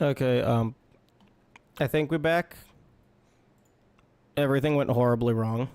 Okay, I think we're back. Everything went horribly wrong.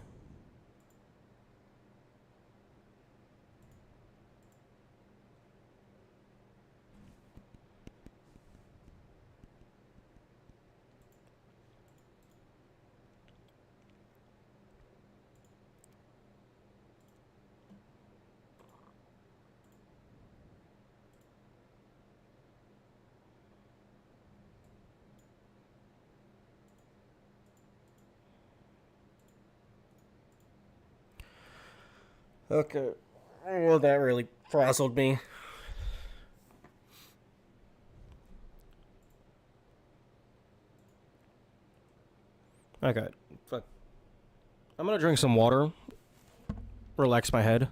Okay. Well, that really frazzled me. Okay. Fuck. I'm gonna drink some water. Relax my head.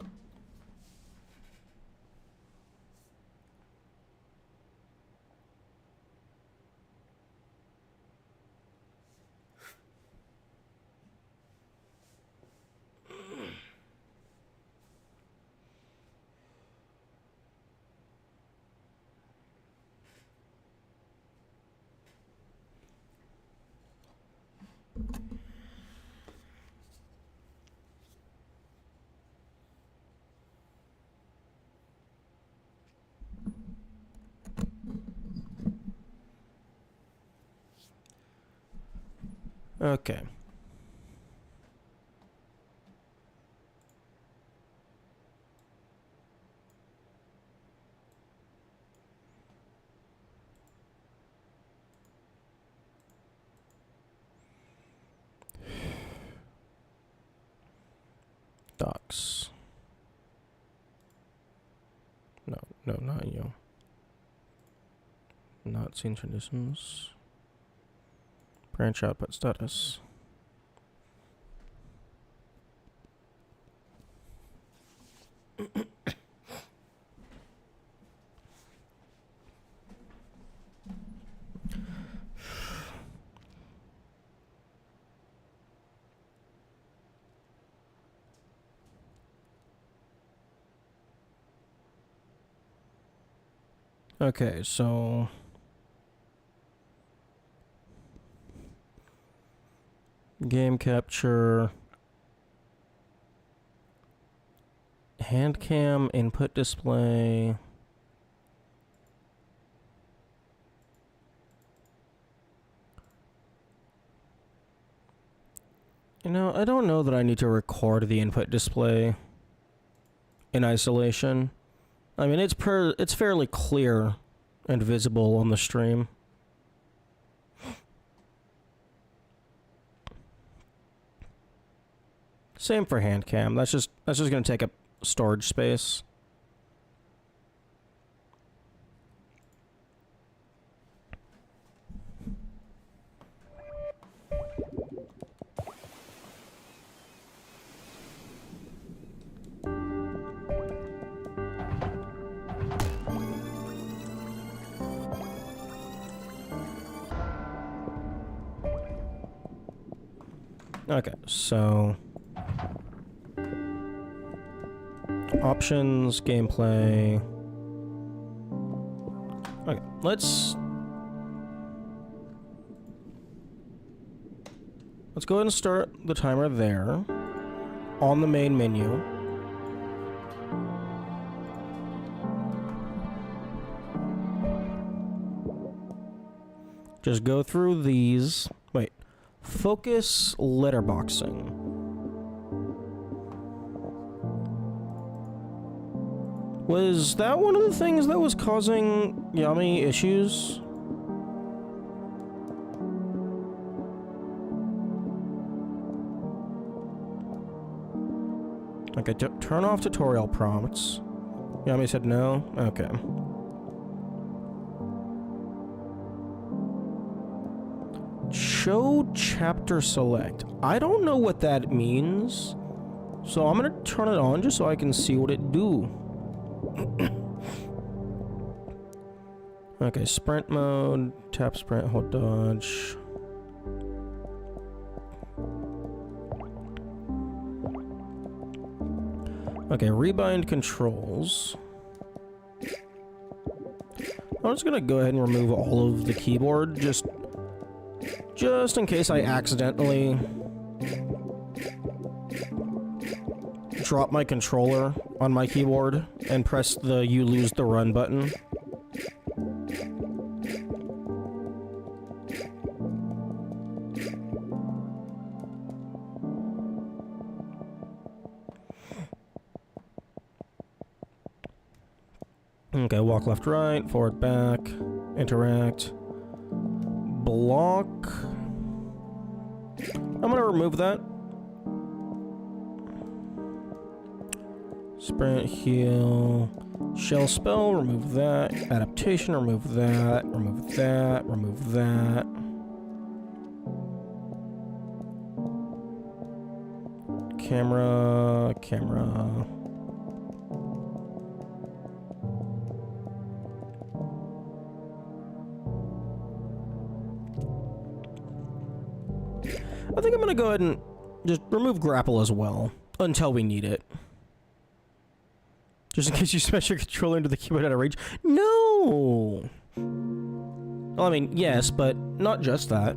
Okay. Docs. No, no, not you. Not seen traditions. Branch output status. Okay, so game capture, hand cam, input display. You know, I don't know that I need to record the input display in isolation. I mean, it's fairly clear and visible on the stream. Same for hand cam. That's just gonna take up storage space. Okay, so options, gameplay. Okay, let's go ahead and start the timer there on the main menu. Just go through these. Wait. Focus letterboxing. Was that one of the things that was causing Yami issues? Okay, turn off tutorial prompts. Yami said no? Okay. Show chapter select. I don't know what that means, so I'm gonna turn it on just so I can see what it do. Okay, sprint mode, tap sprint, hold dodge. Okay, rebind controls. I'm just gonna go ahead and remove all of the keyboard, just in case I accidentally drop my controller on my keyboard and press the you lose the run button. Okay, walk left, right, forward, back, interact, block. I'm gonna remove that. Sprint, heal, shell spell, remove that. Adaptation, remove that, remove that, remove that. Camera, camera. I think I'm gonna go ahead and just remove grapple as well, until we need it. Just in case you smash your controller into the keyboard out of range. No! Well, I mean, yes, but not just that.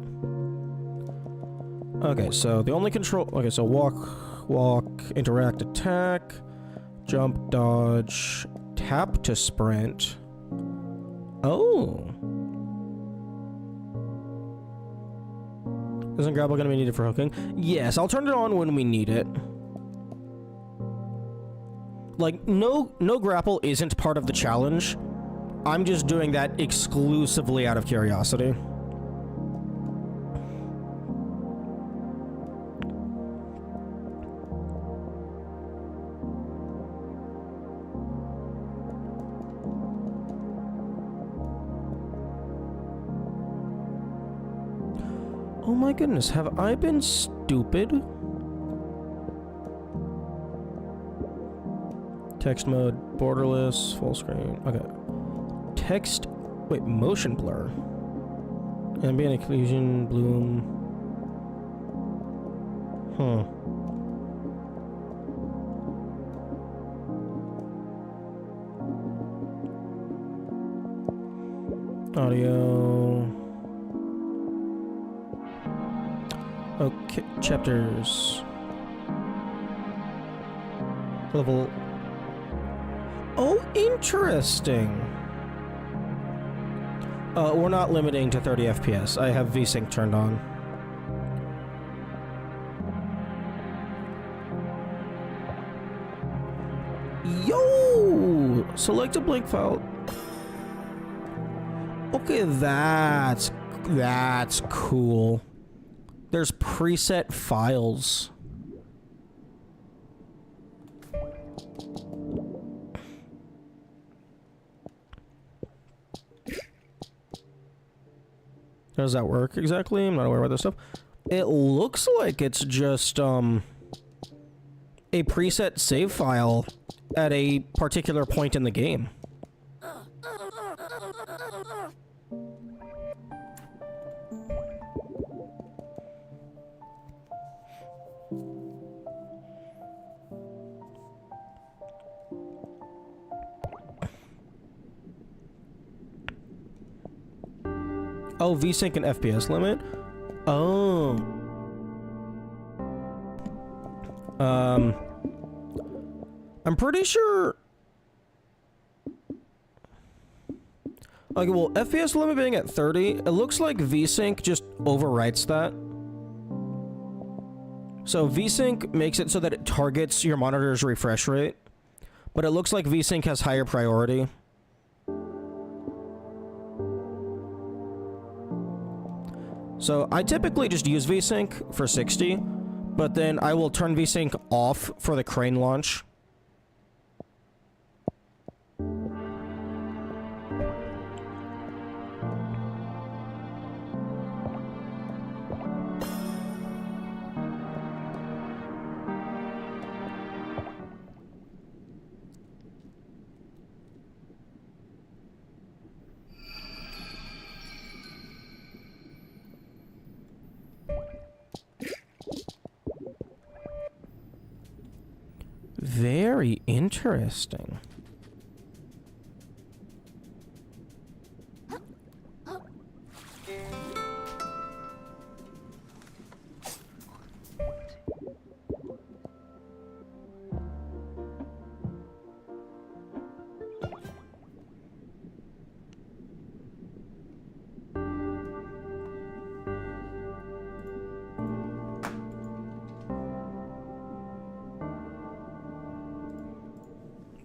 Okay, so the only control... Okay, so walk, interact, attack, jump, dodge, tap to sprint. Oh! Isn't grapple gonna be needed for hooking? Yes, I'll turn it on when we need it. Like, no grapple isn't part of the challenge. I'm just doing that exclusively out of curiosity. Oh my goodness, have I been stupid? Text mode, borderless, full screen. Okay. Text, wait, motion blur. Ambient occlusion, bloom. Huh. Audio. Okay, chapters. Level. Oh, interesting. We're not limiting to 30 FPS. I have VSync turned on. Yo! Select a blank file. Okay, that's cool. There's preset files. How does that work exactly? I'm not aware about this stuff. It looks like it's just, a preset save file at a particular point in the game. Oh, VSync and FPS limit? Oh. I'm pretty sure... Okay, well, FPS limit being at 30, it looks like VSync just overwrites that. So VSync makes it so that it targets your monitor's refresh rate, but it looks like VSync has higher priority. So I typically just use VSync for 60, but then I will turn VSync off for the crane launch. Very interesting.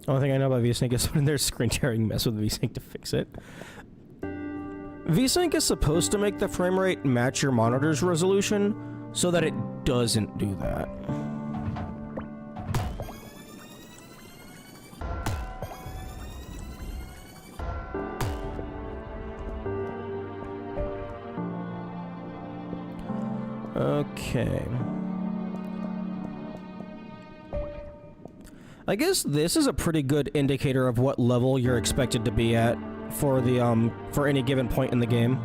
Only thing I know about VSync is when there's screen tearing, mess with VSync to fix it. VSync is supposed to make the frame rate match your monitor's resolution so that it doesn't do that. Okay. I guess this is a pretty good indicator of what level you're expected to be at for the for any given point in the game.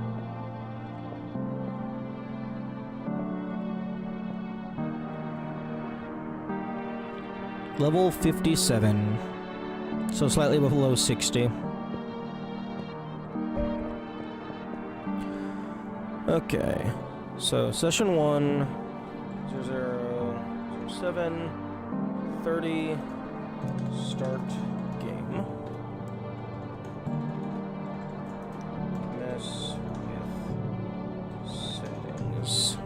Level 57. So slightly below 60. Okay. So session 1 0007 30 start game. Mess with settings.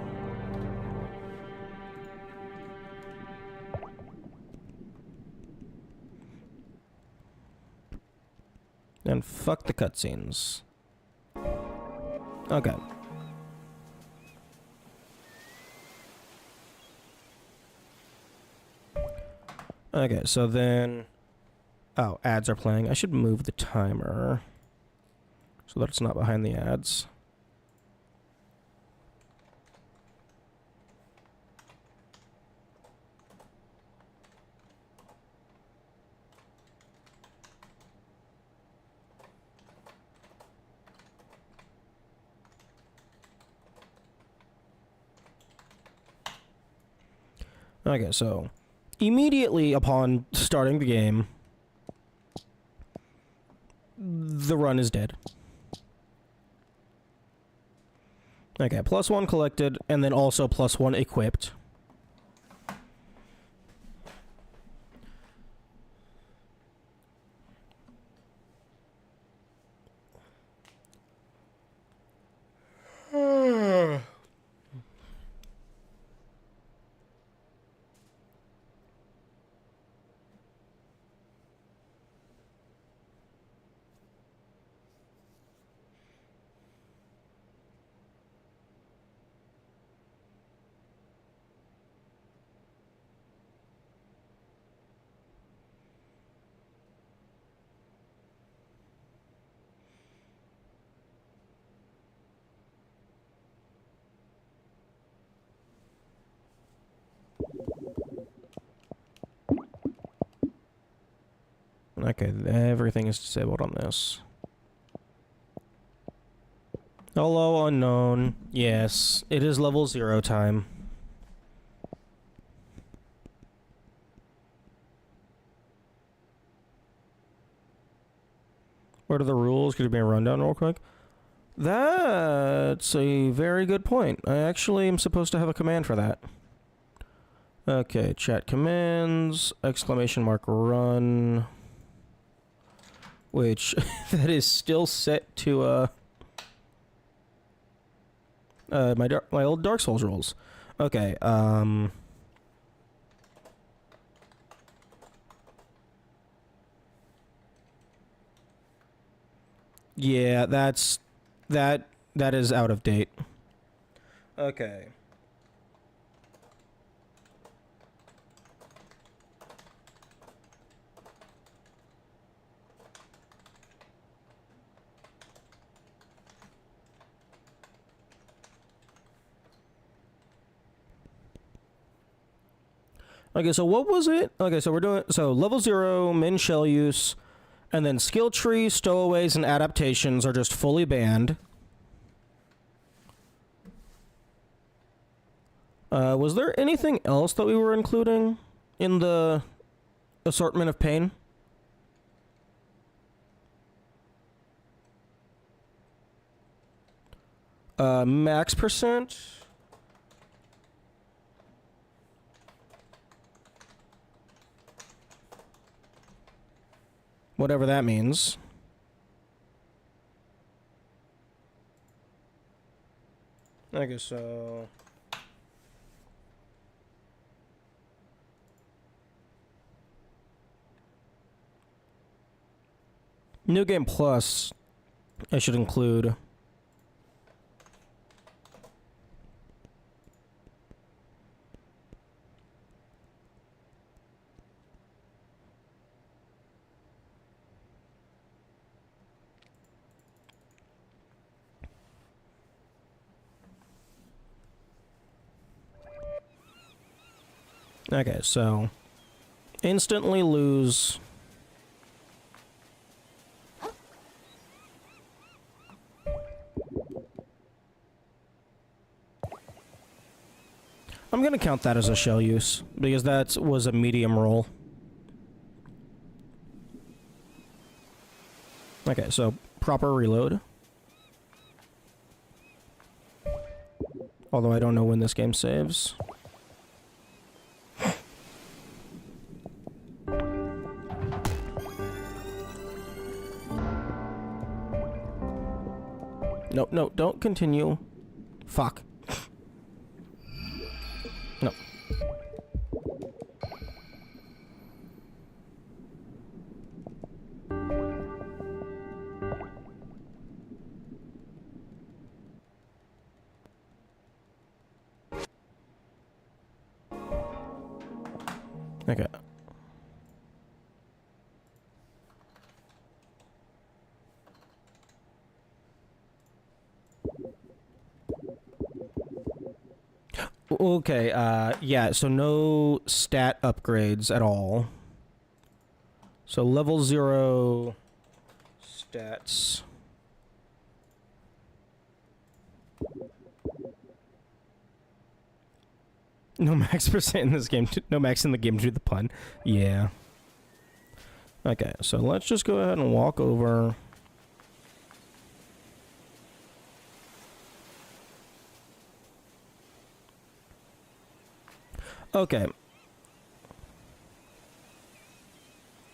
And fuck the cutscenes. Okay. Okay, so then... Oh, ads are playing. I should move the timer so that it's not behind the ads. Okay, so immediately upon starting the game, the run is dead. Okay, +1 collected, and then also +1 equipped. Okay, everything is disabled on this. Hello, unknown. Yes, it is level 0 time. What are the rules? Could you be a rundown real quick? That's a very good point. I actually am supposed to have a command for that. Okay, chat commands, !run. Which, that is still set to, my old Dark Souls rules. Okay, yeah, that is out of date. Okay. Okay, so what was it? Okay, so we're doing... So, level 0, min shell use, and then skill tree, stowaways, and adaptations are just fully banned. Was there anything else that we were including in the assortment of pain? Max percent... Whatever that means. Okay, so... New Game Plus, I should include. Okay, so instantly lose. I'm gonna count that as a shell use, because that was a medium roll. Okay, so proper reload. Although I don't know when this game saves. No, no, don't continue. Fuck. No. Okay. Okay, yeah, so no stat upgrades at all. So level 0 stats. No max percent in this game. No max in the game to do the pun. Yeah. Okay, so let's just go ahead and walk over. Okay.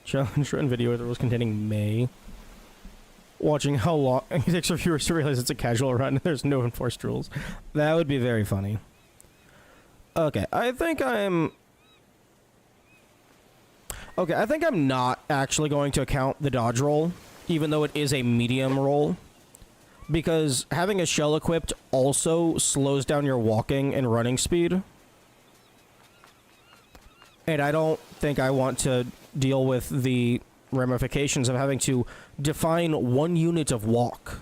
Challenge run video that was containing May. Watching how long it takes for viewers to realize it's a casual run and there's no enforced rules. That would be very funny. Okay, I think I'm not actually going to count the dodge roll, even though it is a medium roll. Because having a shell equipped also slows down your walking and running speed. And I don't think I want to deal with the ramifications of having to define 1 unit of walk.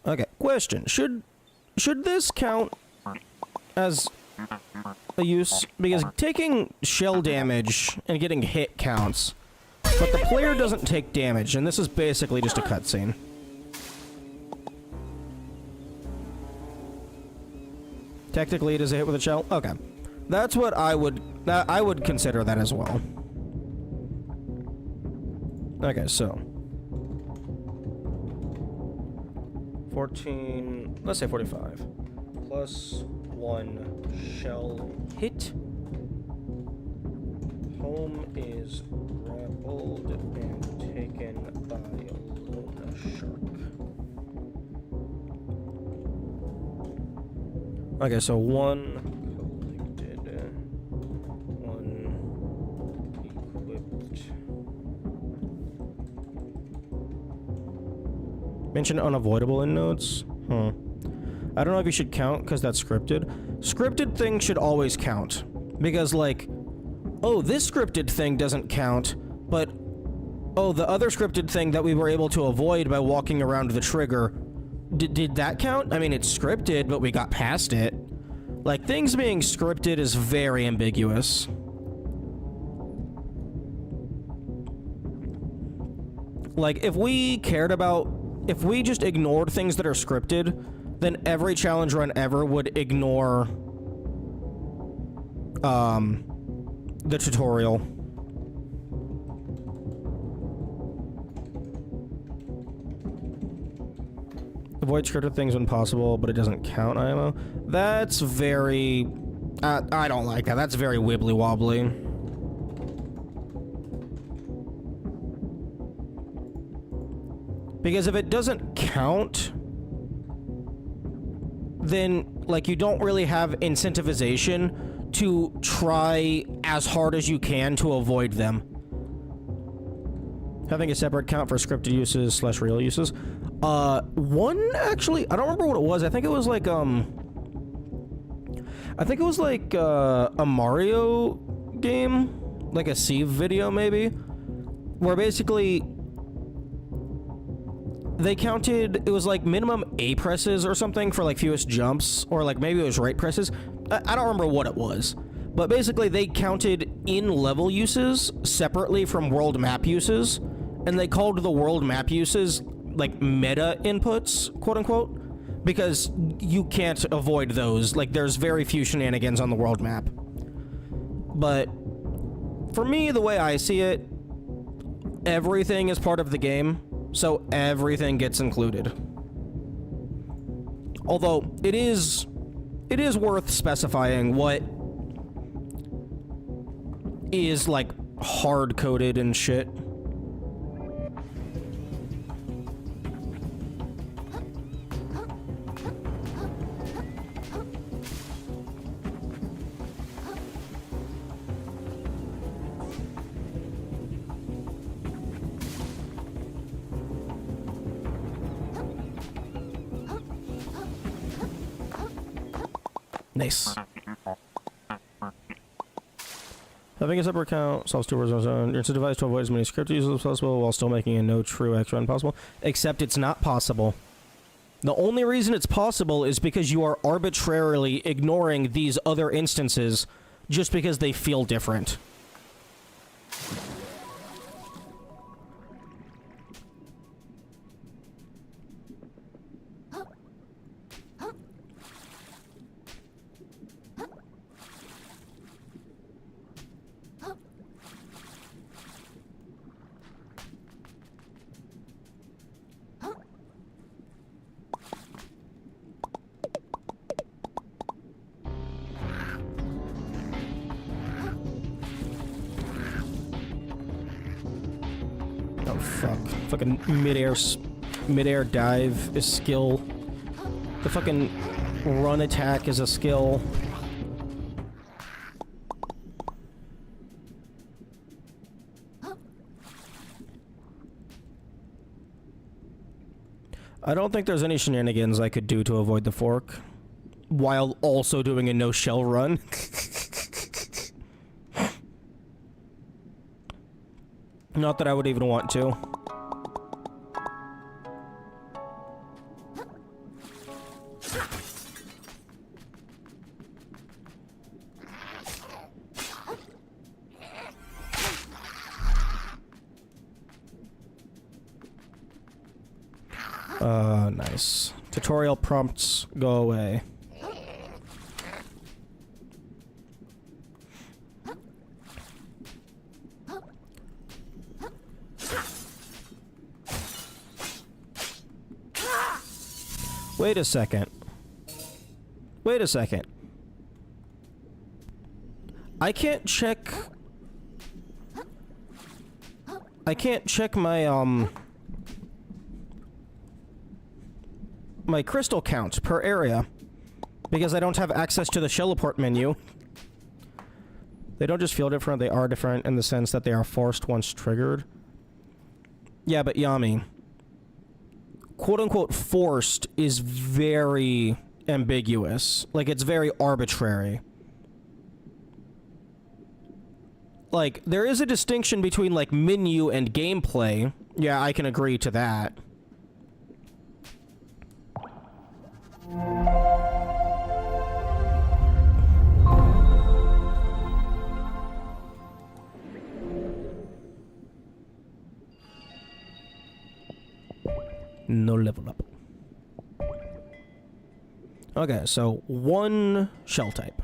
Okay, question. Should this count as a use? Because taking shell damage and getting hit counts. But the player doesn't take damage, and this is basically just a cutscene. Technically, it is a hit with a shell? Okay. That's what I would consider that as well. Okay, so 14, let's say 45. Plus 1 shell hit. Home is grappled and taken by Luna Shark. Okay, so 1 collected, 1 equipped. Mention unavoidable in notes? I don't know if you should count because that's scripted. Scripted things should always count. Because, like, oh, this scripted thing doesn't count, but oh, the other scripted thing that we were able to avoid by walking around the trigger, did that count? I mean, it's scripted, but we got past it. Like, things being scripted is very ambiguous. Like, if we just ignored things that are scripted, then every challenge run ever would ignore, the tutorial. Avoid scripted things when possible, but it doesn't count IMO. That's very... I don't like that. That's very wibbly-wobbly. Because if it doesn't count, then, like, you don't really have incentivization to try as hard as you can to avoid them. Having a separate count for scripted uses / real uses. One, actually, I don't remember what it was. I think it was like, a Mario game, like a Sieve video, maybe, where basically they counted, it was like minimum A presses or something for like fewest jumps, or like maybe it was right presses. I don't remember what it was, but basically they counted in-level uses separately from world map uses, and they called the world map uses like meta inputs, quote unquote, because you can't avoid those. Like, there's very few shenanigans on the world map. But for me, the way I see it, everything is part of the game, so everything gets included. Although it is worth specifying what is like hard coded and shit. Nice. Having a separate account solves two words on its own. You're incentivized to avoid as many script uses as possible while still making a no true extra impossible. Except it's not possible. The only reason it's possible is because you are arbitrarily ignoring these other instances just because they feel different. Oh fuck. Fucking mid-air dive is skill. The fucking run attack is a skill. I don't think there's any shenanigans I could do to avoid the fork while also doing a no-shell run. Not that I would even want to. Nice. Tutorial prompts go away. Wait a second. Wait a second. I can't check my, my crystal count per area because I don't have access to the Shelleport menu. They don't just feel different, they are different in the sense that they are forced once triggered. Yeah, but Yami, quote-unquote forced is very ambiguous. Like, it's very arbitrary. Like, there is a distinction between, like, menu and gameplay. Yeah, I can agree to that. No level up. Okay, so one shell type.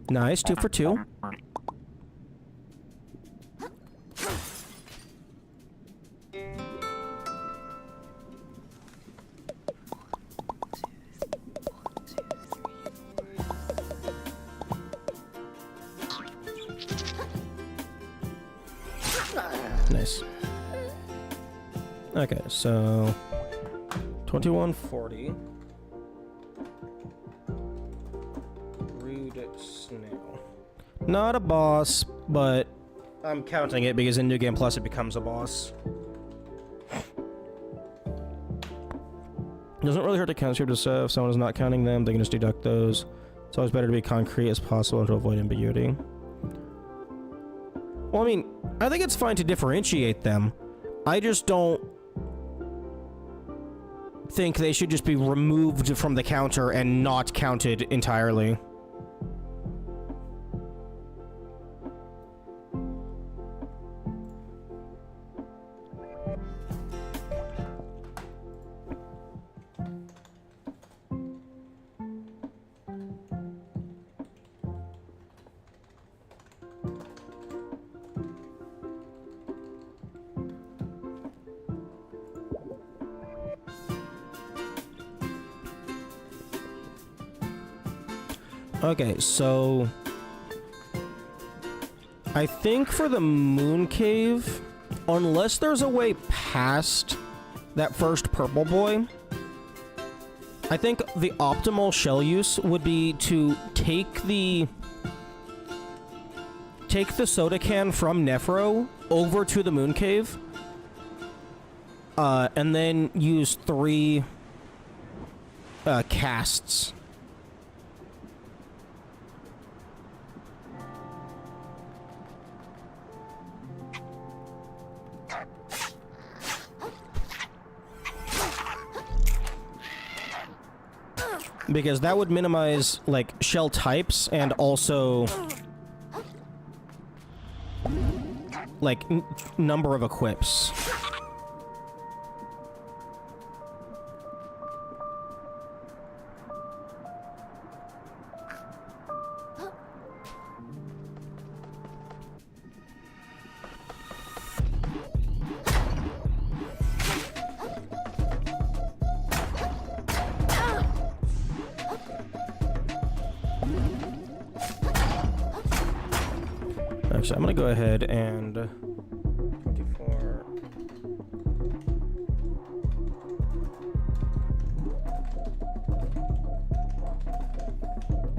Nice, 2 for 2. Nice. Okay, so 2140. Rude snail. Not a boss, but I'm counting it because in New Game Plus it becomes a boss. Doesn't really hurt to count scripted stuff. If someone is not counting them, they can just deduct those. It's always better to be concrete as possible to avoid ambiguity. Well, I mean, I think it's fine to differentiate them. I just don't think they should just be removed from the counter and not counted entirely. Okay, so I think for the moon cave, unless there's a way past that first purple boy, I think the optimal shell use would be to take the soda can from Nephro over to the moon cave, and then use 3 casts. Because that would minimize, like, shell types and also, like, number of equips. Actually, I'm gonna go ahead and 24.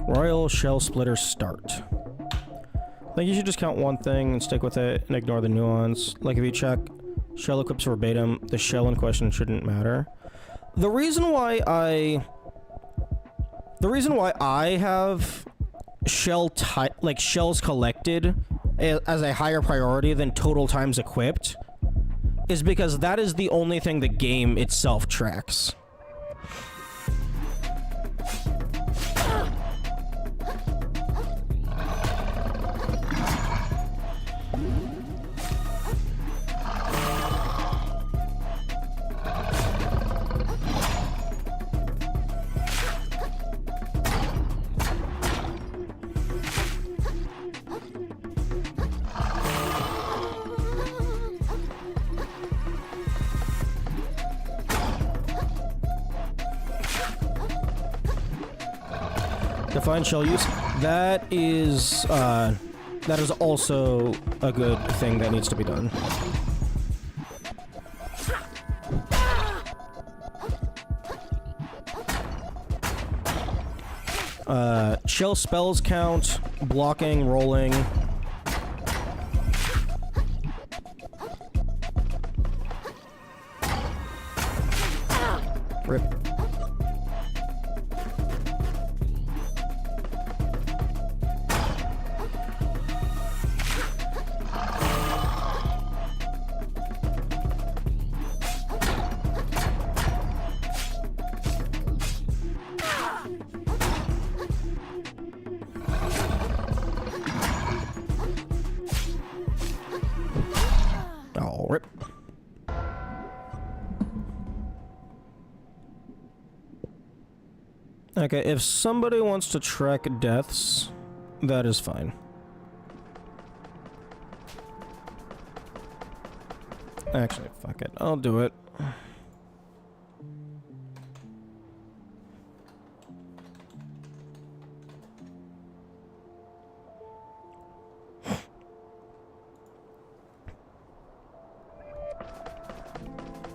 Royal Shell Splitter start. I think you should just count one thing and stick with it and ignore the nuance. Like if you check shell equips verbatim, the shell in question shouldn't matter. The reason why I have shells collected as a higher priority than total times equipped is because that is the only thing the game itself tracks. Define shell use. That is also a good thing that needs to be done. Shell spells count, blocking, rolling. Rip. Oh, rip. Okay, if somebody wants to track deaths, that is fine. Actually, fuck it. I'll do it.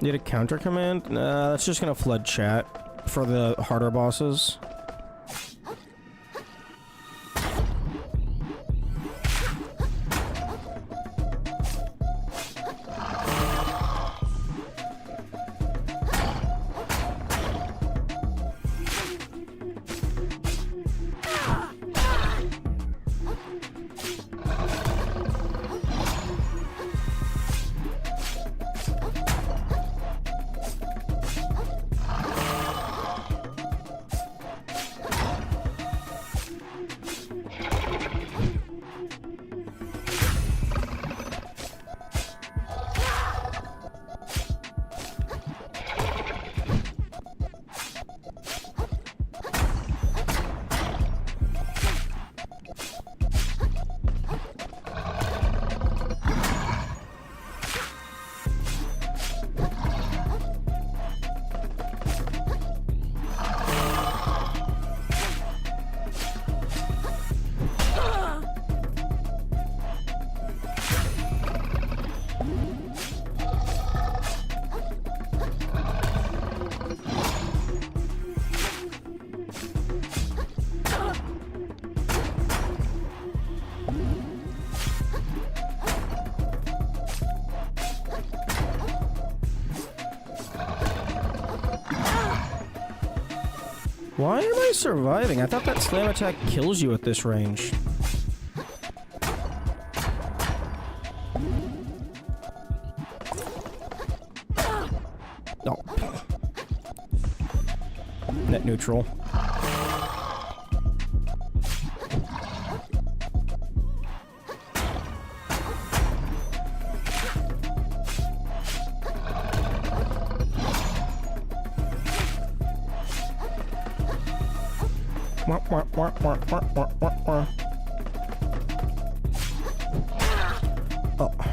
Need a counter command? Nah, that's just gonna flood chat for the harder bosses. Why am I surviving? I thought that slam attack kills you at this range. Oh. Net neutral. Oh.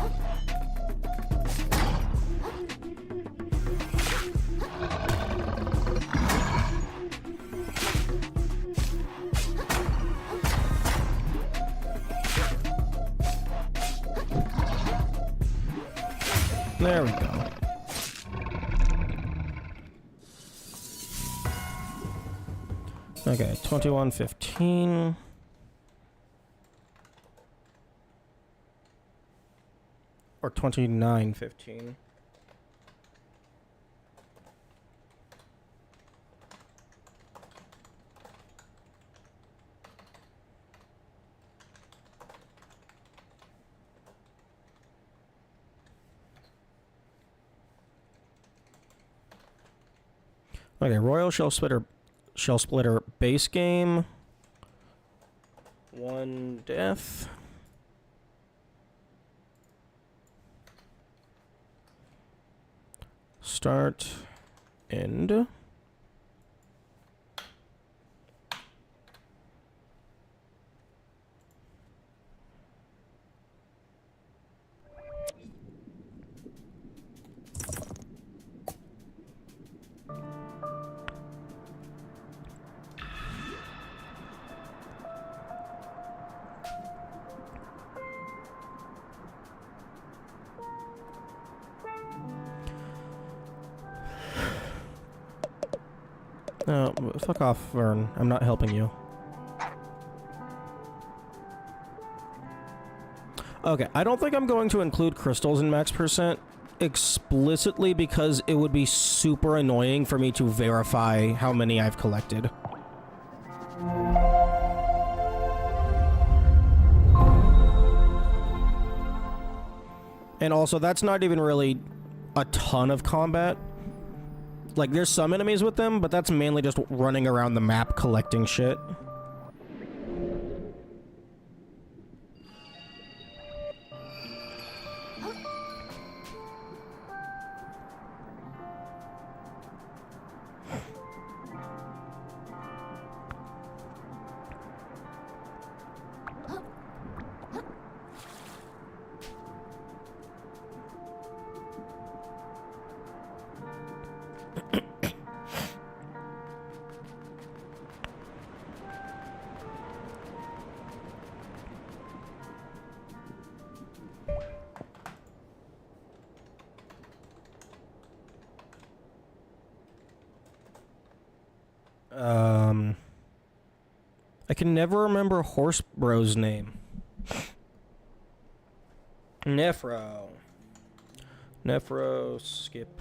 There we go. Okay, 21:15. Or 29:15. Okay, Royal Shell Splitter base game. 1 death. Start. End. No, fuck off, Vern. I'm not helping you. Okay, I don't think I'm going to include crystals in max percent explicitly because it would be super annoying for me to verify how many I've collected. And also, that's not even really a ton of combat. Like, there's some enemies with them, but that's mainly just running around the map collecting shit. I can never remember Horse Bro's name. Nephro. Nephro, skip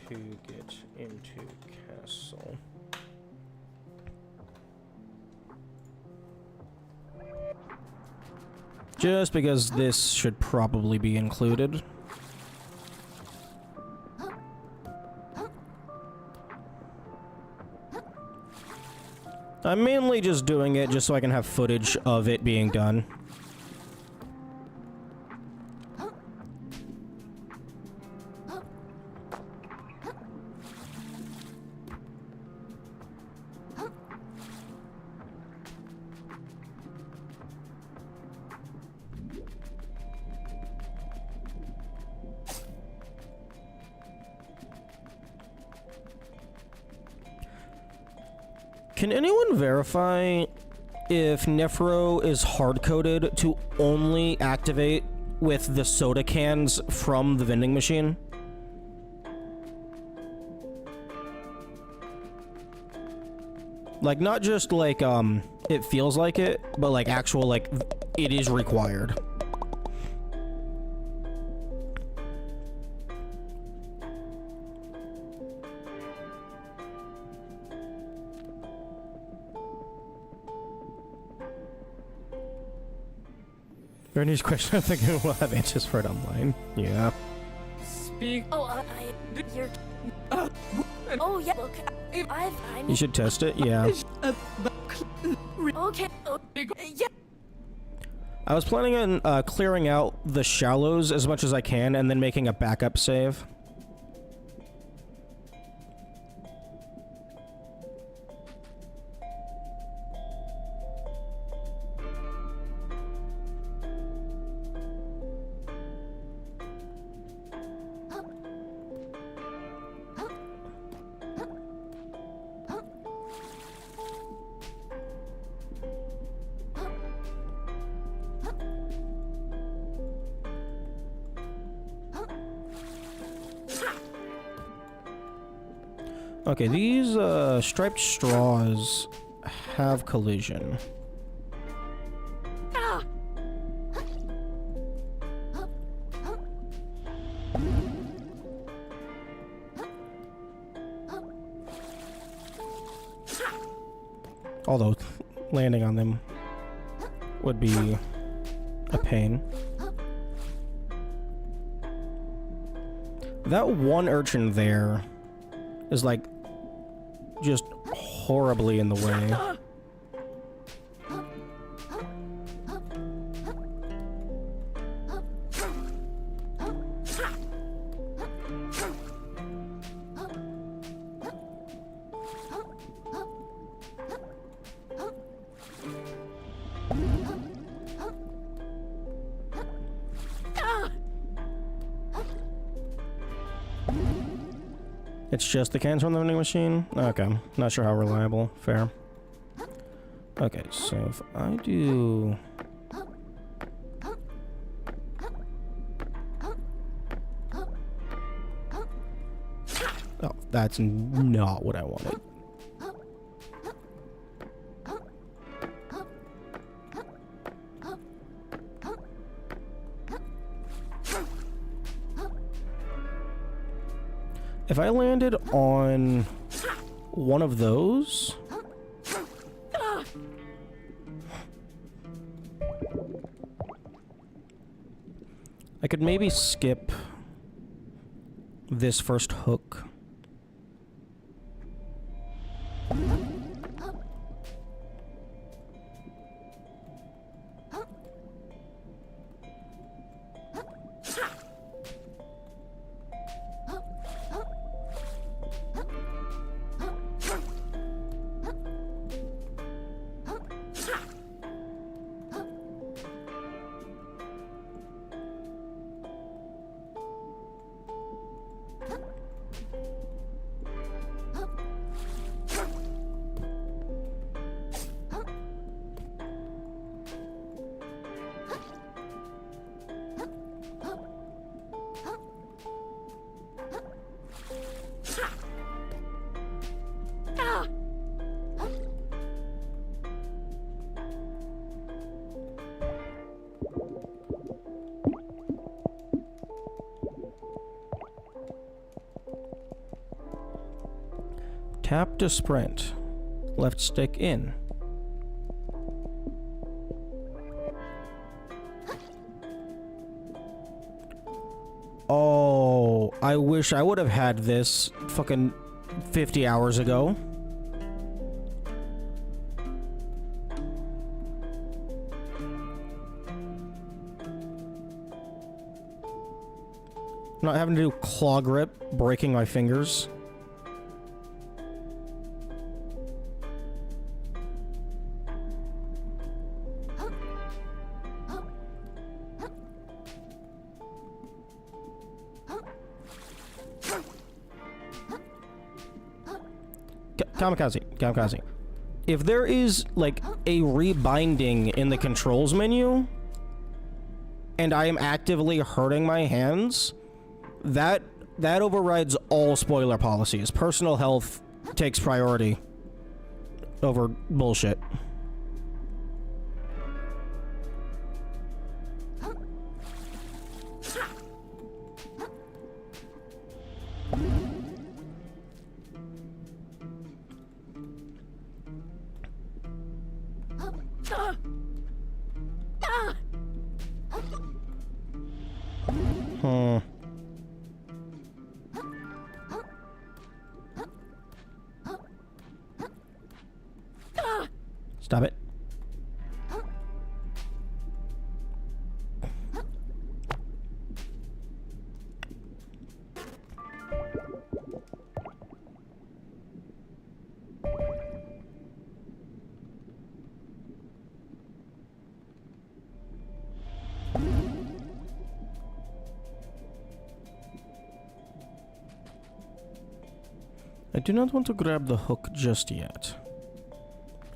to get into castle. Just because this should probably be included. I'm mainly just doing it just so I can have footage of it being done. Can anyone verify if Nephro is hard-coded to only activate with the soda cans from the vending machine? Like, not just like, it feels like it, but like actual, like, it is required. Bernie's question, I think we'll have answers for it online. Yeah. Speak. Oh, you're. Oh, yeah. Look, I'm. You should test it, yeah. Okay. Oh, yeah. I was planning on clearing out the shallows as much as I can and then making a backup save. Okay, these striped straws have collision. Although landing on them would be a pain. That one urchin there is like just horribly in the way. It's just the cans from the vending machine? Okay. Not sure how reliable. Fair. Okay, so if I do... Oh, that's not what I wanted. If I landed on one of those... I could maybe skip this first hook. Tap to sprint. Left stick in. Oh, I wish I would have had this fucking 50 hours ago. Not having to do claw grip, breaking my fingers. Kamikaze. If there is, like, a rebinding in the controls menu, and I am actively hurting my hands, that overrides all spoiler policies. Personal health takes priority over bullshit. Stop it. I do not want to grab the hook just yet.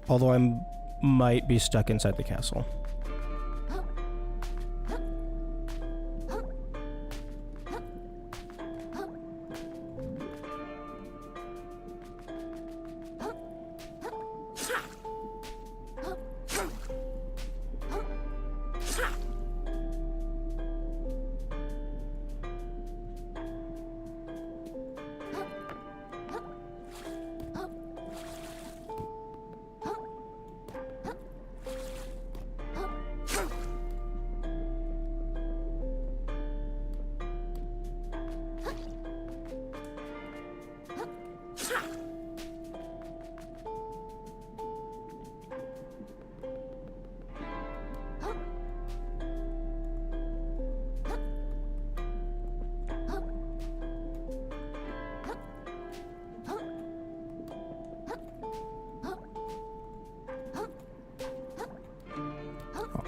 Although I might be stuck inside the castle.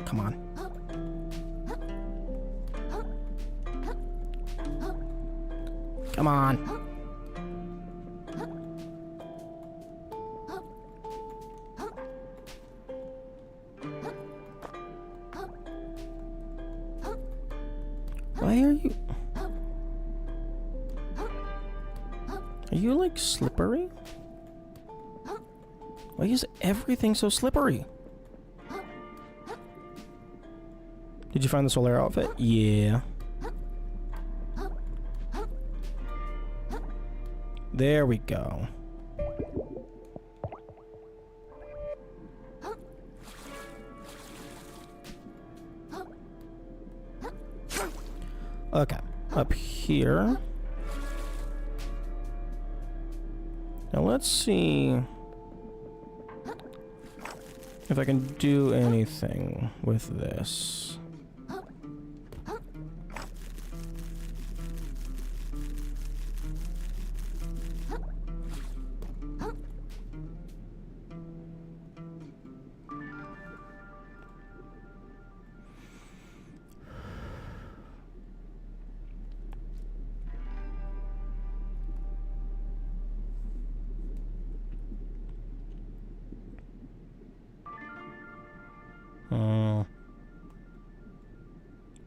Come on. Come on. Why are you... Are you, like, slippery? Why is everything so slippery? Did you find the solar outfit? Yeah. There we go. Okay, up here. Now let's see if I can do anything with this.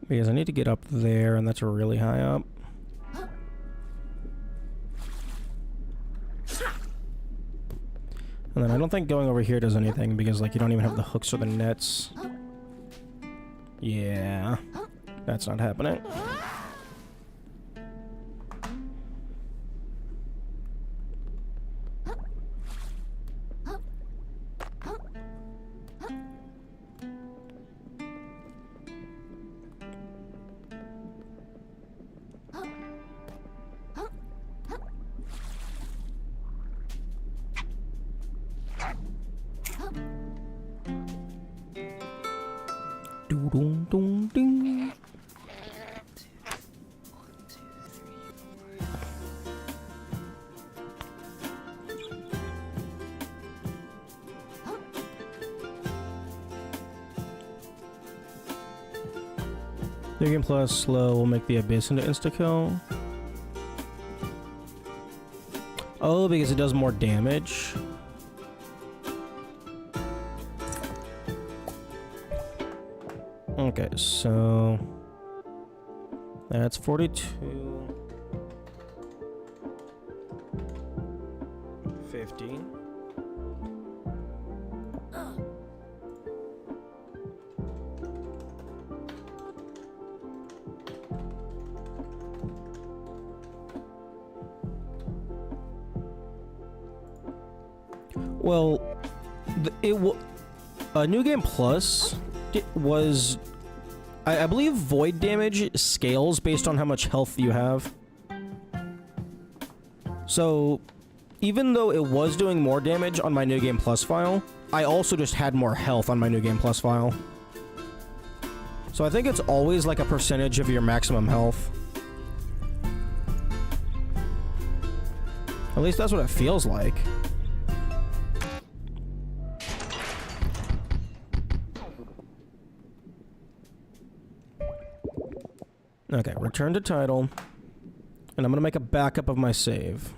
Because I need to get up there, and that's really high up. And then I don't think going over here does anything, because, like, you don't even have the hooks or the nets. Yeah. That's not happening. New game plus slow will make the abyss into insta-kill. Oh, because it does more damage. Okay, so that's 42. 50. Well, New Game Plus was, I believe, void damage scales based on how much health you have. So, even though it was doing more damage on my New Game Plus file, I also just had more health on my New Game Plus file. So I think it's always like a percentage of your maximum health. At least that's what it feels like. Okay, return to title. And I'm gonna make a backup of my save.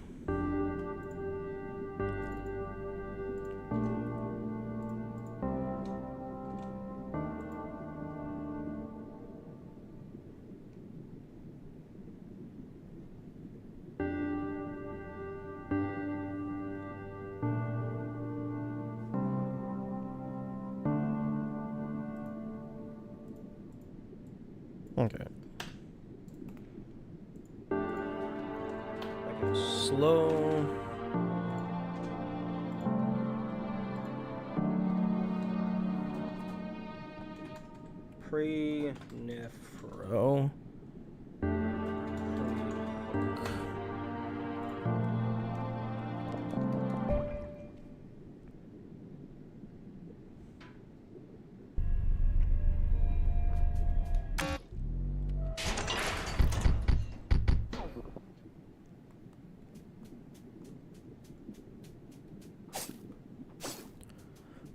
Okay. Slow. Pre-nephro.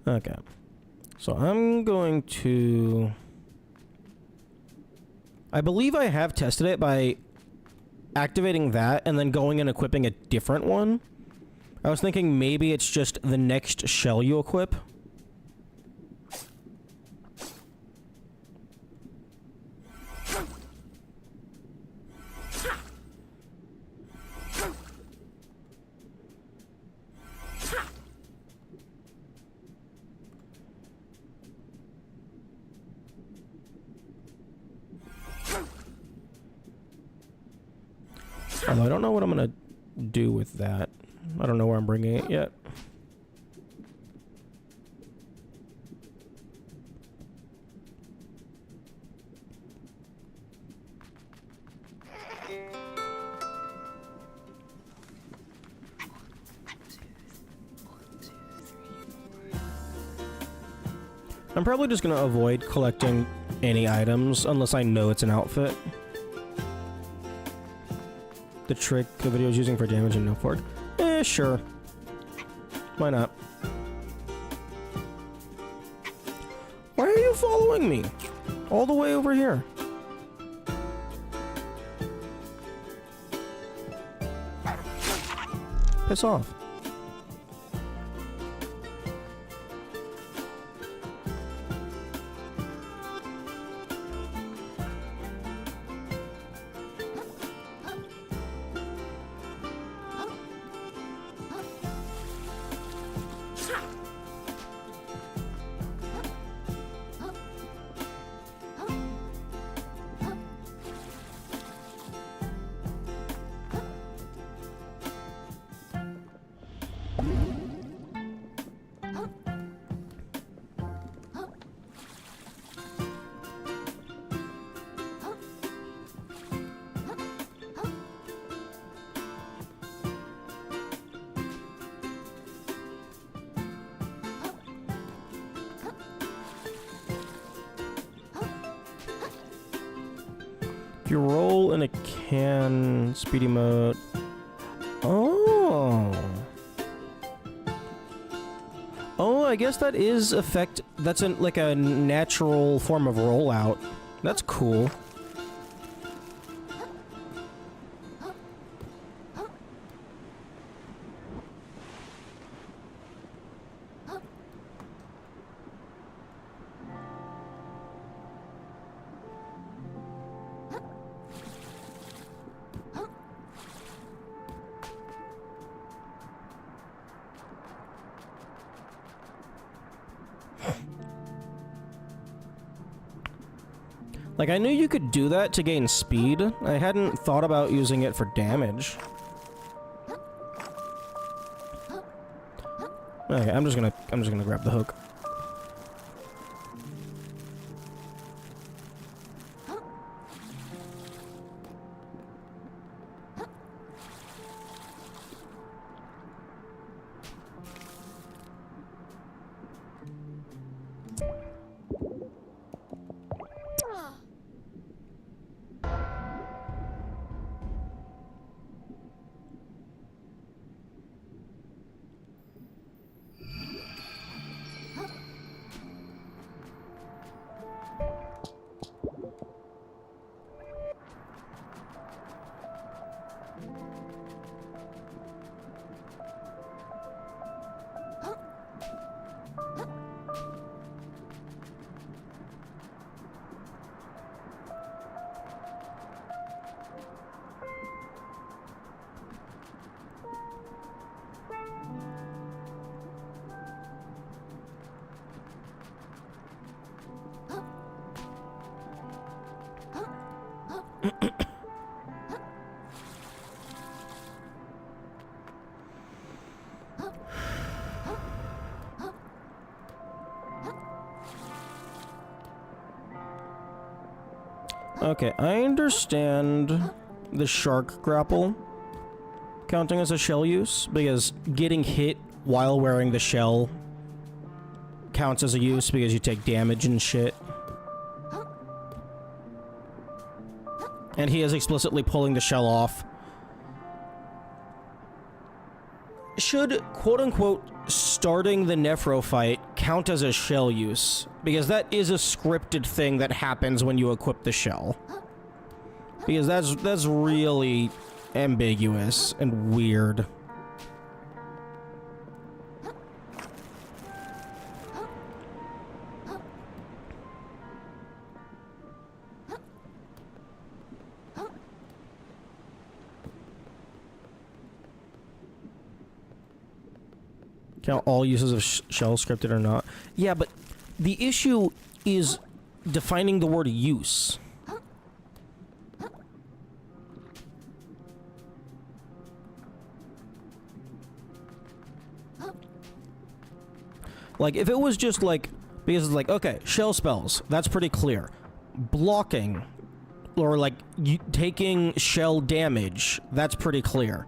Okay, so I'm going to... I believe I have tested it by activating that and then going and equipping a different one. I was thinking maybe it's just the next shell you equip. Although I don't know what I'm gonna do with that. I don't know where I'm bringing it yet. I'm probably just gonna avoid collecting any items unless I know it's an outfit. The trick the video is using for damage and no fork. Sure. Why not? Why are you following me? All the way over here. Piss off. If you roll in a can, speedy mode. Oh. Oh, I guess that is that's like a natural form of rollout. That's cool. Like, I knew you could do that to gain speed. I hadn't thought about using it for damage. Okay, I'm just gonna grab the hook. Okay, I understand the shark grapple counting as a shell use, because getting hit while wearing the shell counts as a use because you take damage and shit. And he is explicitly pulling the shell off. Should, quote-unquote, starting the Nephro fight count as a shell use? Because that is a scripted thing that happens when you equip the shell. Because that's really ambiguous and weird. Count all uses of shell scripted or not. Yeah, but the issue is defining the word use. Like, if it was just like, because it's like, okay, shell spells, that's pretty clear. Blocking, or like, taking shell damage, that's pretty clear.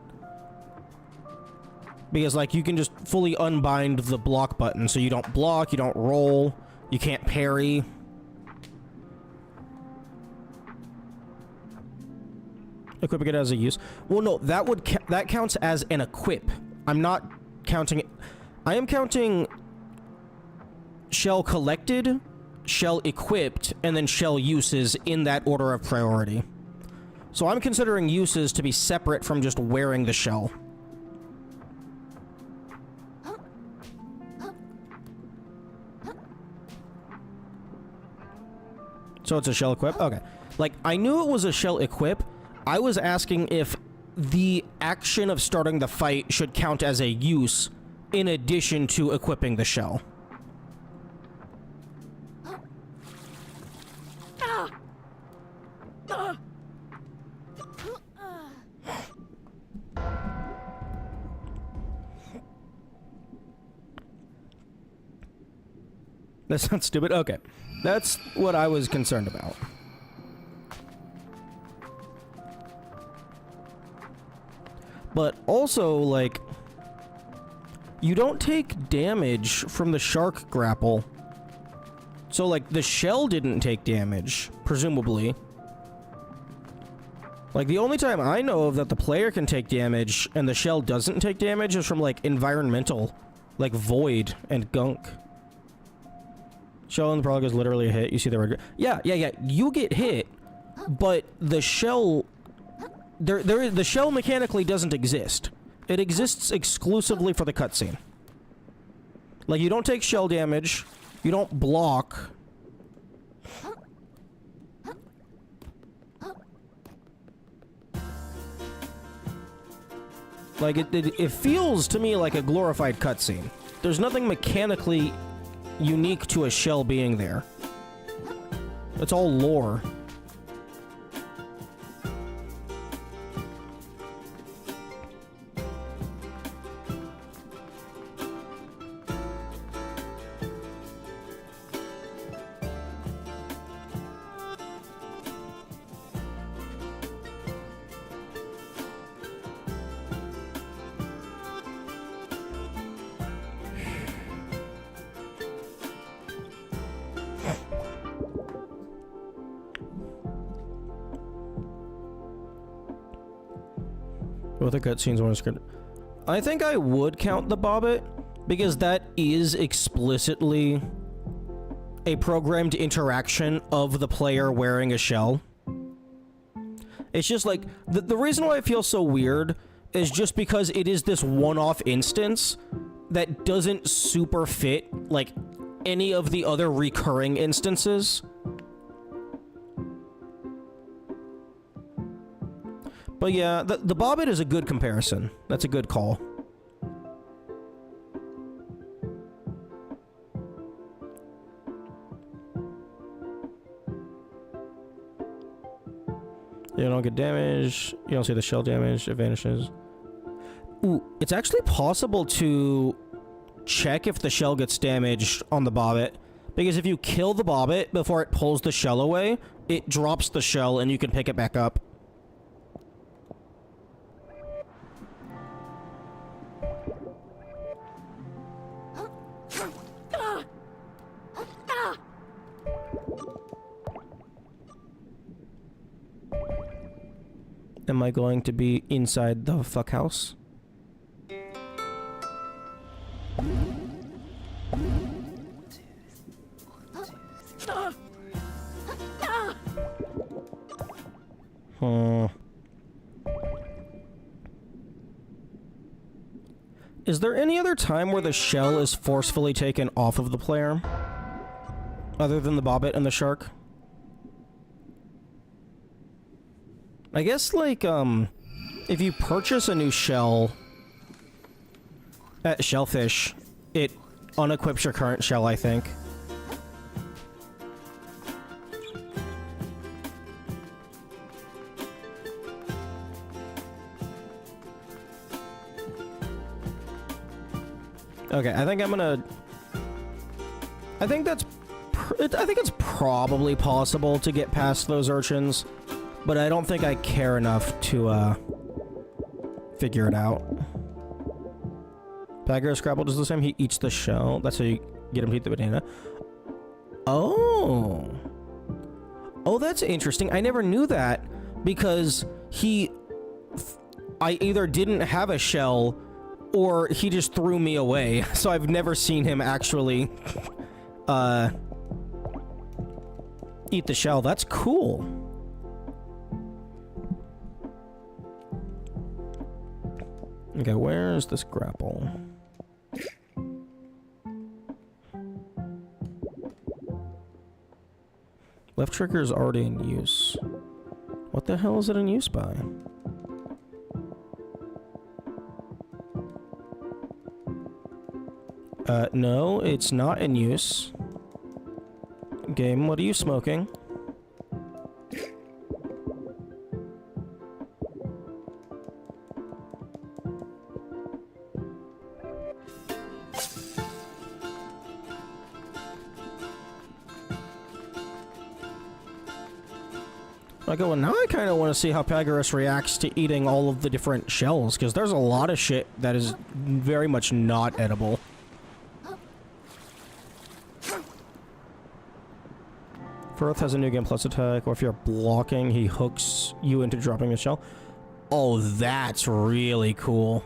Because, like, you can just fully unbind the block button, so you don't block, you don't roll, you can't parry. Equipping it as a use. Well, no, that counts as an equip. I'm not counting it. I am counting shell collected, shell equipped, and then shell uses in that order of priority. So I'm considering uses to be separate from just wearing the shell. So it's a shell equip? Okay. Like, I knew it was a shell equip. I was asking if the action of starting the fight should count as a use in addition to equipping the shell. That sounds stupid. Okay. That's what I was concerned about. But also, like, you don't take damage from the shark grapple. So, like, the shell didn't take damage, presumably. Like, the only time I know of that the player can take damage and the shell doesn't take damage is from, like, environmental, like, void and gunk. Shell in the prologue is literally a hit. You see the red... Yeah. You get hit, but the shell... the shell mechanically doesn't exist. It exists exclusively for the cutscene. Like, you don't take shell damage. You don't block. Like, it feels to me like a glorified cutscene. There's nothing mechanically unique to a shell being there. It's all lore. Both the cutscenes one script. I think I would count the Bobbit, because that is explicitly a programmed interaction of the player wearing a shell. It's just like, the reason why I feel so weird is just because it is this one-off instance that doesn't super fit, like, any of the other recurring instances. But yeah, the Bobbit is a good comparison. That's a good call. You don't get damage. You don't see the shell damage. It vanishes. Ooh, it's actually possible to check if the shell gets damaged on the Bobbit. Because if you kill the Bobbit before it pulls the shell away, it drops the shell and you can pick it back up. Am I going to be inside the fuck house? Is there any other time where the shell is forcefully taken off of the player? Other than the Bobbit and the shark? I guess, like, if you purchase a new shell at Shellfish, it unequips your current shell, I think. Okay, I think I'm gonna... I think that's... I think it's probably possible to get past those urchins. But I don't think I care enough to, figure it out. Bagger Scrabble does the same. He eats the shell. That's how you get him to eat the banana. Oh. Oh, that's interesting. I never knew that. Because I either didn't have a shell, or he just threw me away. So I've never seen him actually, eat the shell. That's cool. Okay, where is this grapple? Left trigger is already in use. What the hell is it in use by? No, it's not in use. Game, what are you smoking? I go, well, now I kind of want to see how Pagaris reacts to eating all of the different shells, because there's a lot of shit that is very much not edible. Firth has a new game plus attack, or if you're blocking, he hooks you into dropping a shell. Oh, that's really cool.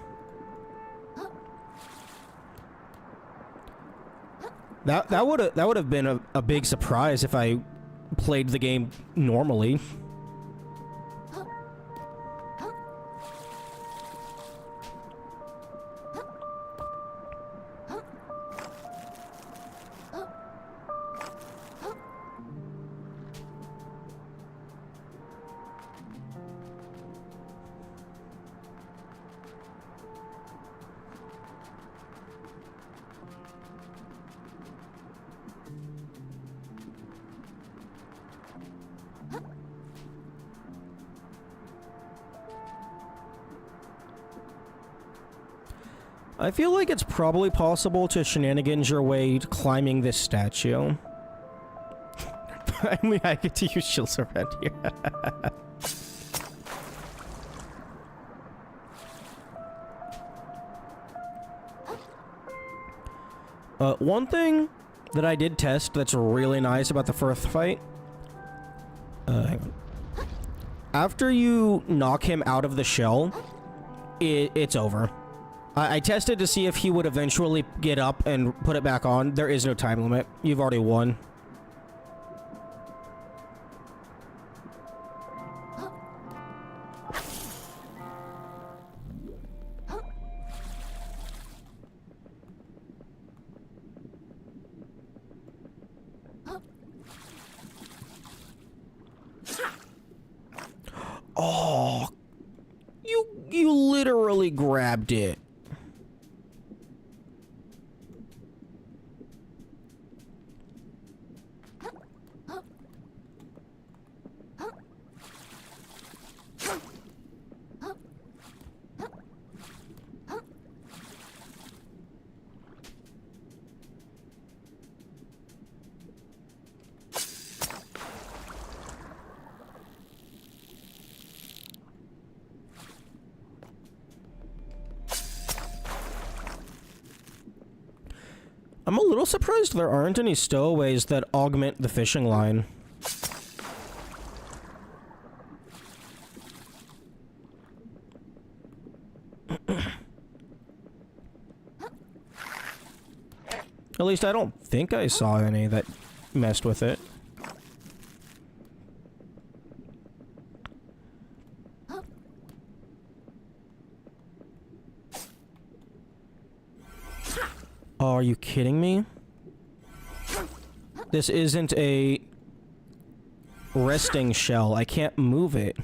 That would have been a big surprise if I played the game normally. I feel like it's probably possible to shenanigans your way climbing this statue. I mean, I get to use shields around here. One thing that I did test that's really nice about the Firth fight... hang on. After you knock him out of the shell, it's over. I tested to see if he would eventually get up and put it back on. There is no time limit. You've already won. Oh, you literally grabbed it. I'm a little surprised there aren't any stowaways that augment the fishing line. At least I don't think I saw any that messed with it. Oh, are you kidding me? This isn't a resting shell. I can't move it.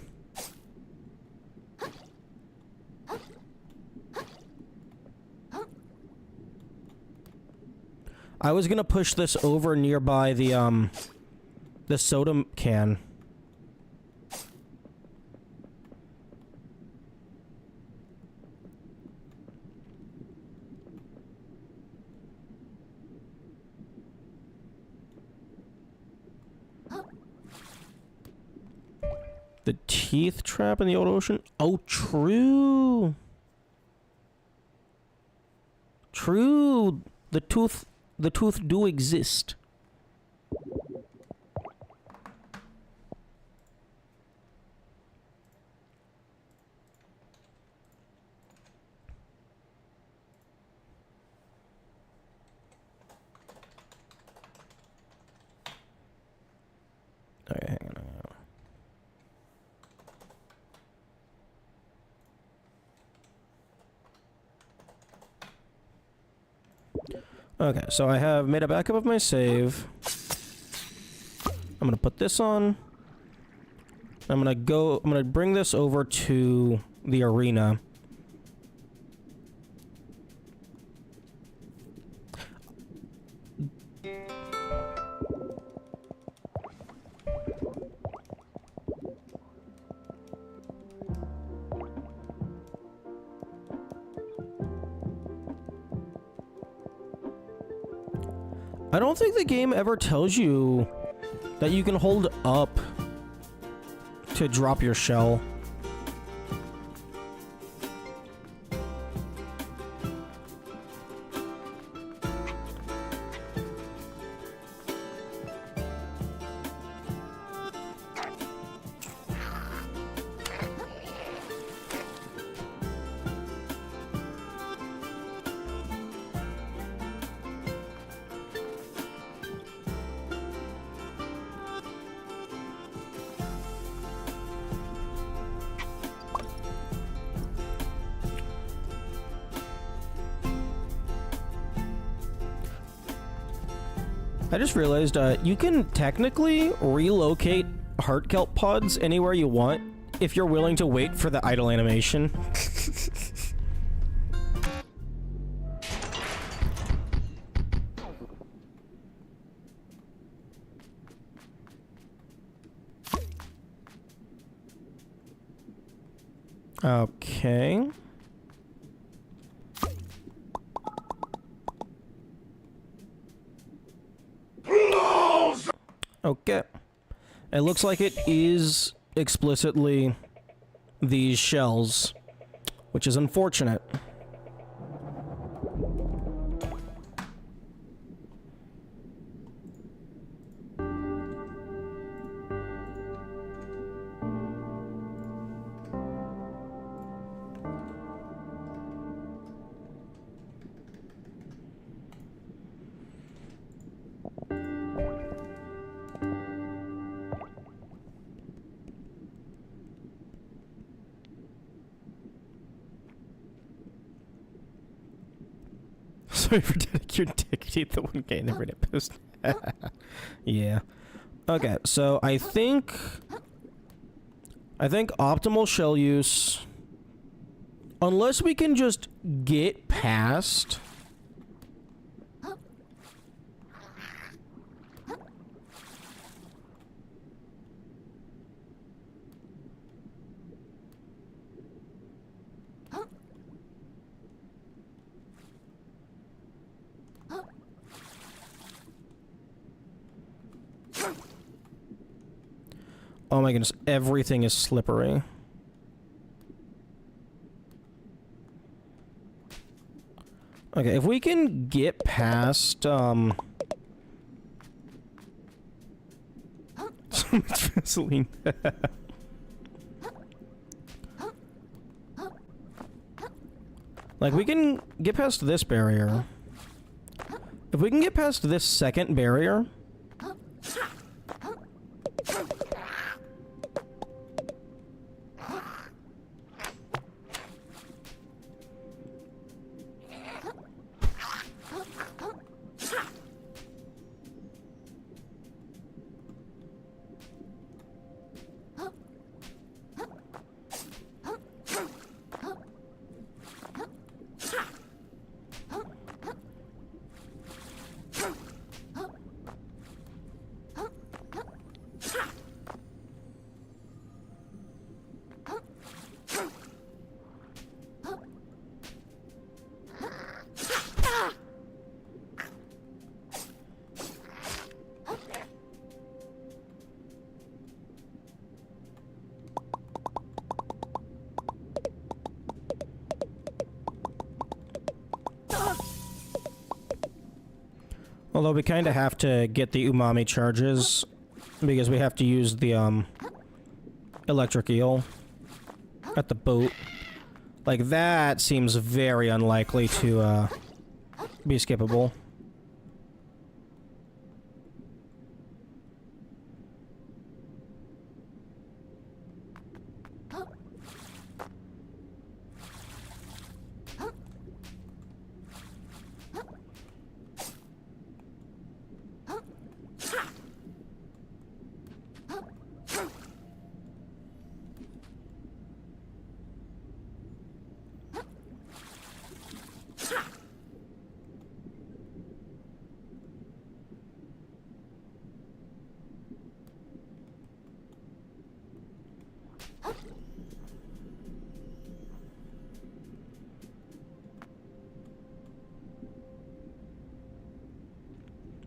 I was gonna push this over nearby the soda can. The teeth trap in the old ocean? Oh, true. True. The tooth do exist. Okay, hang on. Okay, so I have made a backup of my save. I'm gonna put this on. I'm gonna bring this over to the arena. I don't think the game ever tells you that you can hold up to drop your shell. I just realized you can technically relocate heart kelp pods anywhere you want if you're willing to wait for the idle animation. Okay. Okay. It looks like it is explicitly these shells, which is unfortunate. Sorry for dedicating your dignity the 1K in the Reddit post. Yeah. Okay, so I think optimal shell use, unless we can just get past oh my goodness, everything is slippery. Okay, if we can get past, so much Vaseline. Like, we can get past this barrier. If we can get past this second barrier... Although we kind of have to get the umami charges because we have to use the electric eel at the boat. Like, that seems very unlikely to be skippable.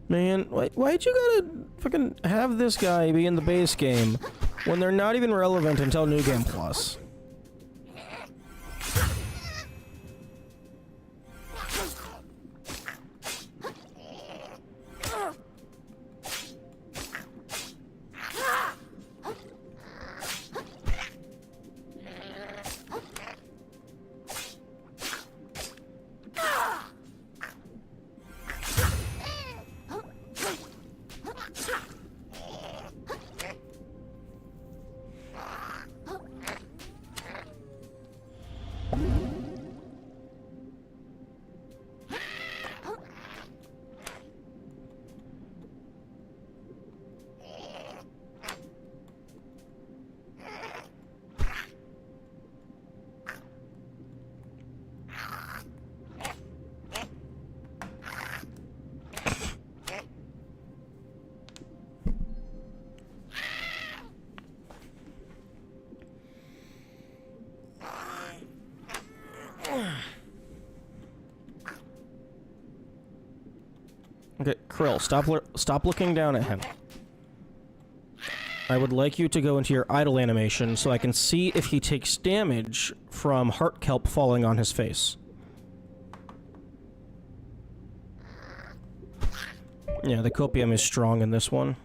Man, why'd you gotta fucking have this guy be in the base game when they're not even relevant until New Game Plus? Okay, Krill, stop looking down at him. I would like you to go into your idle animation so I can see if he takes damage from heart kelp falling on his face. Yeah, the copium is strong in this one.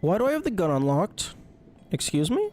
Why do I have the gun unlocked? Excuse me?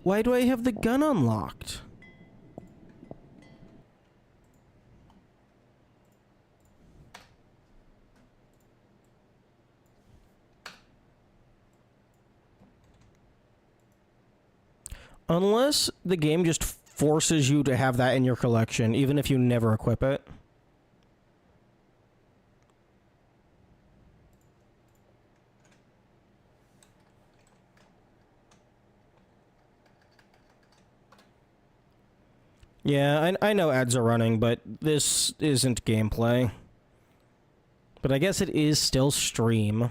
Why do I have the gun unlocked? Unless the game just forces you to have that in your collection, even if you never equip it. Yeah, I know ads are running, but this isn't gameplay. But I guess it is still stream.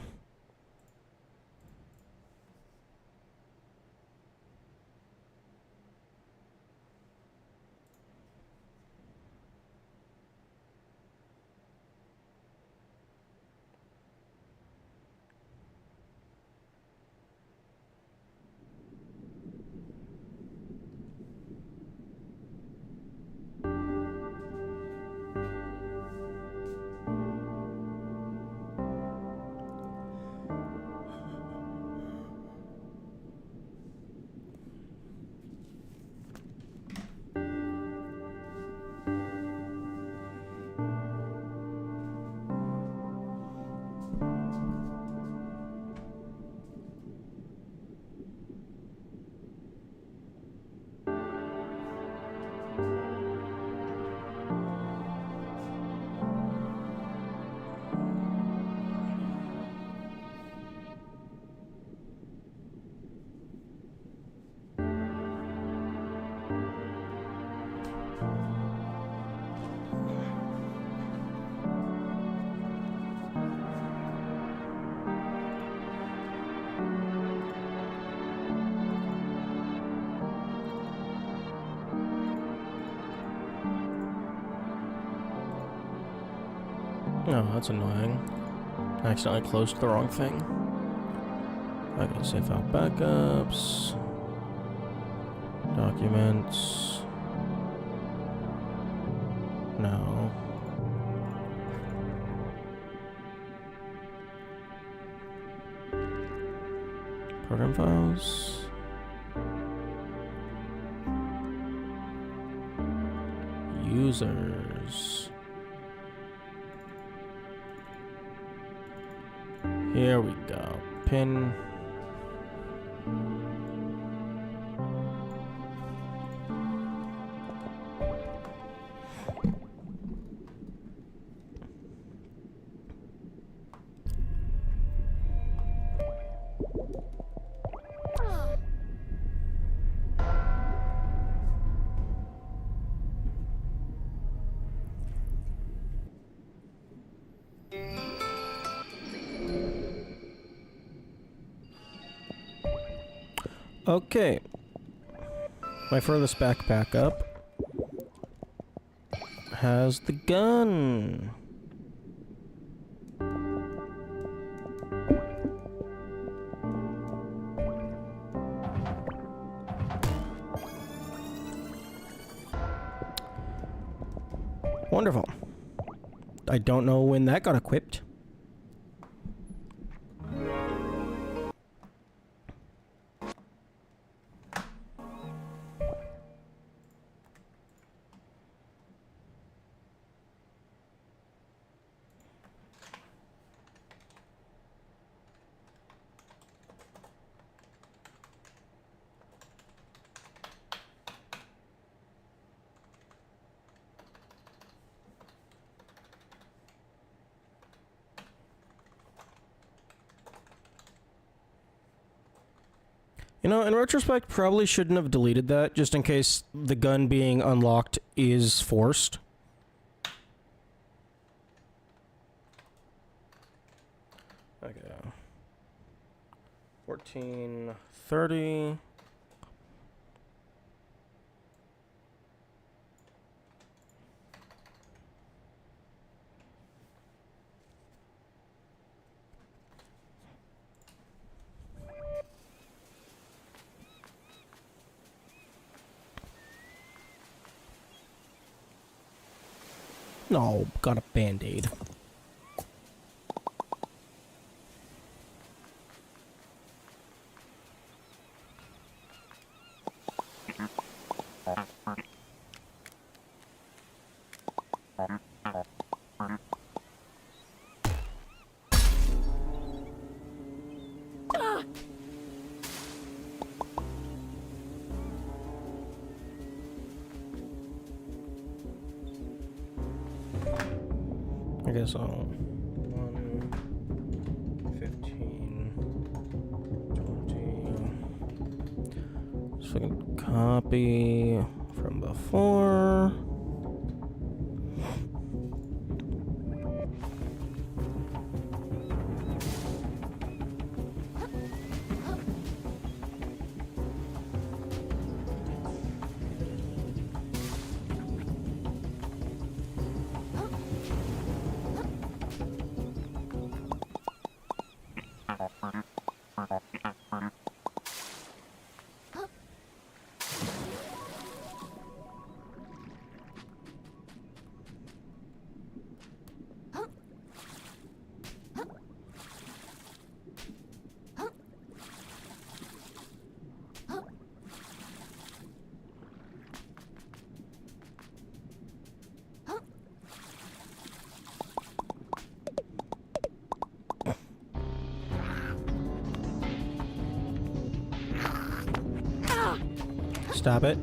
Oh, that's annoying. I accidentally closed the wrong thing. I can save out backups. Documents. No. Program files. Users. Here we go. Pin. Okay. My furthest backpack up has the gun. Wonderful. I don't know when that got equipped. You know, in retrospect, probably shouldn't have deleted that, just in case the gun being unlocked is forced. Okay. 1430. No, got a band-aid. I guess I'll 1, 15, 20. So I can copy from before. Stop it.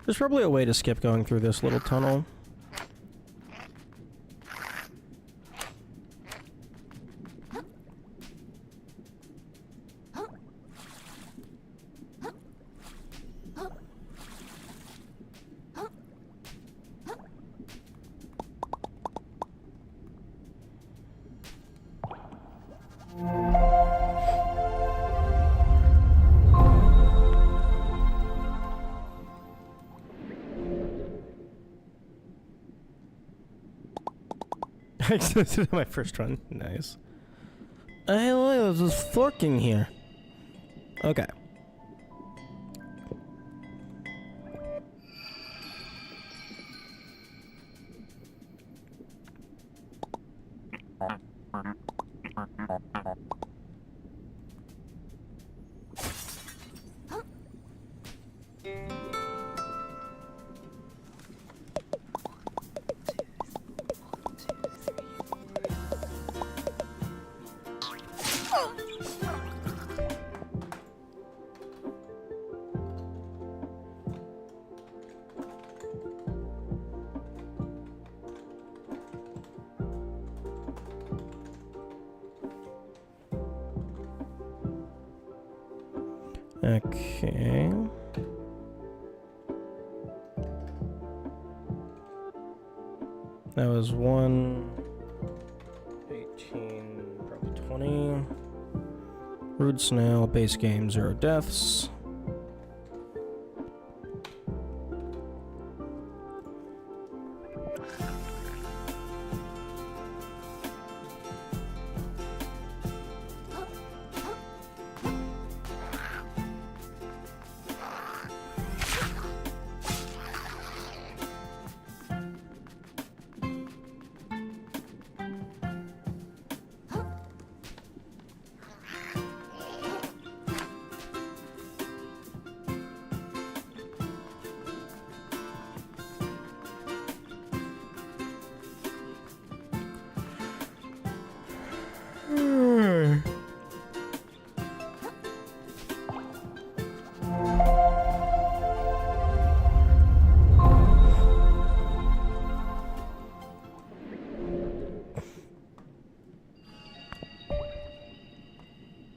There's probably a way to skip going through this little tunnel. This is my first run. Nice. Hey, look, there's this forking here. Okay. Okay. That was 1, 18, probably 20. Rude Snail, base game, 0 deaths.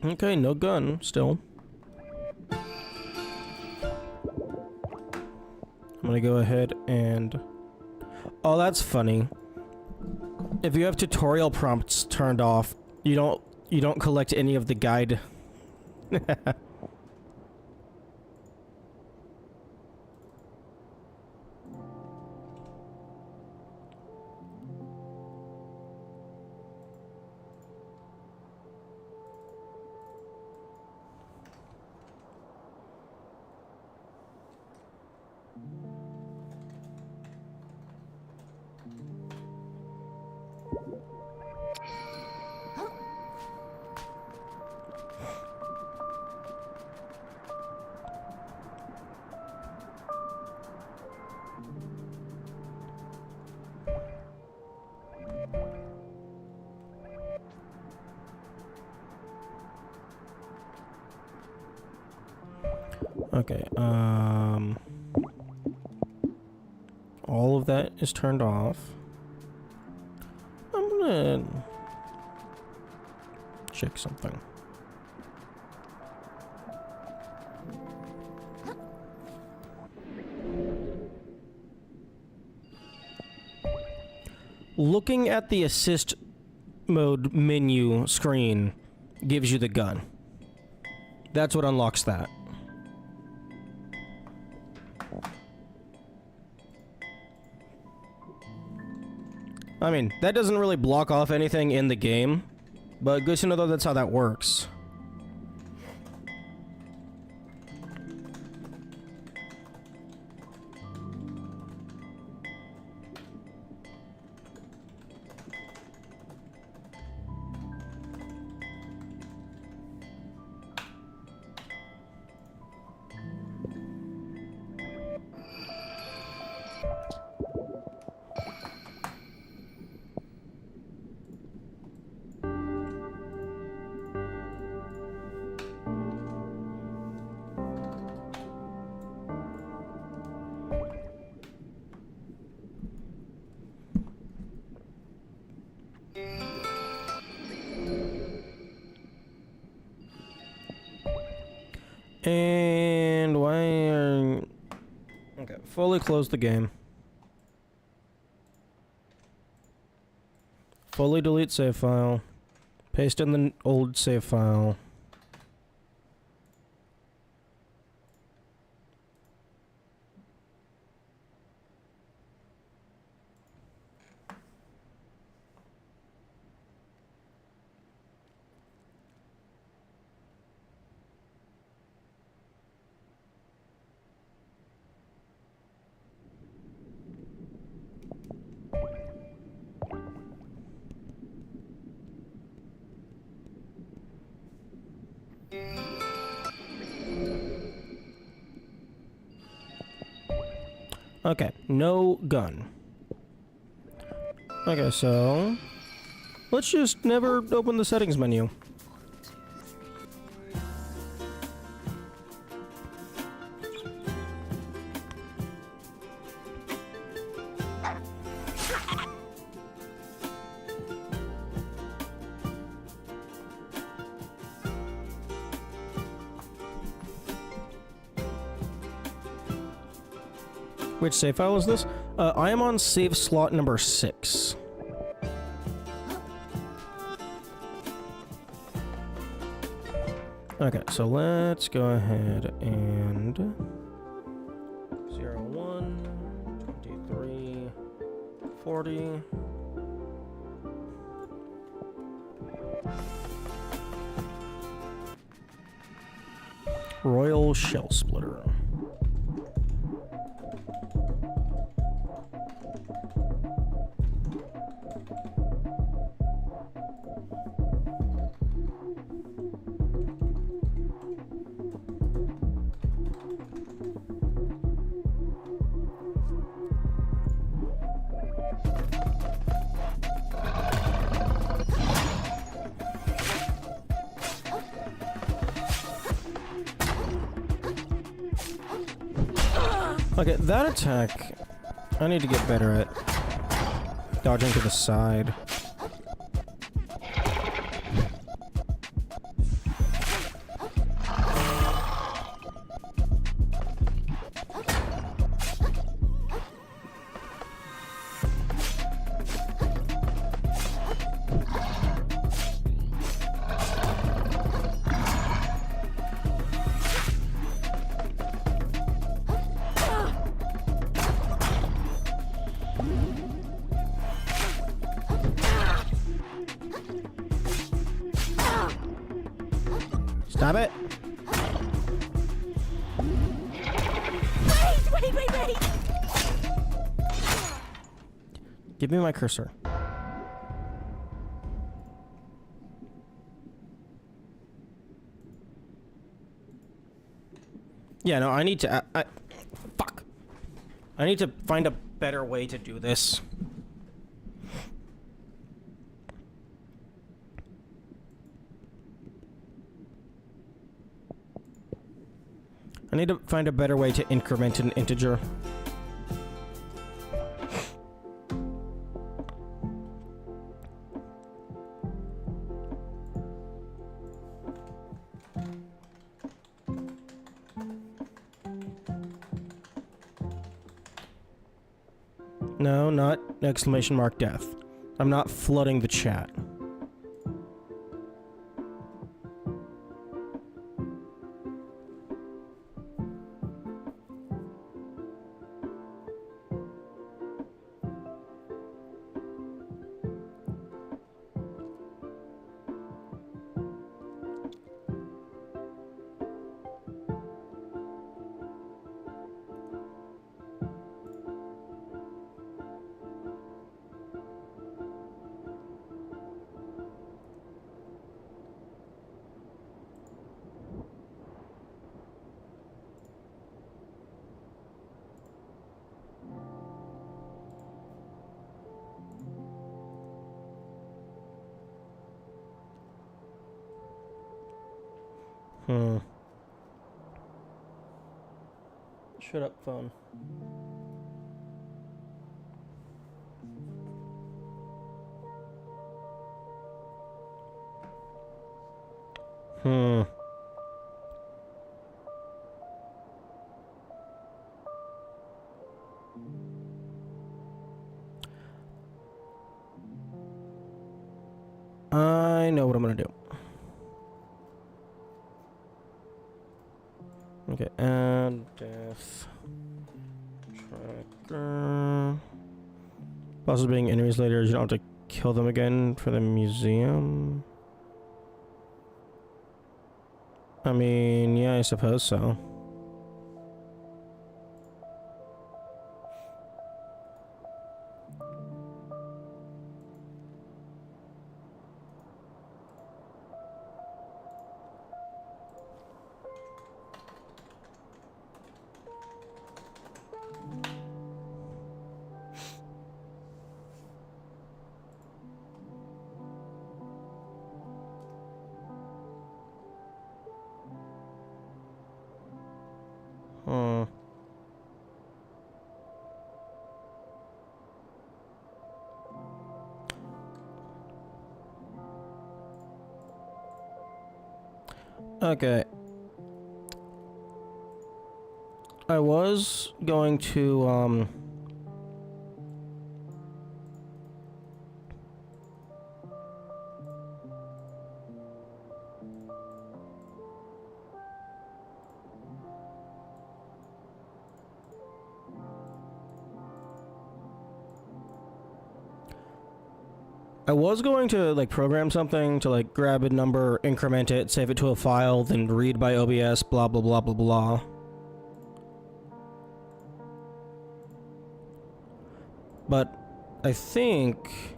Okay, no gun, still. I'm gonna go ahead and... Oh, that's funny. If you have tutorial prompts turned off, you don't collect any of the guide. Okay, all of that is turned off. I'm gonna check something. Looking at the assist mode menu screen gives you the gun. That's what unlocks that. I mean, that doesn't really block off anything in the game, but good to know that that's how that works. And why are... Okay, fully close the game. Fully delete save file. Paste in the old save file. Okay, no gun. Okay, so... let's just never open the settings menu. Which save file is this? I am on save slot number 6. Okay, so let's go ahead and... 0, 1, 23, 40... Royal Shell Splitter. Okay, that attack, I need to get better at dodging to the side. Stop it. Wait. Give me my cursor. Yeah, no, I need to... fuck. I need to find a better way to do this. I need to find a better way to increment an integer. No, not exclamation mark death. I'm not flooding the chat. Shut up, phone. I know what I'm gonna do. Okay, and death tracker. Bosses being enemies later, you don't have to kill them again for the museum. I mean, yeah, I suppose so. Okay. I was going to, like program something to like grab a number, increment it, save it to a file, then read by OBS, blah blah blah blah blah. But I think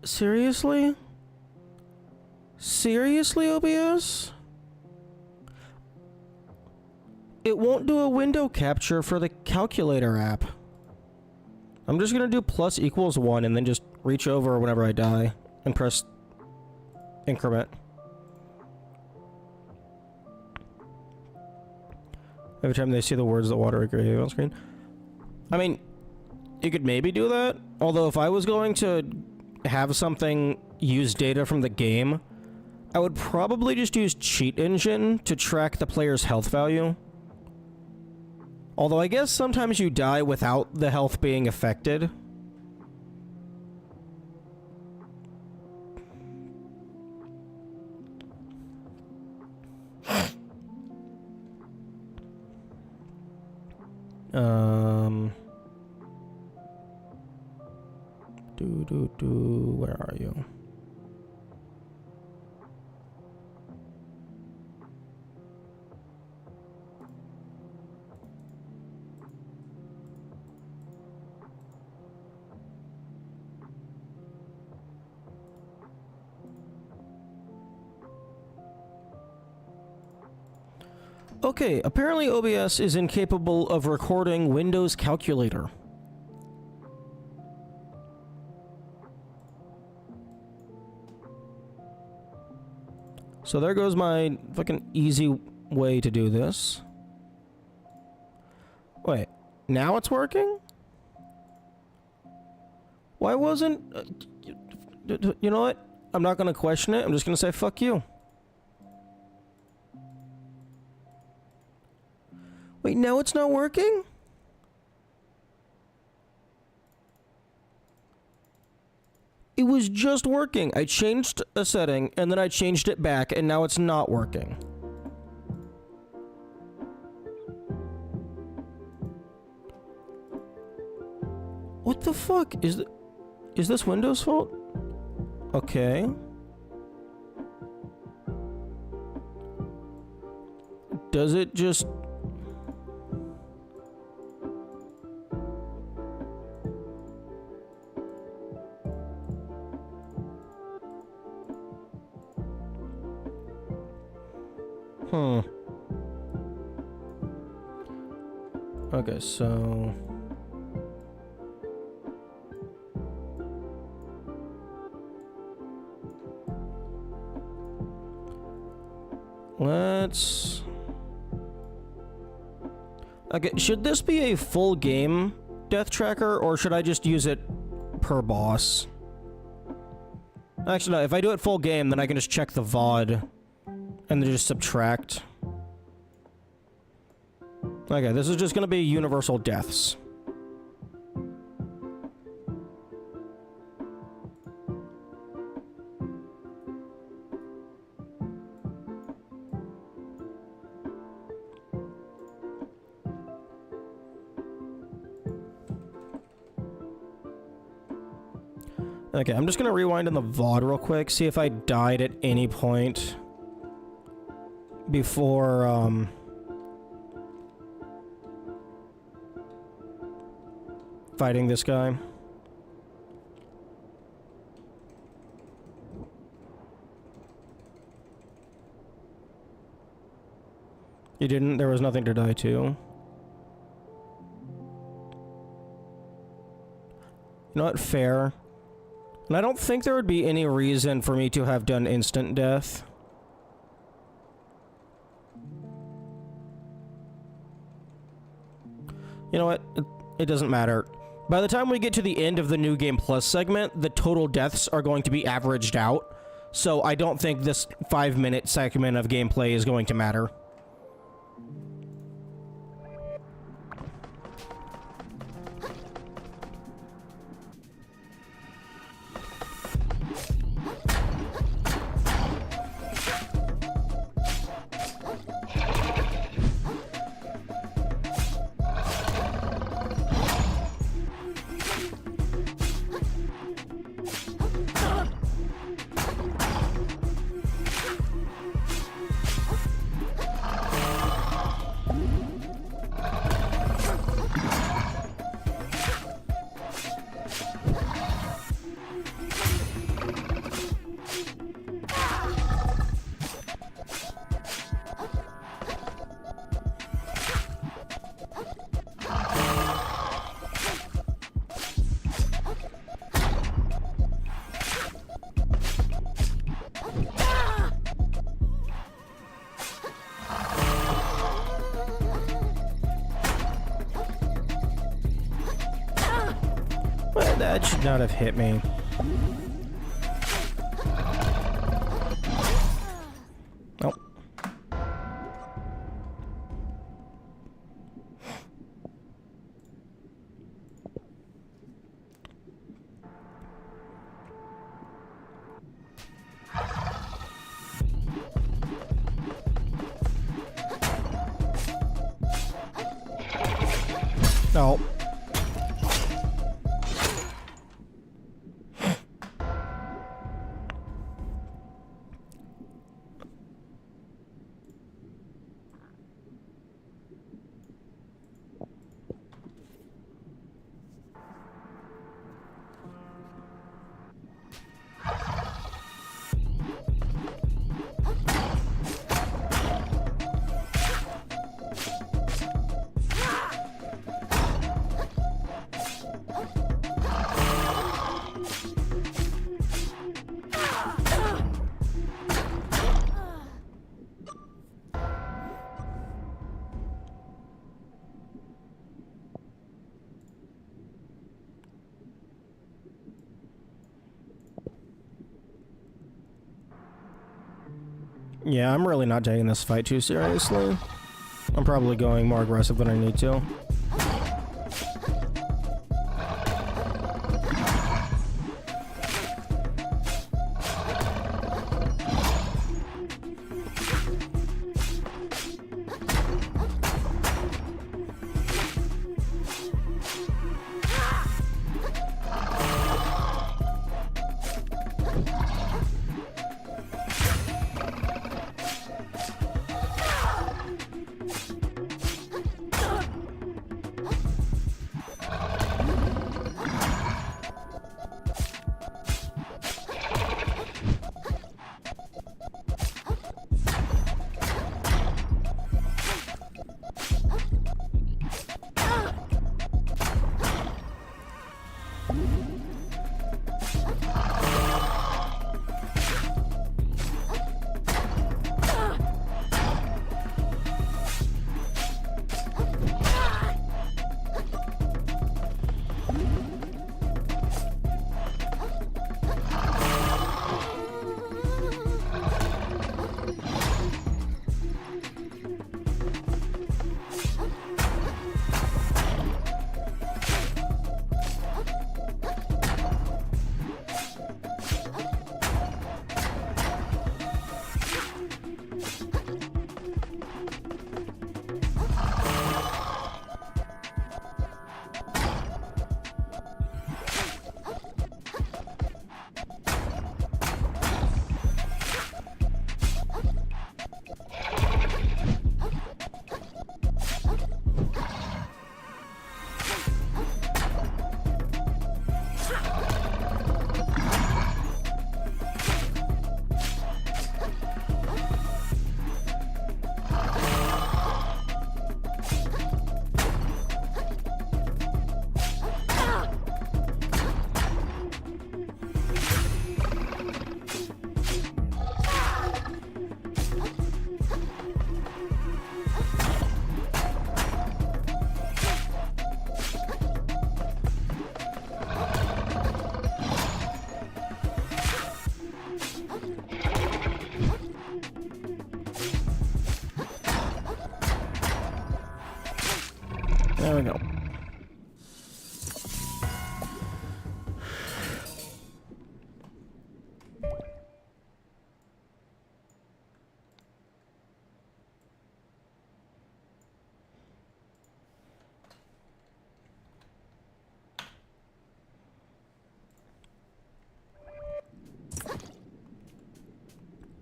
seriously? Seriously, OBS? It won't do a window capture for the calculator app. I'm just gonna do plus equals 1 and then just reach over whenever I die and press increment. Every time they see the words that water agree on screen. I mean, you could maybe do that. Although if I was going to have something use data from the game, I would probably just use Cheat Engine to track the player's health value. Although I guess sometimes you die without the health being affected. Where are you? Okay, apparently OBS is incapable of recording Windows Calculator. So there goes my fucking easy way to do this. Wait, now it's working? Why wasn't... you know what? I'm not gonna question it, I'm just gonna say fuck you. Wait, now it's not working? It was just working. I changed a setting, and then I changed it back, and now it's not working. What the fuck? Is this Windows' fault? Okay. Does it just... Okay, so... Let's... Okay, should this be a full game death tracker, or should I just use it per boss? Actually, no, if I do it full game, then I can just check the VOD and then just subtract. Okay, this is just gonna be universal deaths. Okay, I'm just gonna rewind in the VOD real quick, see if I died at any point before, fighting this guy. You didn't? There was nothing to die to. You know what? Fair. And I don't think there would be any reason for me to have done instant death. You know what? It doesn't matter. By the time we get to the end of the New Game Plus segment, the total deaths are going to be averaged out. So I don't think this 5-minute segment of gameplay is going to matter. That should not have hit me. Nope. Oh. Yeah, I'm really not taking this fight too seriously. I'm probably going more aggressive than I need to. There we go.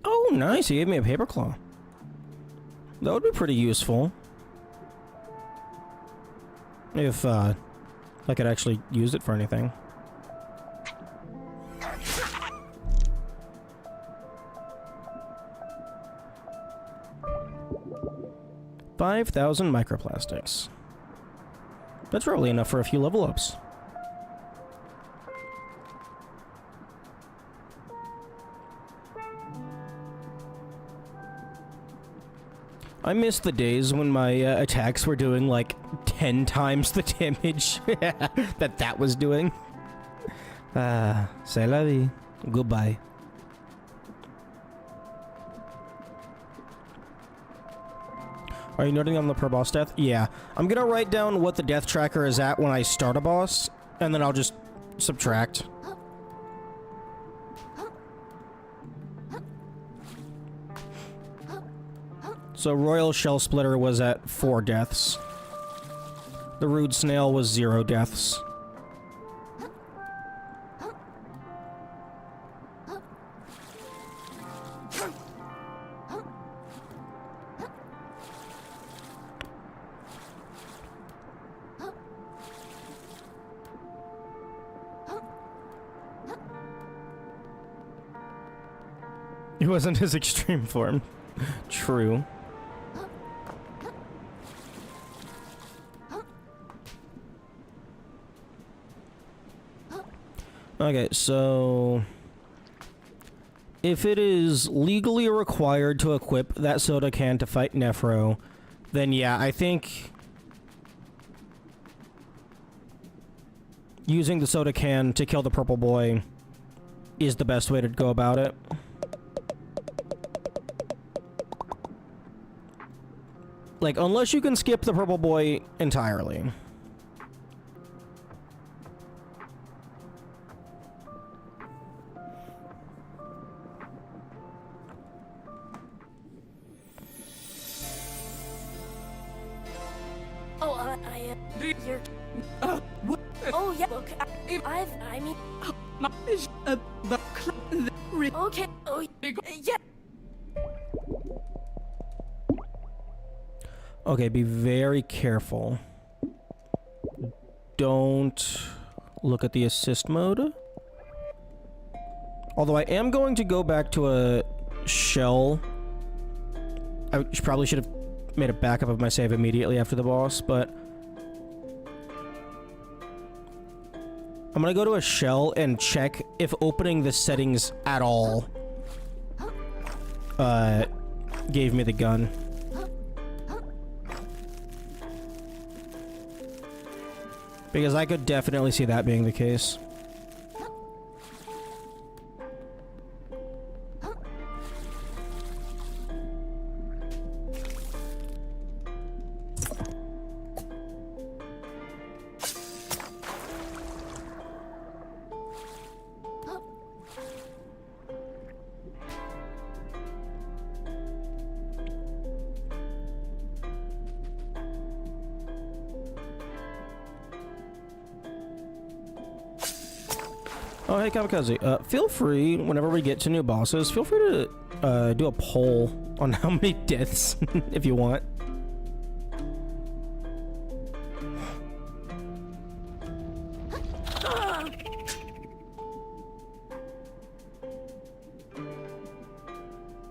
Oh, nice. He gave me a paper claw. That would be pretty useful. If, I could actually use it for anything. $5,000 microplastics. That's probably enough for a few level ups. I miss the days when my attacks were doing like 10 times the damage that was doing. C'est la vie. Goodbye. Are you noting on the per boss death? Yeah. I'm gonna write down what the death tracker is at when I start a boss, and then I'll just subtract. So Royal Shell Splitter was at 4 deaths. The rude snail was 0 deaths. It wasn't his extreme form. True. Okay, so if it is legally required to equip that soda can to fight Nephro, then yeah, I think using the soda can to kill the purple boy is the best way to go about it. Like, unless you can skip the purple boy entirely. Oh, you're... Oh, yeah, look, I mean... Okay, oh, yeah. Okay, be very careful. Don't look at the assist mode. Although I am going to go back to a shell. I probably should have made a backup of my save immediately after the boss, but I'm gonna go to a shell and check if opening the settings at all gave me the gun. Because I could definitely see that being the case. Oh, hey, Kamikaze. Feel free, whenever we get to new bosses, feel free to do a poll on how many deaths, if you want.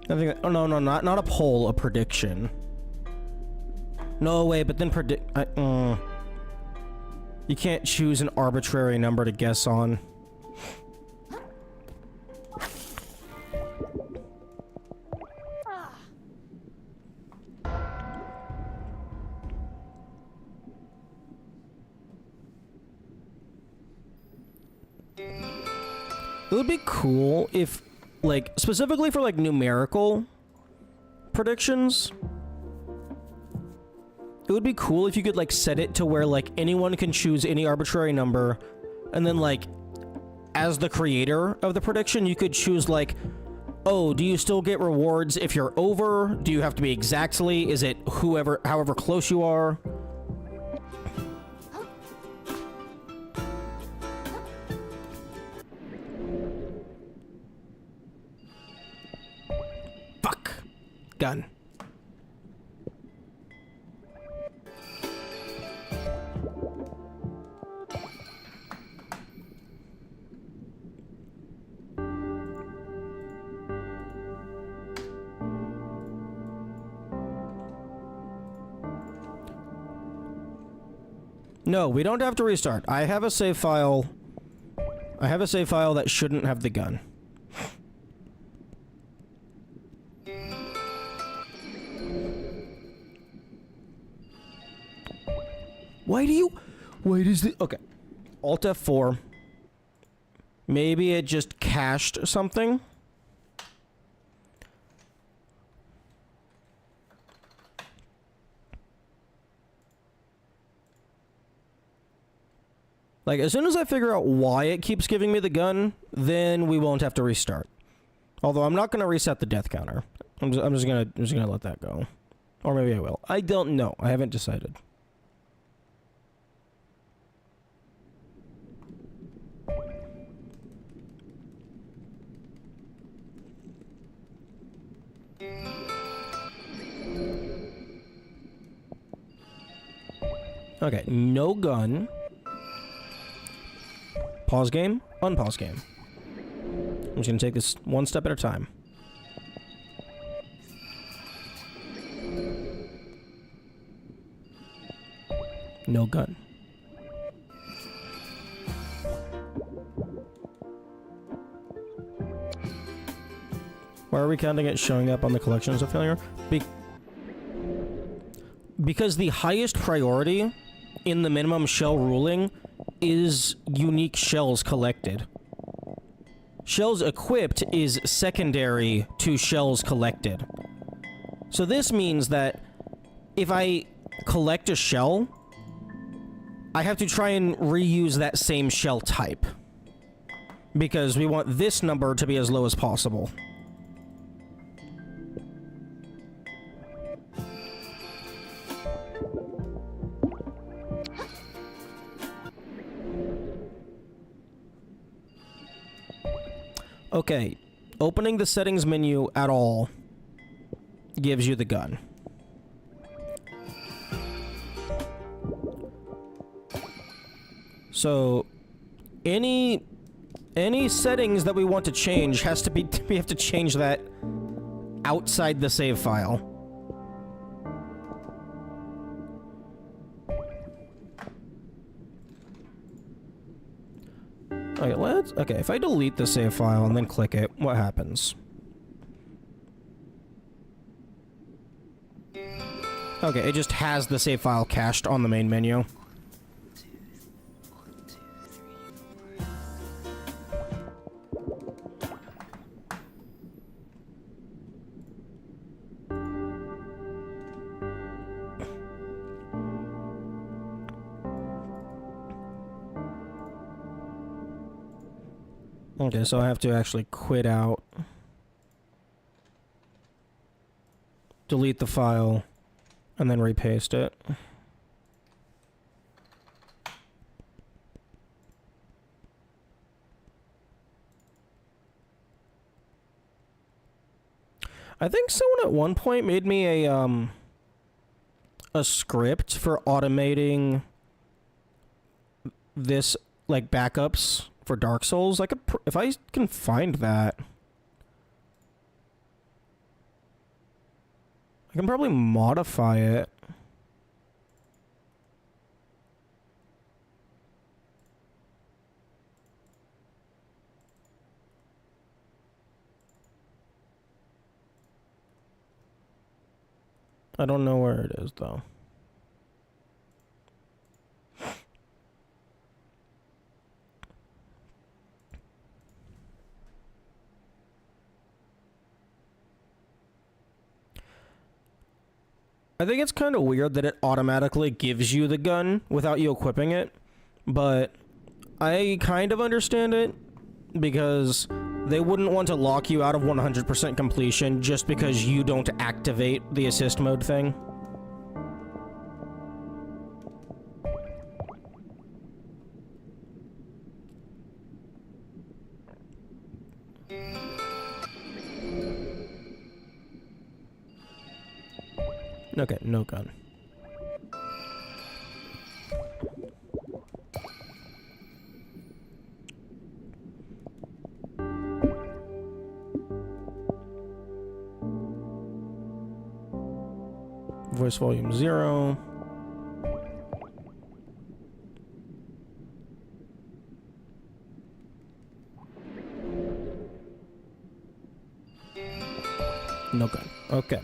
I think. Oh no, not a poll, a prediction. No way, but then you can't choose an arbitrary number to guess on. It would be cool if, like, specifically for, like, numerical predictions, it would be cool if you could, like, set it to where, like, anyone can choose any arbitrary number, and then, like, as the creator of the prediction, you could choose, like, oh, do you still get rewards if you're over? Do you have to be exactly? Is it however close you are? Gun. No, we don't have to restart. I have a save file. I have a save file that shouldn't have the gun. Why does the... Okay. Alt F4. Maybe it just cached something. Like, as soon as I figure out why it keeps giving me the gun, then we won't have to restart. Although I'm not going to reset the death counter. I'm just gonna let that go. Or maybe I will. I don't know. I haven't decided. Okay, no gun. Pause game, unpause game. I'm just gonna take this one step at a time. No gun. Why are we counting it showing up on the collection as a failure? Because the highest priority in the minimum shell ruling is unique shells collected. Shells equipped is secondary to shells collected. So this means that if I collect a shell, I have to try and reuse that same shell type. Because we want this number to be as low as possible. Okay, opening the settings menu at all gives you the gun. So, any settings that we want to change has to be, we have to change that outside the save file. Okay, if I delete the save file and then click it, what happens? Okay, it just has the save file cached on the main menu. Okay, so I have to actually quit out, delete the file, and then repaste it. I think someone at one point made me a script for automating this, like, backups for Dark Souls. I could, if I can find that, I can probably modify it. I don't know where it is, though. I think it's kind of weird that it automatically gives you the gun without you equipping it, but I kind of understand it because they wouldn't want to lock you out of 100% completion just because you don't activate the assist mode thing. Okay, no gun. Voice volume 0. No gun. Okay.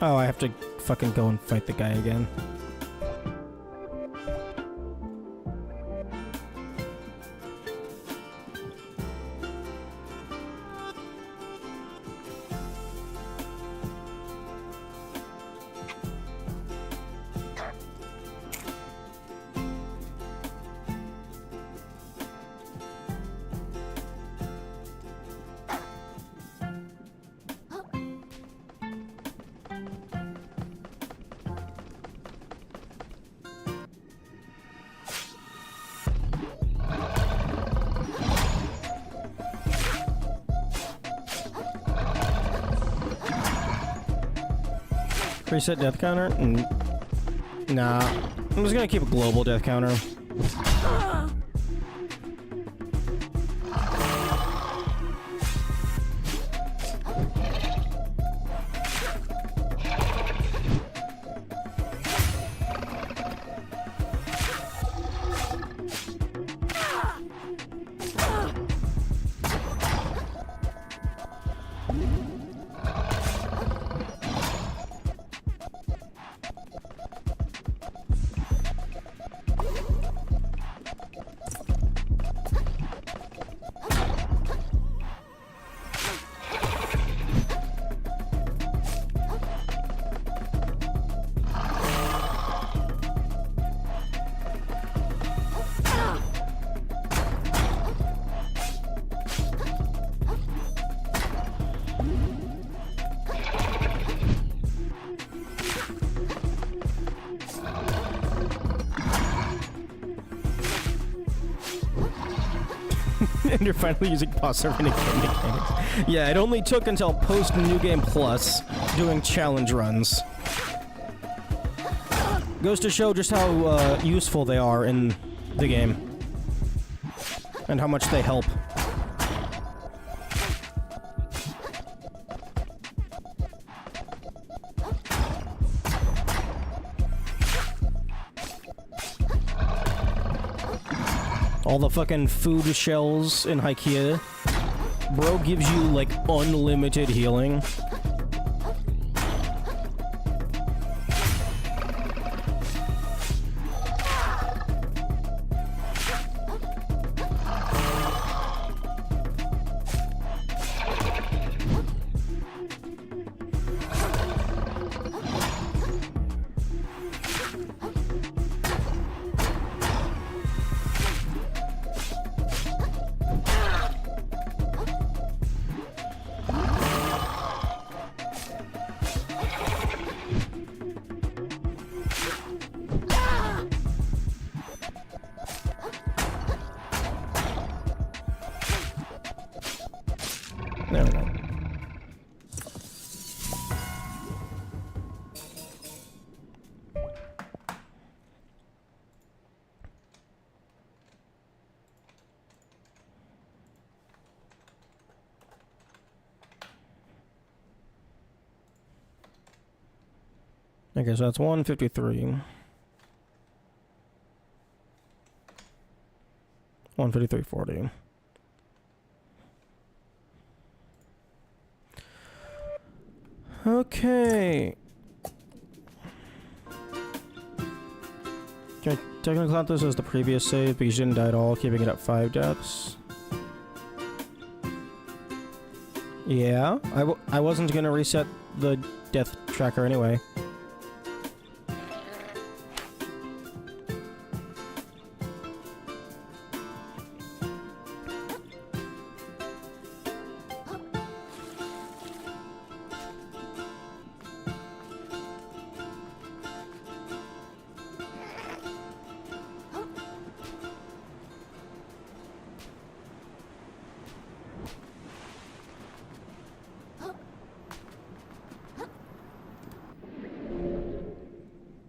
Oh, I have to fucking go and fight the guy again. Reset death counter? Nah. I'm just gonna keep a global death counter. And you're finally using pause server in game mechanics. Yeah, it only took until post New Game Plus doing challenge runs. Goes to show just how useful they are in the game. And how much they help. All the fucking food shells in IKEA. Bro gives you, like, unlimited healing. There we go. Okay, so that's 153. 153.40. Okay. Can I technically count this as the previous save because you didn't die at all, keeping it at 5 deaths? Yeah, I wasn't gonna reset the death tracker anyway.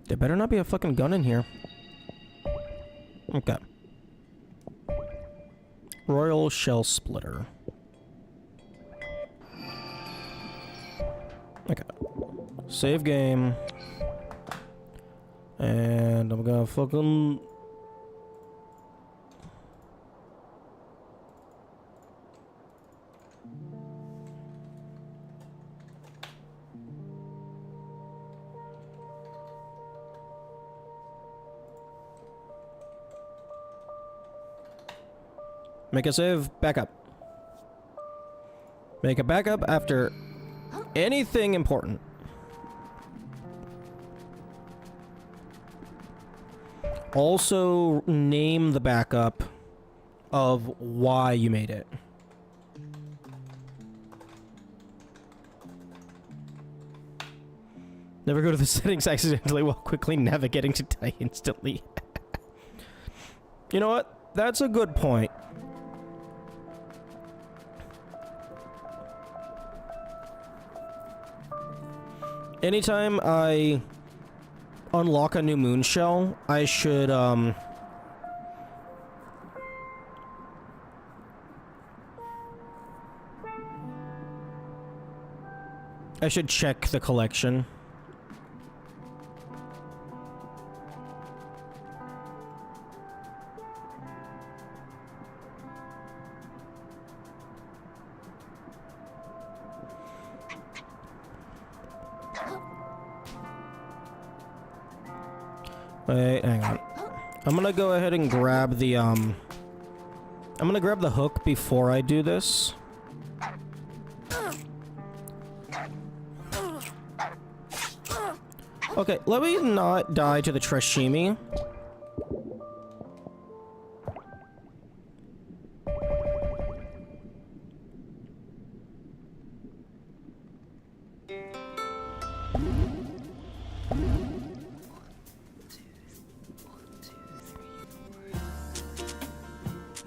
There better not be a fucking gun in here. Okay. Royal Shell Splitter. Okay. Save game. And I'm gonna fucking... Make a save, backup. Make a backup after anything important. Also, name the backup of why you made it. Never go to the settings accidentally while quickly navigating to die instantly. You know what? That's a good point. Anytime I unlock a new moon shell, I should, I should check the collection. Wait, hang on. I'm gonna go ahead and grab the, I'm gonna grab the hook before I do this. Okay, let me not die to the Trashimi.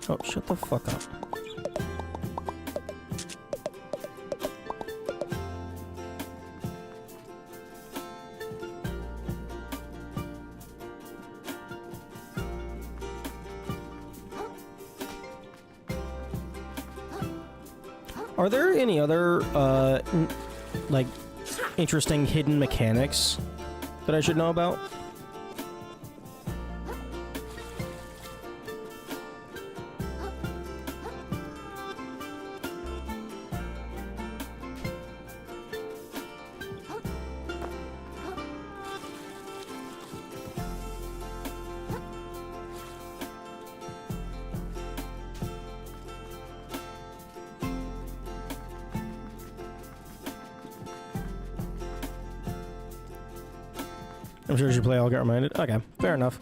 Oh, shut the fuck up. Are there any other, like, interesting hidden mechanics that I should know about? I'm sure as you play, I'll get reminded. Okay, fair enough.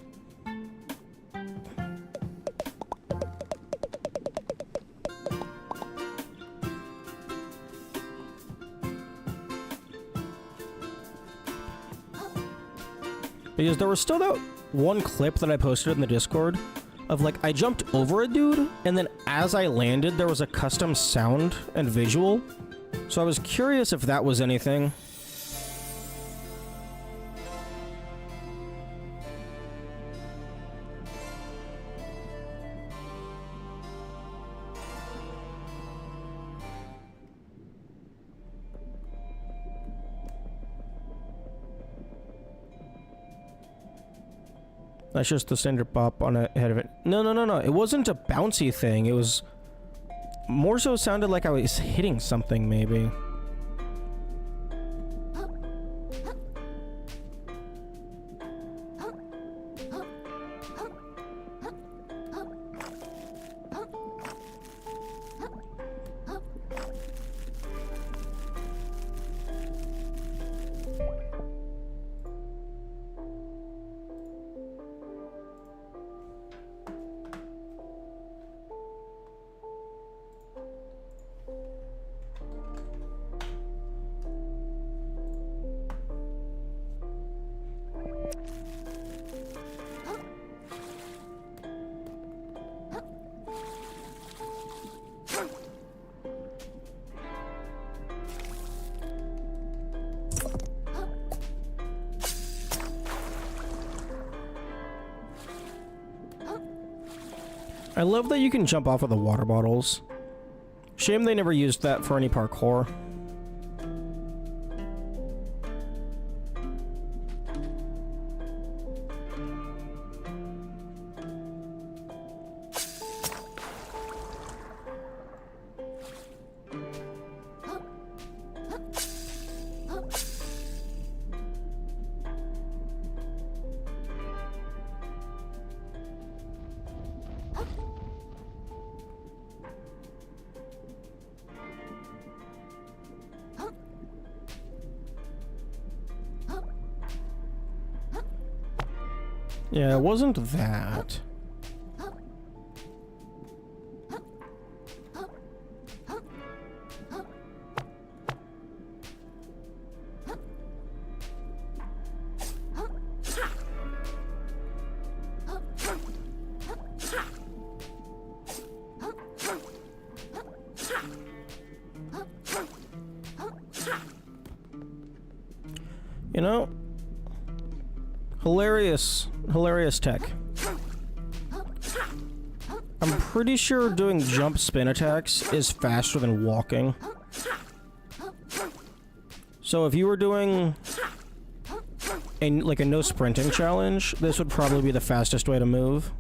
Because there was still that one clip that I posted in the Discord of, like, I jumped over a dude, and then as I landed, there was a custom sound and visual. So I was curious if that was anything. That's just the cinder pop on ahead of it. No, no, no, no. It wasn't a bouncy thing. It was more so sounded like I was hitting something, maybe. I love that you can jump off of the water bottles. Shame they never used that for any parkour. Yeah, it wasn't that. You know? Hilarious tech. I'm pretty sure doing jump spin attacks is faster than walking. So if you were doing like a no sprinting challenge, this would probably be the fastest way to move.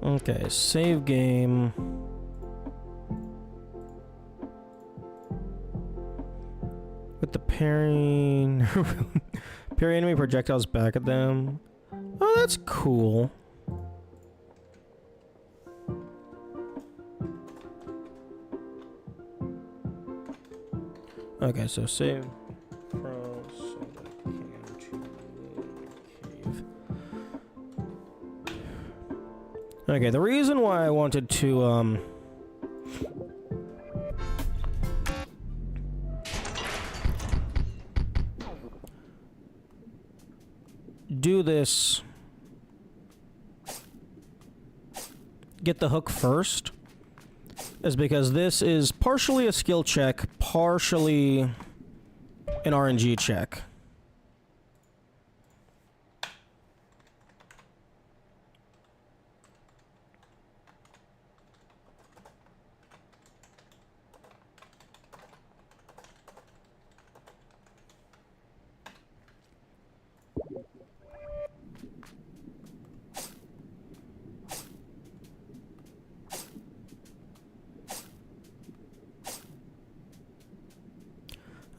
Okay, save game. With the parrying... parry enemy projectiles back at them. Oh, that's cool. Okay, so save from cave. Okay, the reason why I wanted to do this, get the hook first, is because this is partially a skill check, partially an RNG check.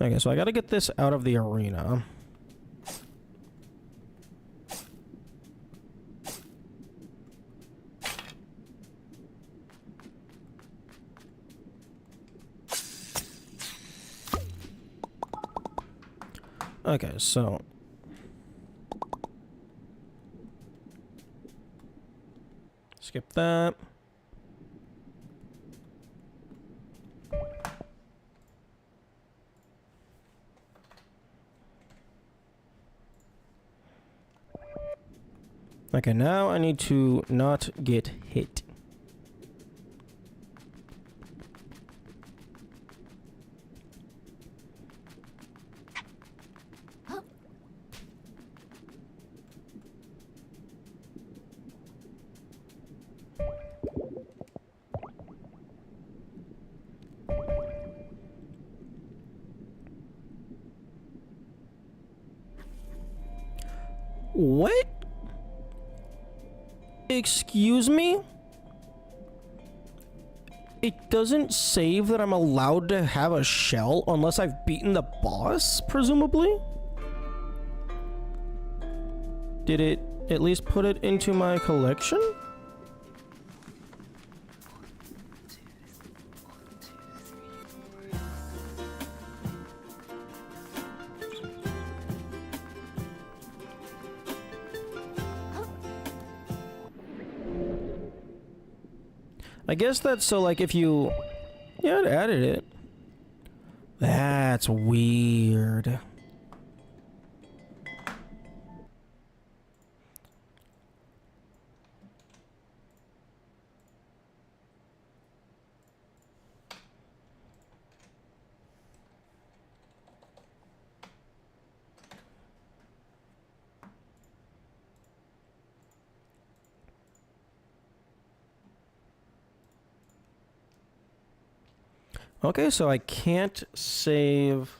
Okay, so I gotta get this out of the arena. Okay, so... skip that. Okay, now I need to not get hit. What? Excuse me? It doesn't save that I'm allowed to have a shell unless I've beaten the boss, presumably? Did it at least put it into my collection? I guess that's so, like, if you... yeah, it added it. That's weird. Okay, so I can't save...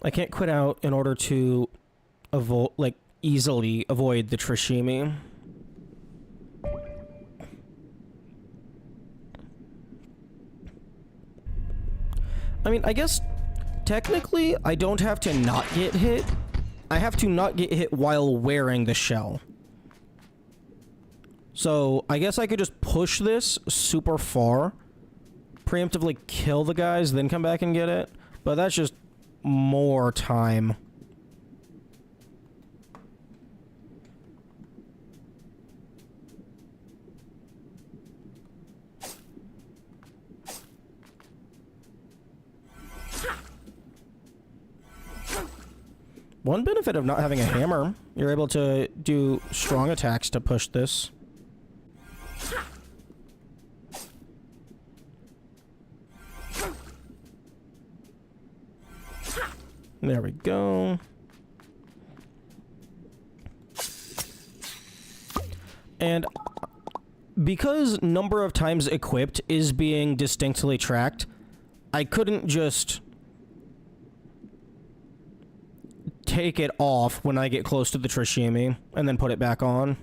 I can't quit out in order to easily avoid the Trishimi. I mean, I guess technically I don't have to not get hit. I have to not get hit while wearing the shell. So I guess I could just push this super far, preemptively kill the guys, then come back and get it. But that's just more time. One benefit of not having a hammer, you're able to do strong attacks to push this. There we go. And because number of times equipped is being distinctly tracked, I couldn't just take it off when I get close to the Trishimi and then put it back on.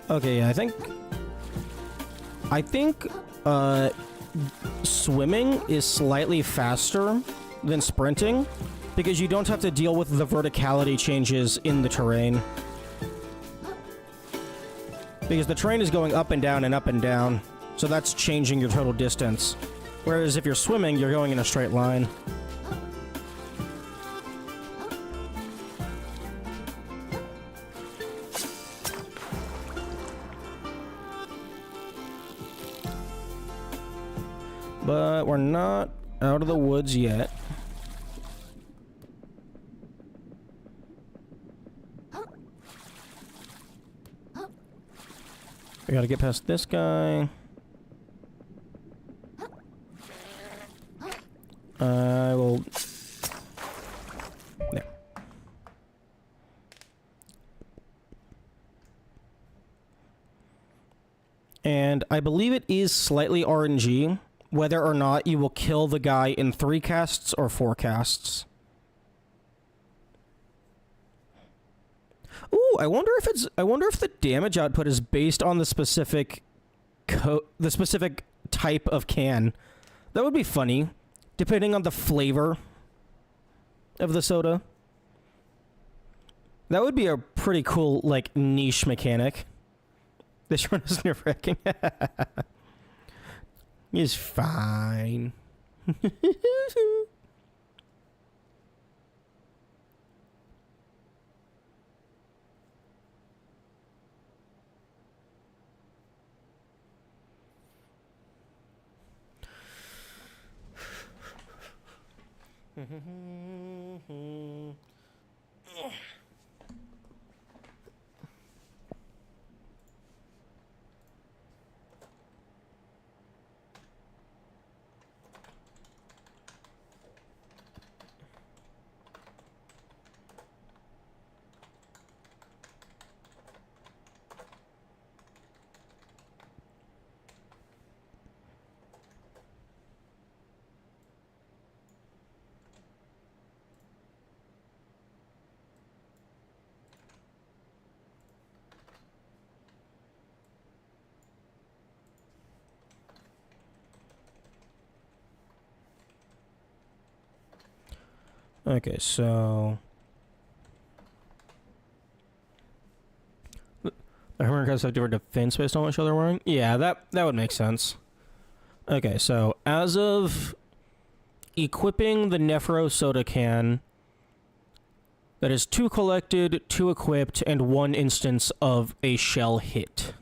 Okay, yeah, I think swimming is slightly faster than sprinting because you don't have to deal with the verticality changes in the terrain. Because the terrain is going up and down, so that's changing your total distance. Whereas if you're swimming, you're going in a straight line. But we're not out of the woods yet. We gotta get past this guy. I will... There. And I believe it is slightly RNG whether or not you will kill the guy in 3 casts or 4 casts. Ooh, I wonder if the damage output is based on the specific type of can. That would be funny, depending on the flavor of the soda. That would be a pretty cool, like, niche mechanic. This one is nerve-wracking. It's fine. Okay, so... The hammer guys have different defense based on what show they're wearing? Yeah, that would make sense. Okay, so as of equipping the Nephro soda can, that is 2 collected, 2 equipped, and 1 instance of a shell hit.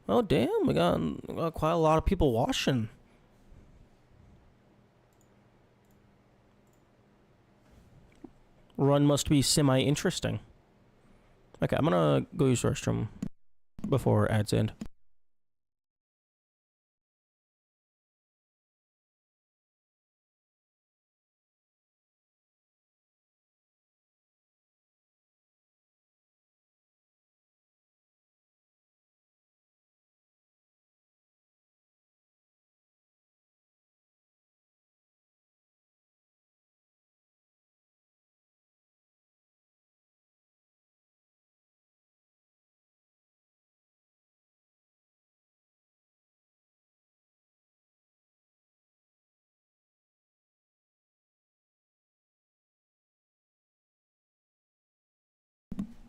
Oh, damn, we got quite a lot of people watching. Run must be semi-interesting. Okay, I'm gonna go use the restroom before ads end.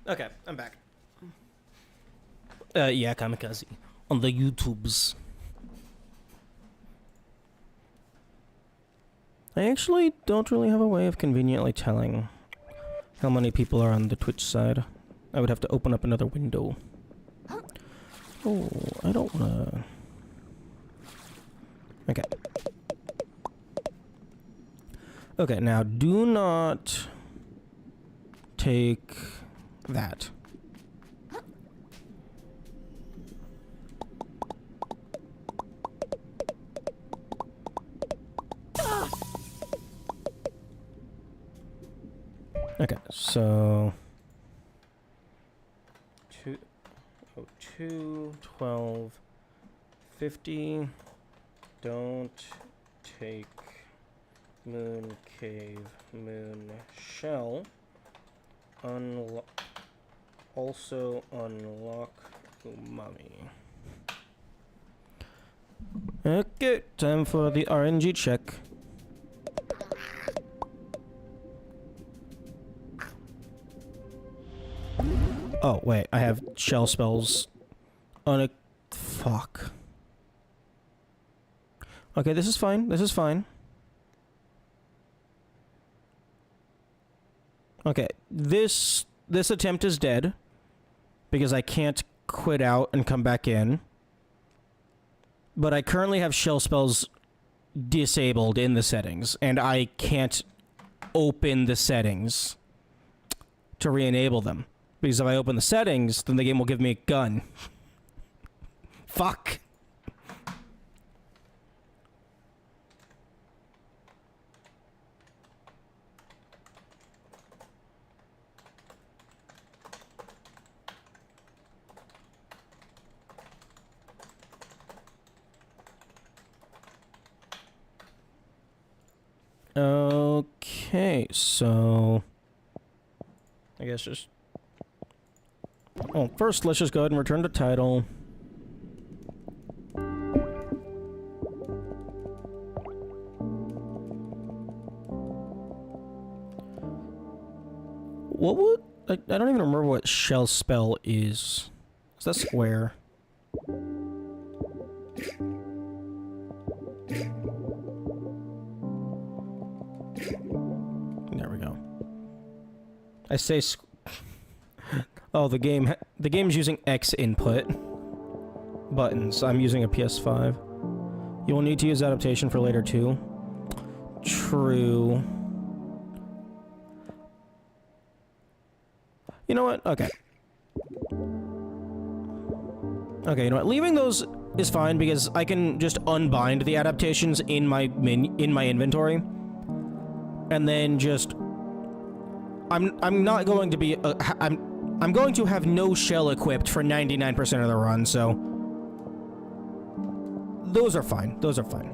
Okay, I'm back. Yeah, Kamikaze. On the YouTubes. I actually don't really have a way of conveniently telling how many people are on the Twitch side. I would have to open up another window. Oh, I don't wanna... Okay. Okay, now do not take that. Okay, so... 2, 12, 50. Don't take moon cave, moon shell. Also unlock umami. Okay, time for the RNG check. Oh, wait, I have shell spells on a... Fuck. Okay, this is fine, this is fine. Okay, this attempt is dead because I can't quit out and come back in. But I currently have shell spells disabled in the settings, and I can't open the settings to re-enable them. Because if I open the settings, then the game will give me a gun. Fuck. Okay, so... I guess just... Oh, first let's just go ahead and return to title. What would... I don't even remember what shell spell is. Is that square? There we go. I say oh, the game's using X input buttons. I'm using a PS5. You will need to use adaptation for later too. True. You know what? Okay. Okay, you know what? Leaving those is fine because I can just unbind the adaptations in my inventory. And then just I'm not going to be I'm going to have no shell equipped for 99% of the run, so those are fine. Those are fine.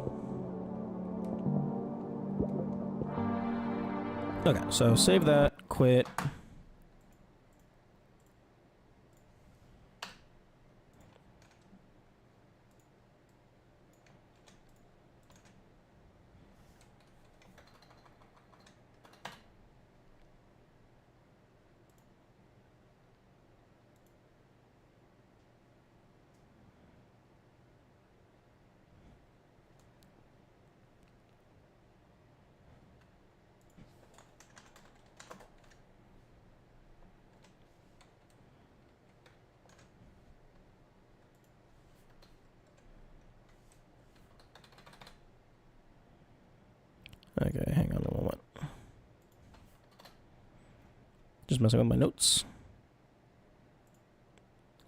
Okay, so save that, quit. Just messing with my notes.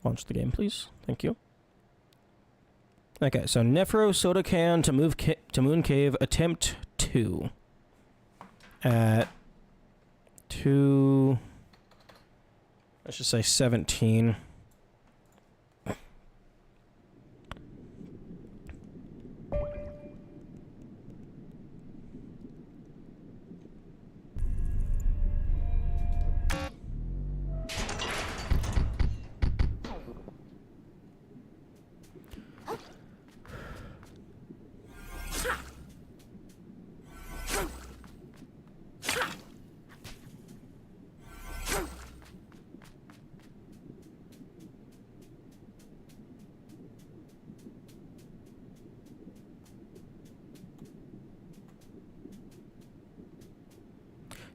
Launch the game, please. Thank you. Okay, so Nephro Soda Can to move to Moon Cave, attempt 2. At 2... let's just say 17.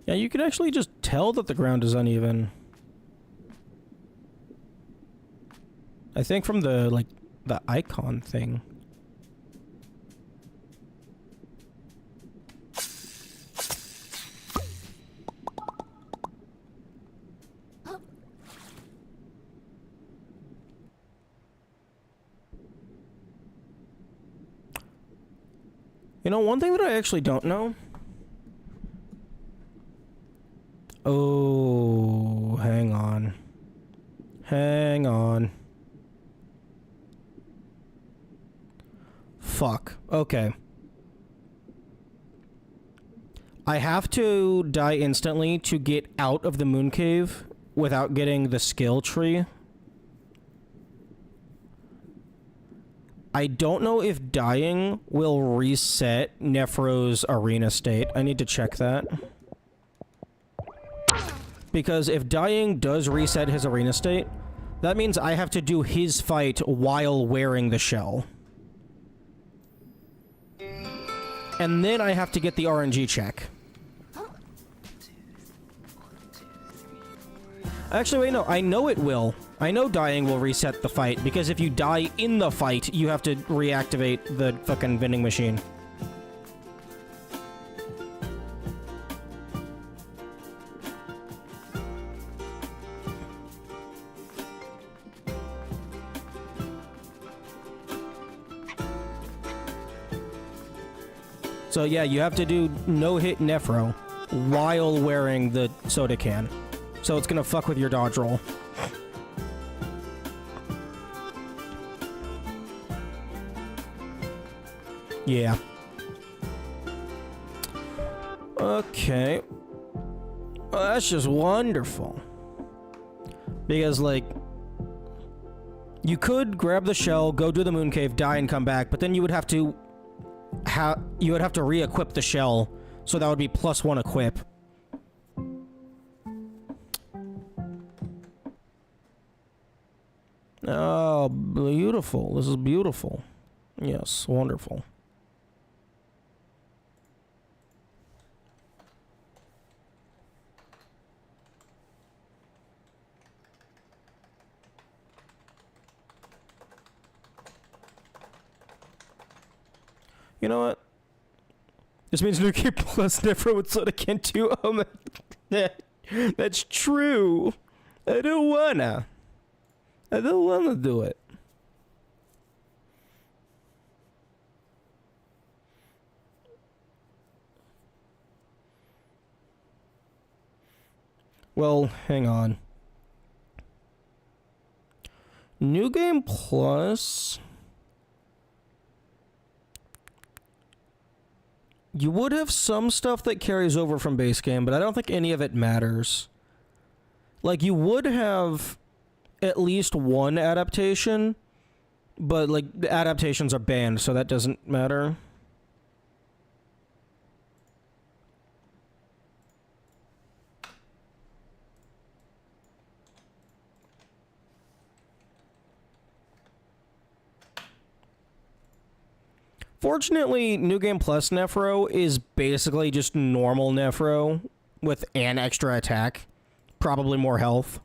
Yeah, you can actually just tell that the ground is uneven. I think from the, like, the icon thing. You know, one thing that I actually don't know... oh, hang on. Hang on. Fuck. Okay. I have to die instantly to get out of the moon cave without getting the skill tree. I don't know if dying will reset Nephro's arena state. I need to check that. Because if dying does reset his arena state, that means I have to do his fight while wearing the shell. And then I have to get the RNG check. Actually, wait, no, I know it will. I know dying will reset the fight, because if you die in the fight, you have to reactivate the fucking vending machine. So yeah, you have to do no-hit Nephro while wearing the soda can. So it's gonna fuck with your dodge roll. Yeah. Okay. Well, that's just wonderful. Because, like, you could grab the shell, go do the moon cave, die, and come back, but then you would have to re-equip the shell, so that would be +1 equip. Oh, beautiful. This is beautiful. Yes, wonderful. You know what? This means Nuki plus Nephro with Soda Can 2. Oh my... That's true. I don't wanna do it. Well, hang on. New Game Plus... you would have some stuff that carries over from base game, but I don't think any of it matters. Like, you would have at least one adaptation, but, like, the adaptations are banned, so that doesn't matter. Fortunately, New Game Plus Nephro is basically just normal Nephro with an extra attack. Probably more health.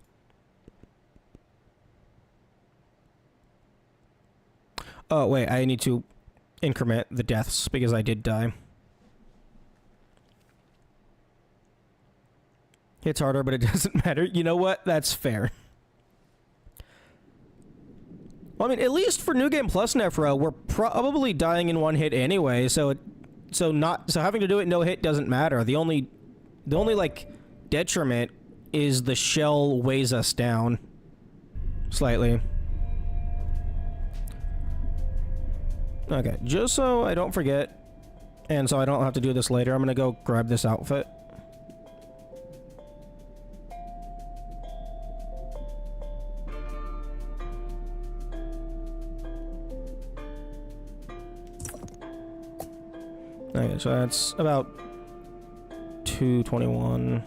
Oh, wait, I need to increment the deaths because I did die. Hits harder, but it doesn't matter. You know what? That's fair. Well, I mean, at least for New Game Plus Nephro, we're probably dying in one hit anyway, so having to do it no hit doesn't matter. The only like detriment is the shell weighs us down slightly. Okay, just so I don't forget, and so I don't have to do this later, I'm gonna go grab this outfit. Okay, so that's about 221.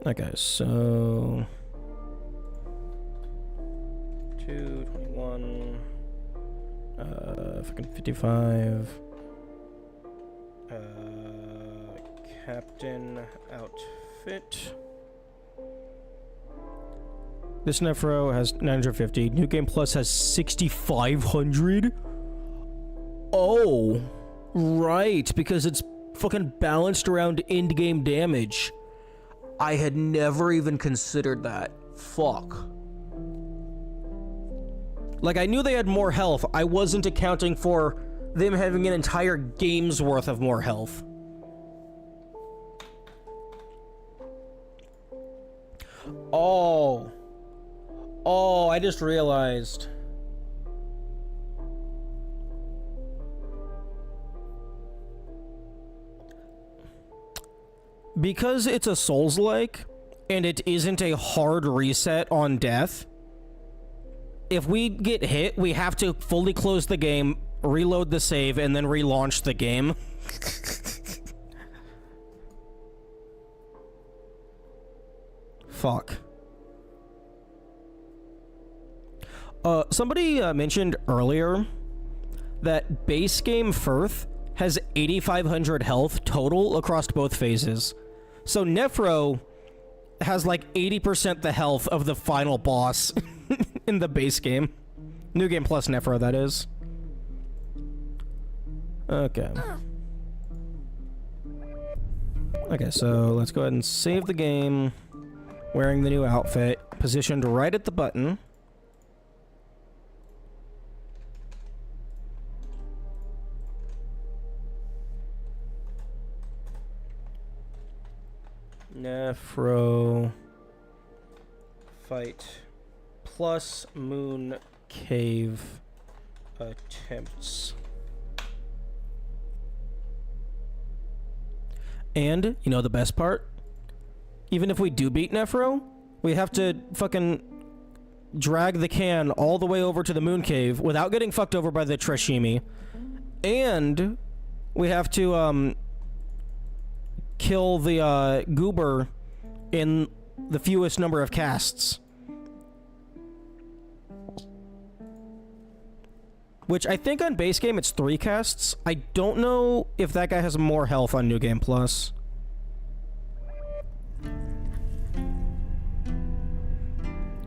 Okay, so 221, fucking 55. Captain outfit. This Nephro has 950. New Game Plus has 6,500. Oh, right, because it's fucking balanced around in-game damage. I had never even considered that. Fuck. Like, I knew they had more health. I wasn't accounting for them having an entire game's worth of more health. Oh. Oh, I just realized. Because it's a Souls-like, and it isn't a hard reset on death, if we get hit, we have to fully close the game, reload the save, and then relaunch the game. Fuck. Somebody mentioned earlier that base game Firth has 8,500 health total across both phases. So Nephro has like 80% the health of the final boss in the base game. New Game Plus Nephro, that is. Okay. Okay, so let's go ahead and save the game. Wearing the new outfit, positioned right at the button. Nephro fight plus moon cave attempts. And, you know the best part? Even if we do beat Nephro, we have to fucking drag the can all the way over to the moon cave without getting fucked over by the Trashimi. And we have to, kill the, goober in the fewest number of casts. Which I think on base game it's 3 casts. I don't know if that guy has more health on New Game Plus.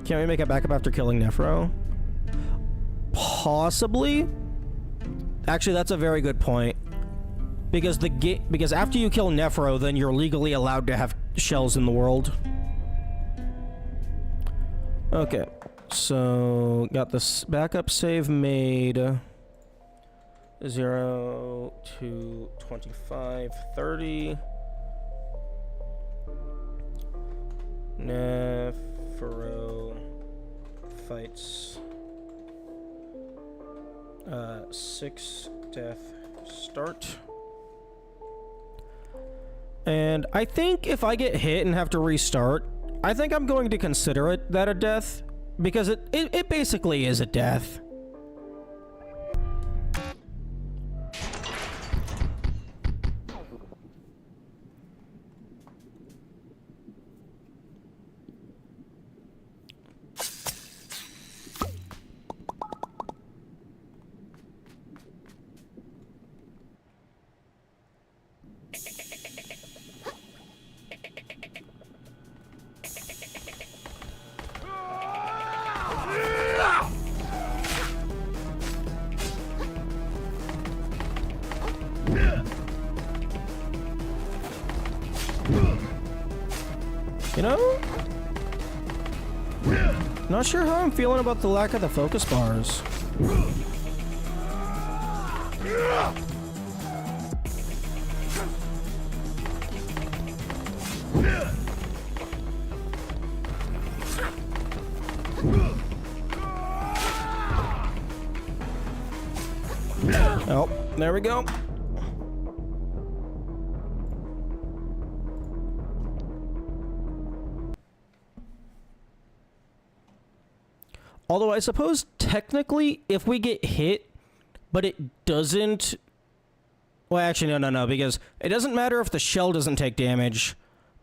Can't we make it back up after killing Nephro? Possibly. Actually, that's a very good point. Because because after you kill Nephro, then you're legally allowed to have shells in the world. Okay. So, got this backup save made. 0 to 25, 30. Nephro fights 6 death start. And I think if I get hit and have to restart, I think I'm going to consider that a death, because it basically is a death. You know? Not sure how I'm feeling about the lack of the focus bars. Oh, there we go. Although I suppose technically if we get hit, but it doesn't... Well, actually, no, because it doesn't matter if the shell doesn't take damage,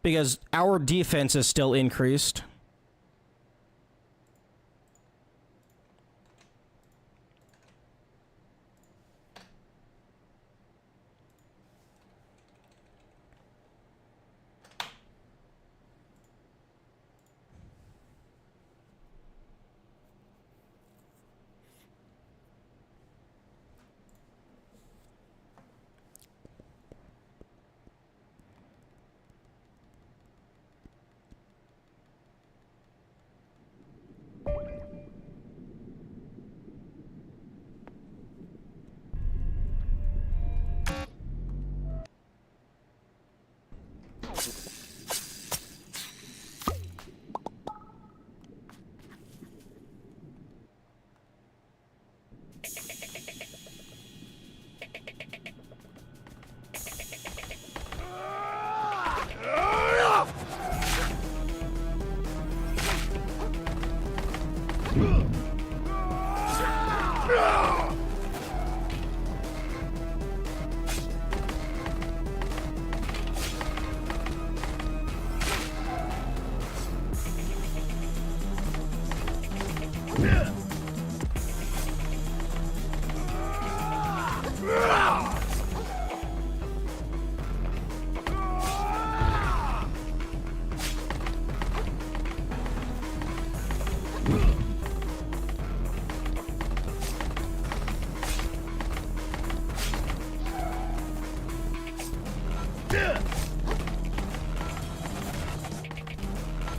because our defense is still increased.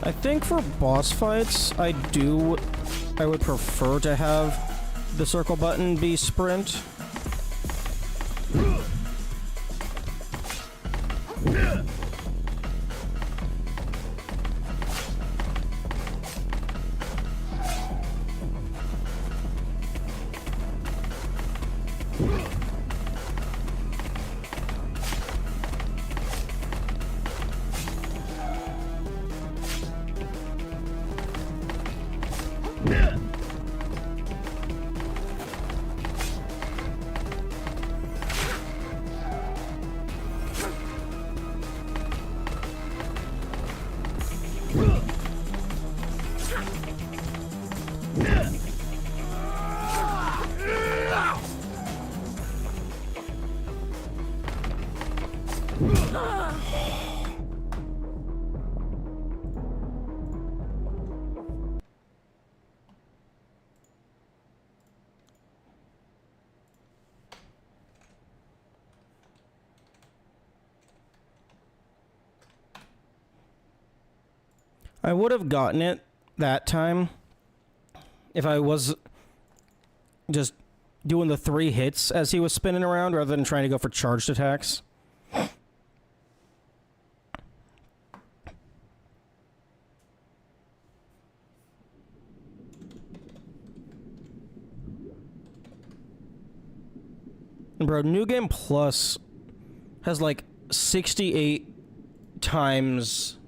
I think for boss fights, I would prefer to have the circle button be sprint. I would have gotten it that time if I was just doing the 3 hits as he was spinning around rather than trying to go for charged attacks. And bro, New Game Plus has like 68 times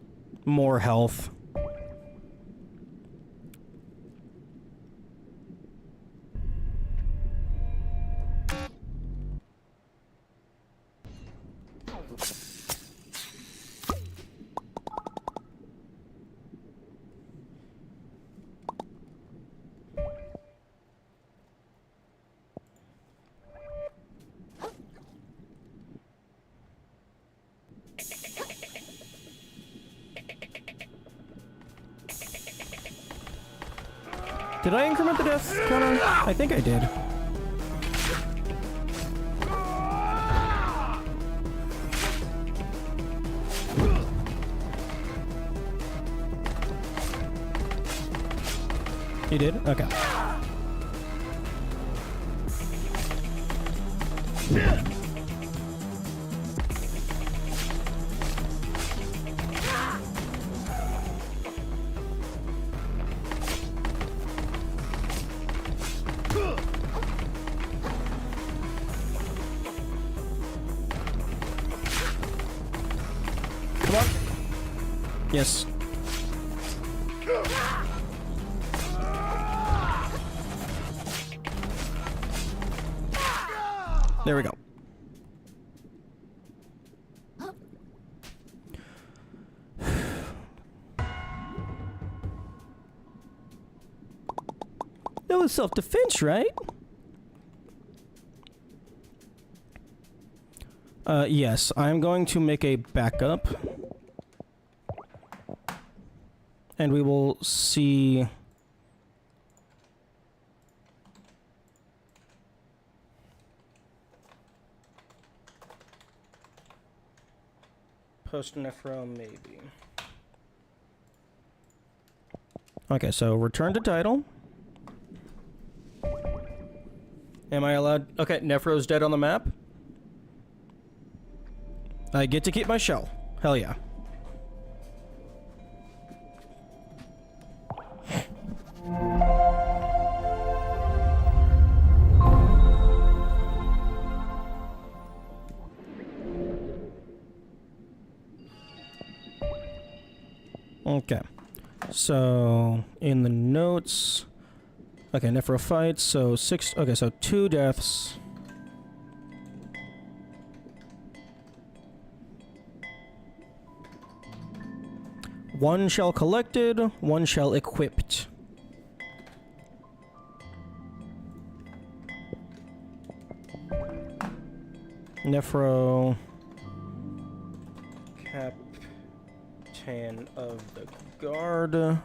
more health. Did I increment the death counter? I think I did. You did? Okay. Come on. Yes. There we go. That was self-defense, right? Yes, I'm going to make a backup. And we will see... Post-Nephro, maybe. Okay, so return to title. Am I allowed... Okay, Nephro's dead on the map. I get to keep my shell. Hell yeah. Okay. So, in the notes... Okay, Nephro fights, so 6... Okay, so 2 deaths. One shell collected, 1 shell equipped. Nephro... Captain of the Guard...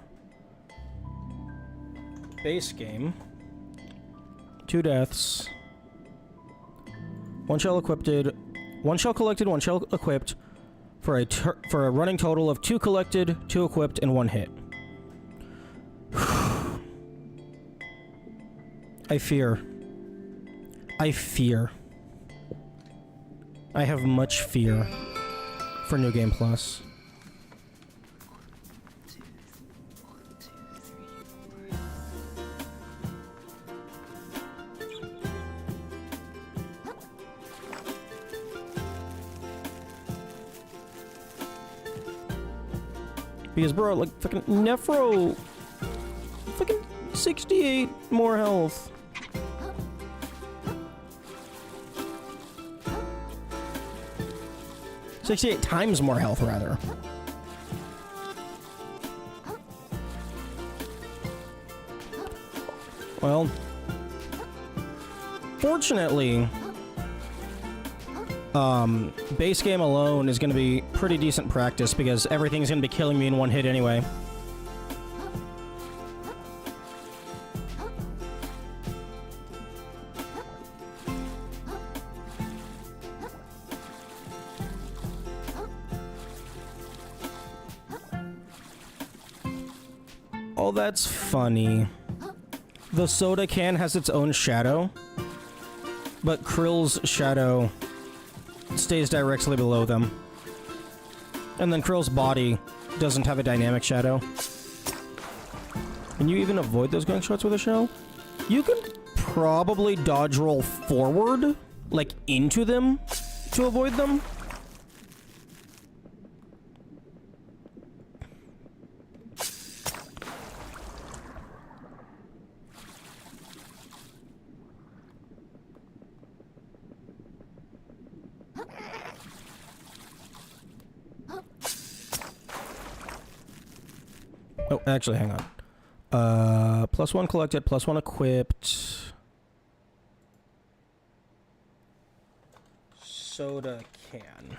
Base game. 2 deaths. 1 shell equipped. 1 shell collected, 1 shell equipped. For a running total of 2 collected, 2 equipped, and 1 hit. I fear. I fear. I have much fear for New Game Plus. Because, bro, like, fucking Nephro... Fucking 68 more health. $68 times more health, rather. Well... Fortunately... base game alone is going to be pretty decent practice because everything's going to be killing me in 1 hit anyway. Oh, that's funny. The soda can has its own shadow, but Krill's shadow stays directly below them. And then Krill's body doesn't have a dynamic shadow. Can you even avoid those gunshots with a shell? You can probably dodge roll forward, like into them, to avoid them. Oh, actually, hang on. +1 collected, +1 equipped. Soda can.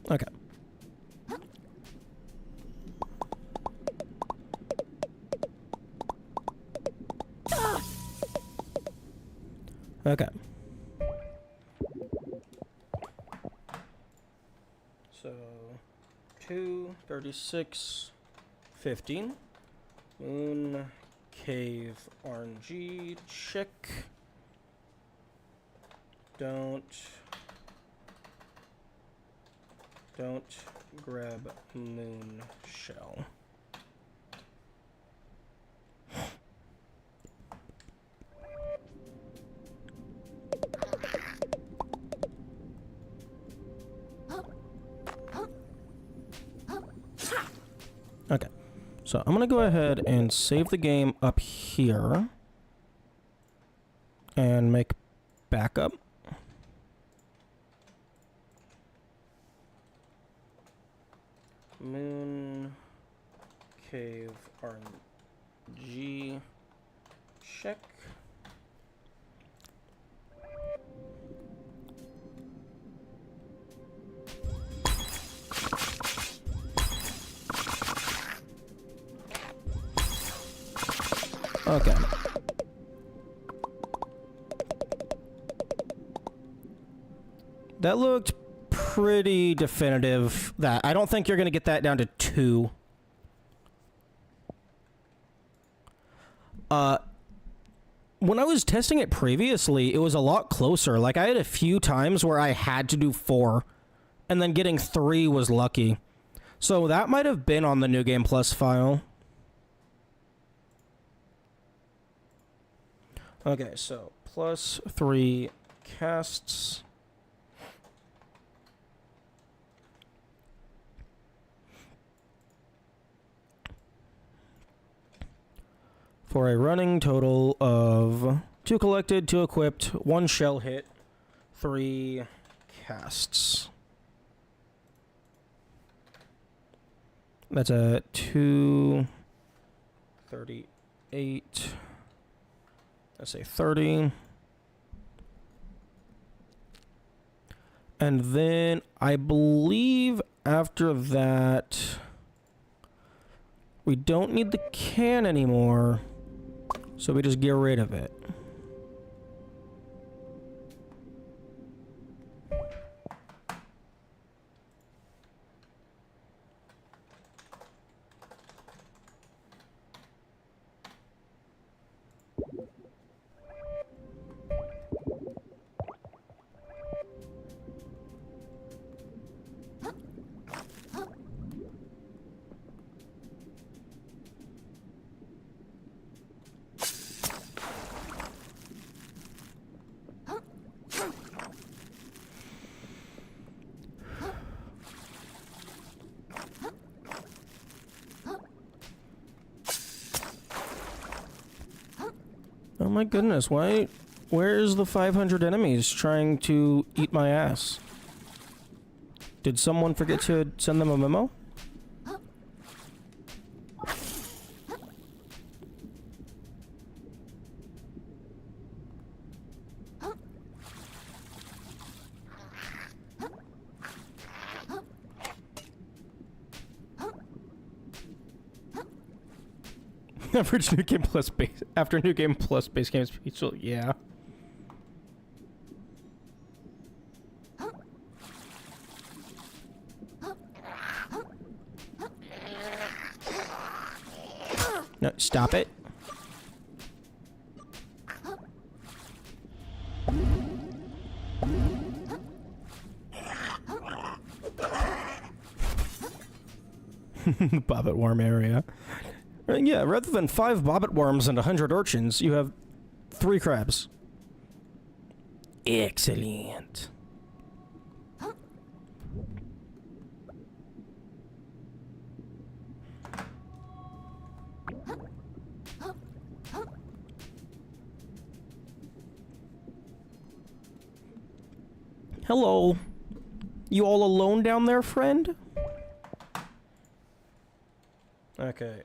Okay. Okay. So 236.15. Moon cave RNG check. Don't grab moon shell. Okay, so I'm gonna go ahead and save the game up here and make backup. Moon cave RNG check. Okay. That looked pretty definitive. That I don't think you're gonna get that down to 2. When I was testing it previously, it was a lot closer. Like, I had a few times where I had to do 4, and then getting 3 was lucky. So that might have been on the New Game Plus file. Okay, so plus 3 casts. For a running total of 2 collected, 2 equipped, 1 shell hit, 3 casts. That's a 238. Let's say 30. And then I believe after that, we don't need the can anymore. So we just get rid of it. Oh my goodness, why? Where's the 500 enemies trying to eat my ass? Did someone forget to send them a memo? Average New Game Plus base after New Game Plus base game speech. Yeah. No, stop it. Bobbit worm area. Yeah, rather than 5 bobbit worms and 100 urchins, you have 3 crabs. Excellent. Hello. You all alone down there, friend? Okay,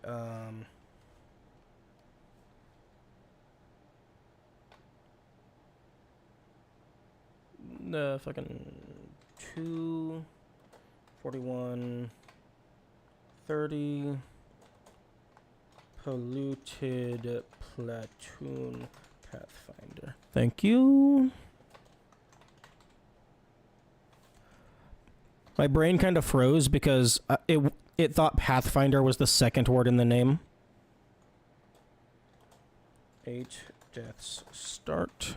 the fucking 241 30 polluted platoon Pathfinder. Thank you. My brain kind of froze because it thought Pathfinder was the second word in the name. 8 deaths. Start.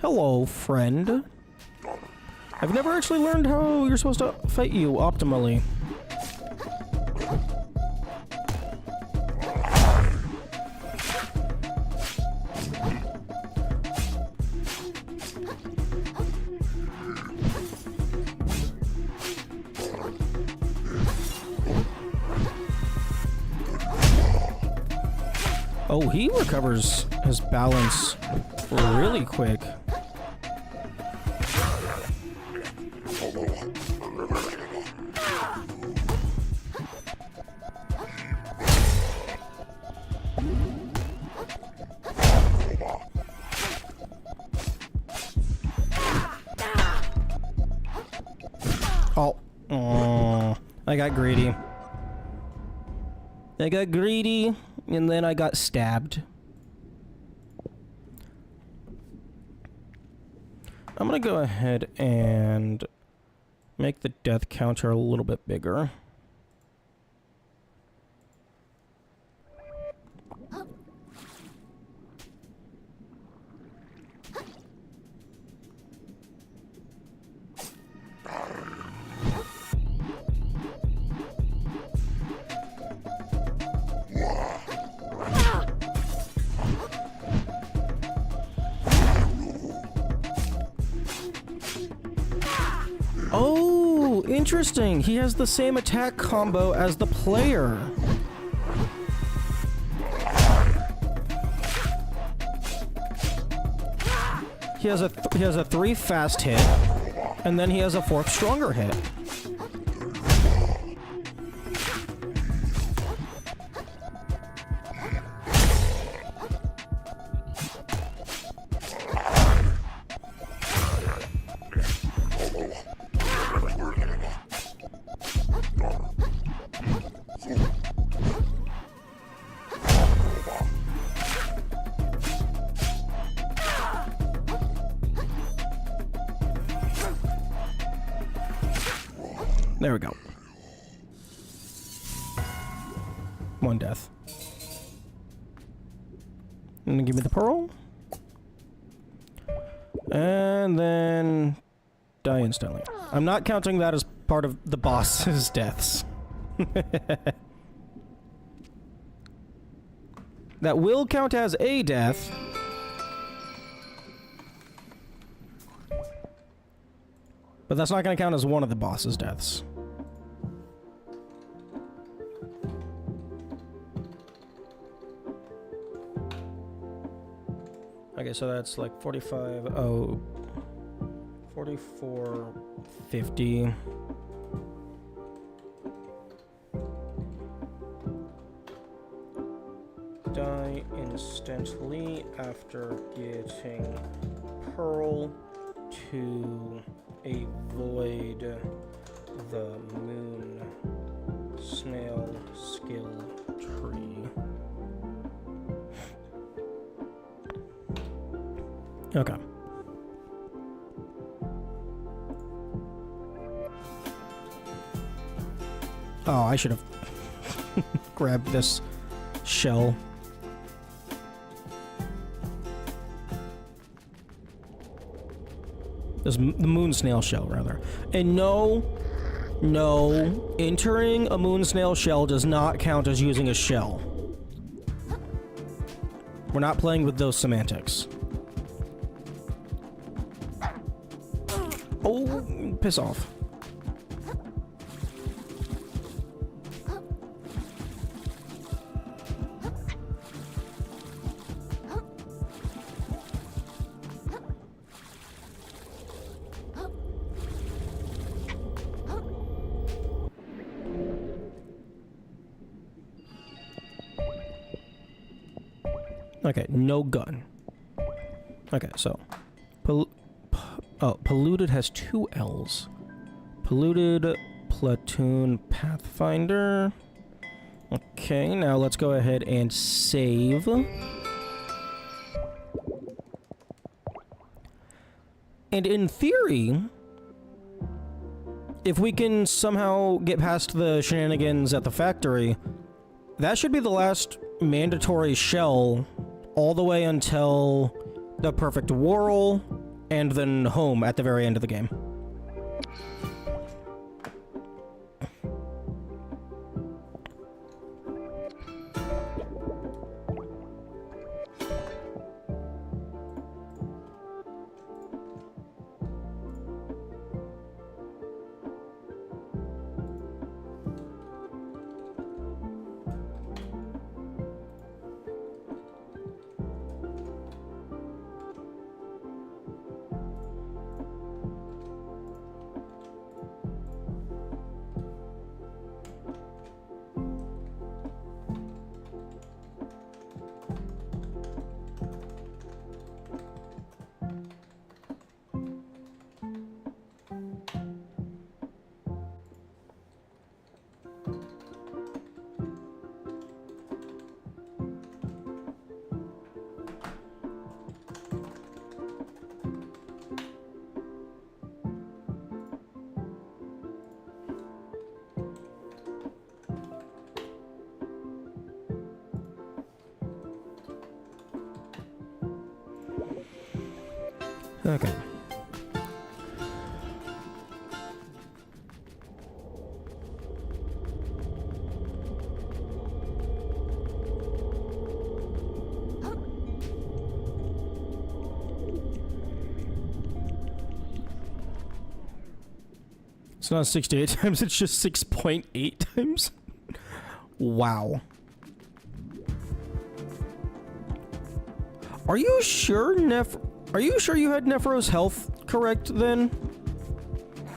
Hello, friend. I've never actually learned how you're supposed to fight you optimally. Oh, he recovers his balance really quick. Oh, I got greedy. I got greedy, and then I got stabbed. I'm gonna go ahead and make the death counter a little bit bigger. Oh, interesting. He has the same attack combo as the player. He has a 3 fast hit, and then he has a 4th stronger hit. There we go. 1 death. And then give me the pearl. And then die instantly. I'm not counting that as part of the boss's deaths. That will count as a death. But that's not going to count as one of the boss's deaths. Okay, so that's like 45, 44, 50. Die instantly after getting Pearl to avoid the moon snail skill tree. Okay. Oh, I should have grabbed this shell. The moon snail shell, rather. And no, entering a moon snail shell does not count as using a shell. We're not playing with those semantics. Oh, piss off. Okay, no gun. Okay, so polluted has 2 L's. Polluted Platoon Pathfinder. Okay, now let's go ahead and save. And in theory, if we can somehow get past the shenanigans at the factory, that should be the last mandatory shell all the way until the perfect whirl and then home at the very end of the game. Okay. It's not 68 times, it's just 6.8 times. Wow. Are you sure Are you sure you had Nephro's health correct then?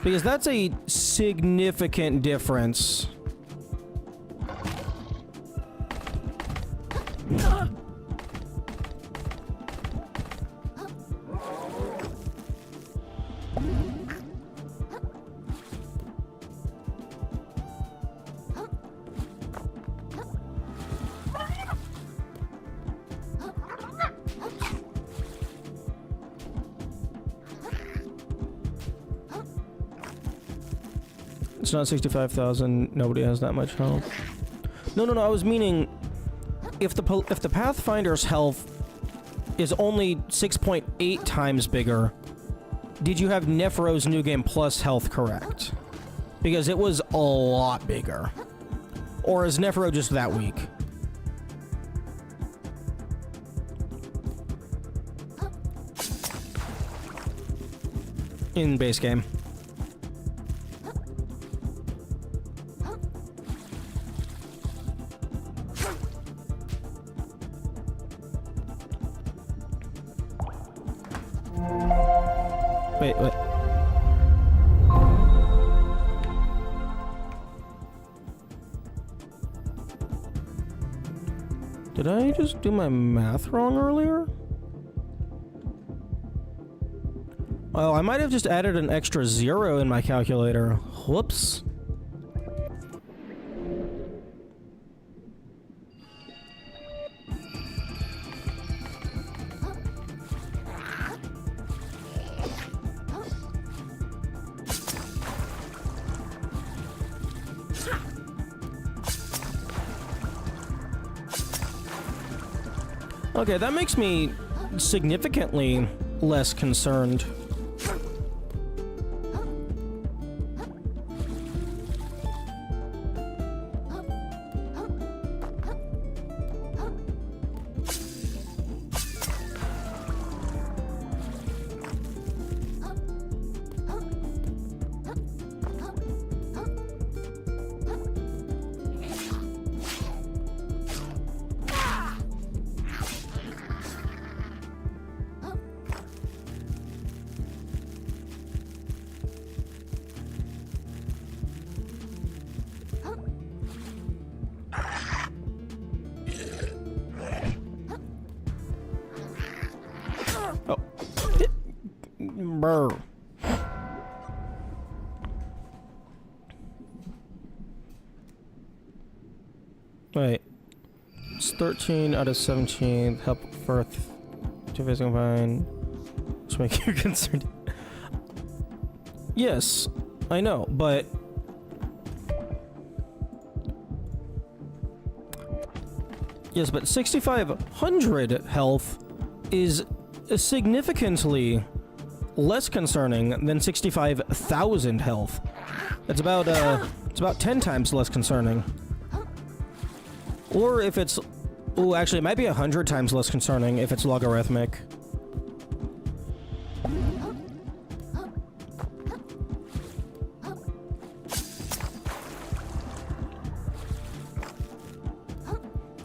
Because that's a significant difference. It's not 65,000. Nobody has that much health. No, I was meaning if the Pathfinder's health is only 6.8 times bigger, did you have Nephro's New Game Plus health correct? Because it was a lot bigger. Or is Nephro just that weak? In base game. Wait. Did I just do my math wrong earlier? Oh, I might have just added an extra 0 in my calculator. Whoops. Okay, that makes me significantly less concerned. Wait. It's 13 out of 17. Help for two face combined. Which make you concerned. Yes, I know, but yes, but 6,500 health is significantly less concerning than 65,000 health. It's about 10 times less concerning. Or if it's, oh, actually, it might be 100 times less concerning if it's logarithmic.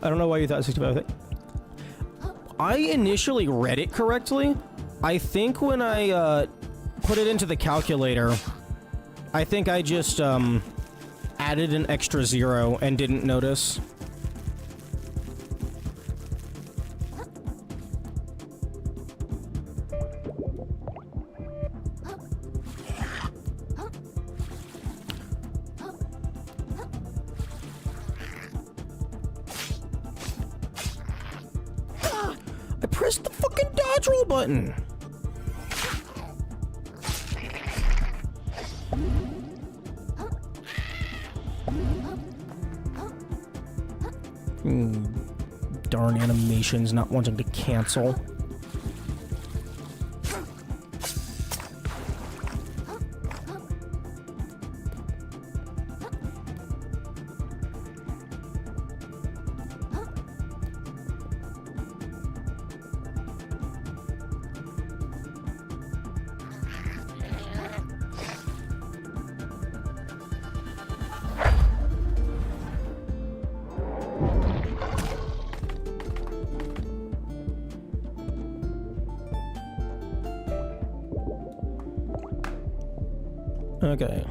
I don't know why you thought 65. I initially read it correctly. I think when I put it into the calculator, I think I just added an extra 0 and didn't notice. I pressed the fucking dodge roll button. Darn animations not wanting to cancel. Okay.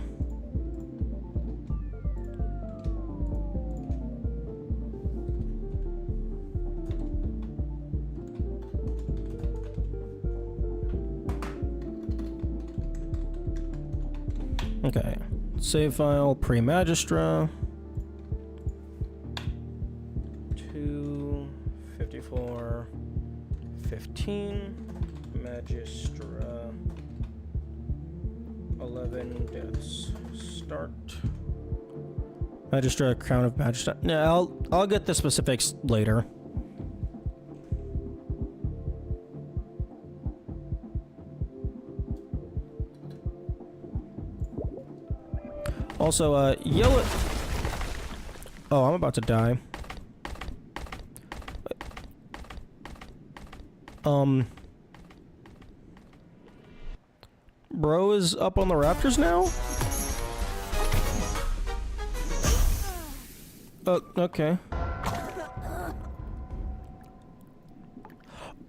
Okay. Save file, pre-magistra. 254 15 magistra 11 deaths. Start. Magistra, Crown of Magistra. No, I'll get the specifics later. Also, yell it. Oh, I'm about to die. Bro is up on the Raptors now? Okay.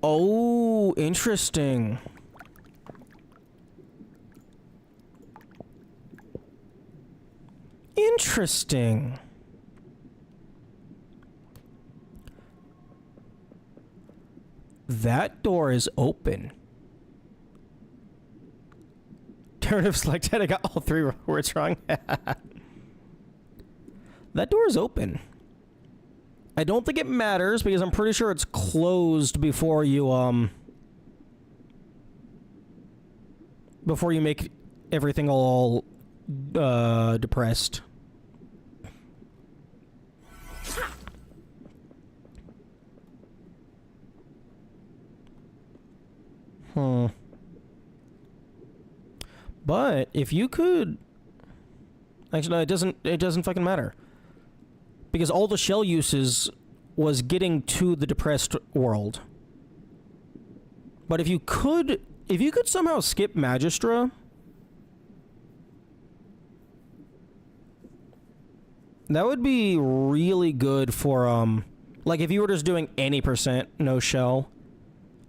Oh, interesting. Interesting. That door is open. Alternatives like that, I got all three words wrong. That door is open. I don't think it matters because I'm pretty sure it's closed before you make everything all depressed. But if you could, actually, no, it doesn't fucking matter. Because all the shell uses was getting to the depressed world. But if you could somehow skip Magistra, that would be really good for, like if you were just doing any percent no shell.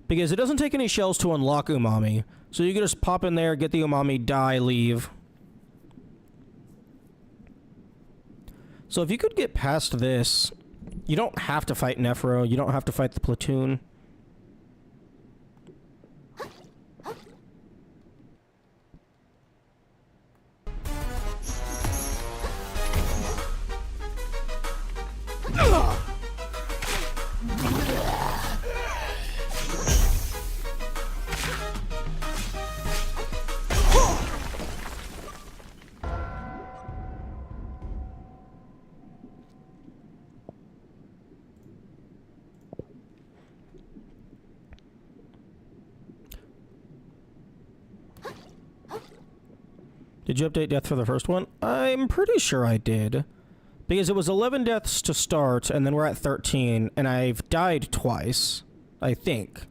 Because it doesn't take any shells to unlock Umami. So you can just pop in there, get the Umami, die, leave. So if you could get past this, you don't have to fight Nephro, you don't have to fight the platoon. Did you update death for the first one? I'm pretty sure I did. Because it was 11 deaths to start, and then we're at 13, and I've died twice. I think.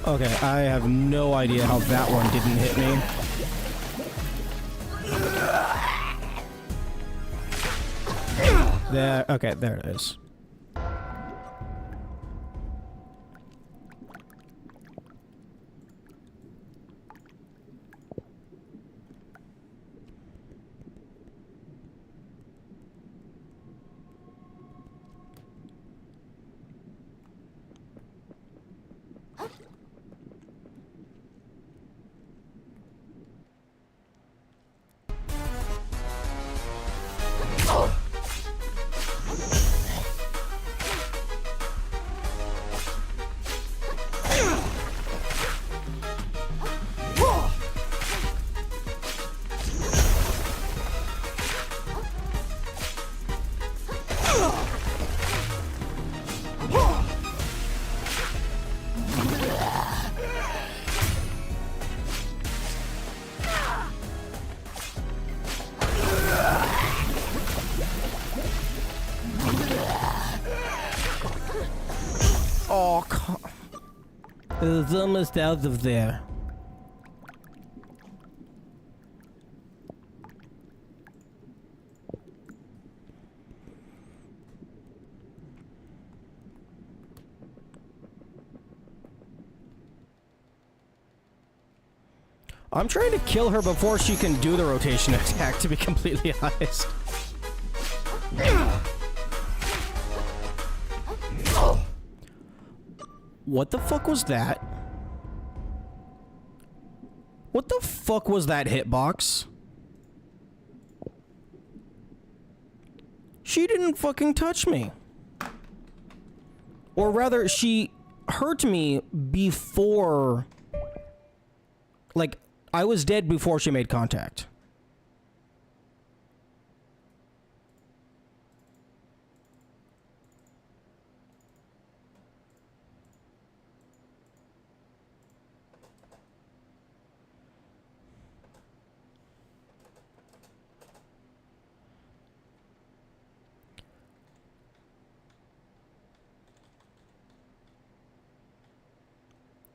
Okay, I have no idea how that one didn't hit me. There, okay, there it is. Oh, it's almost out of there. I'm trying to kill her before she can do the rotation attack, to be completely honest. What the fuck was that? What the fuck was that hitbox? She didn't fucking touch me. Or rather, she hurt me before... Like, I was dead before she made contact.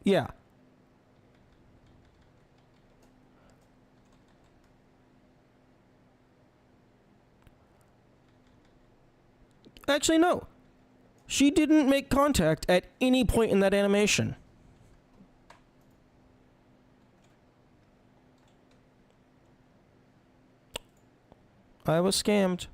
Yeah. Actually, no. She didn't make contact at any point in that animation. I was scammed.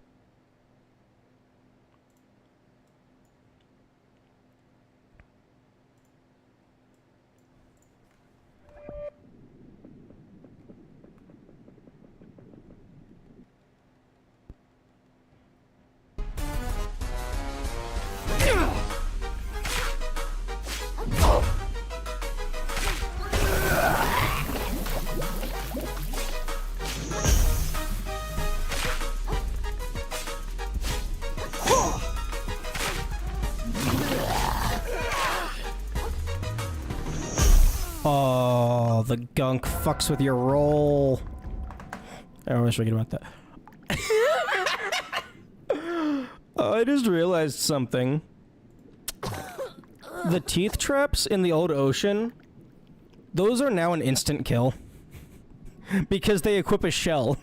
Oh, the gunk fucks with your roll. I always forget about that. Oh, I just realized something. The teeth traps in the old ocean, those are now an instant kill. Because they equip a shell.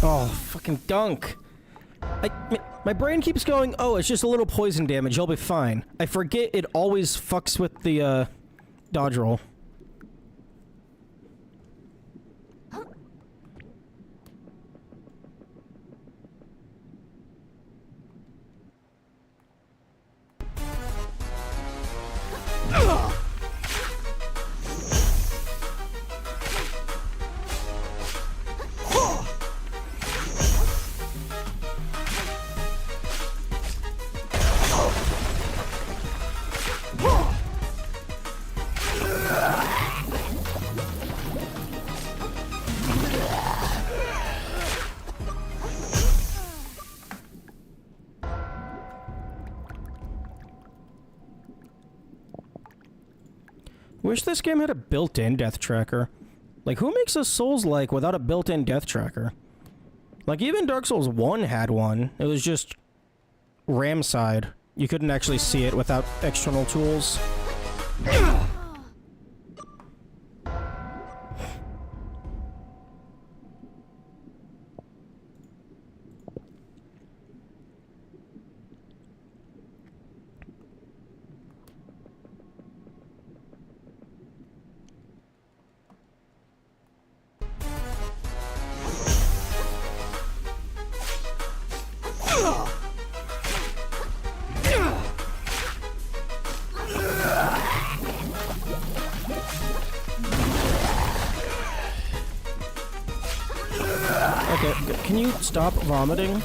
Oh, fucking gunk. My brain keeps going, oh, it's just a little poison damage, I'll be fine. I forget it always fucks with the, dodge roll. Wish this game had a built-in death tracker. Like, who makes a Souls-like without a built-in death tracker? Like, even Dark Souls 1 had one. It was just RAM side. You couldn't actually see it without external tools. Okay, can you stop vomiting?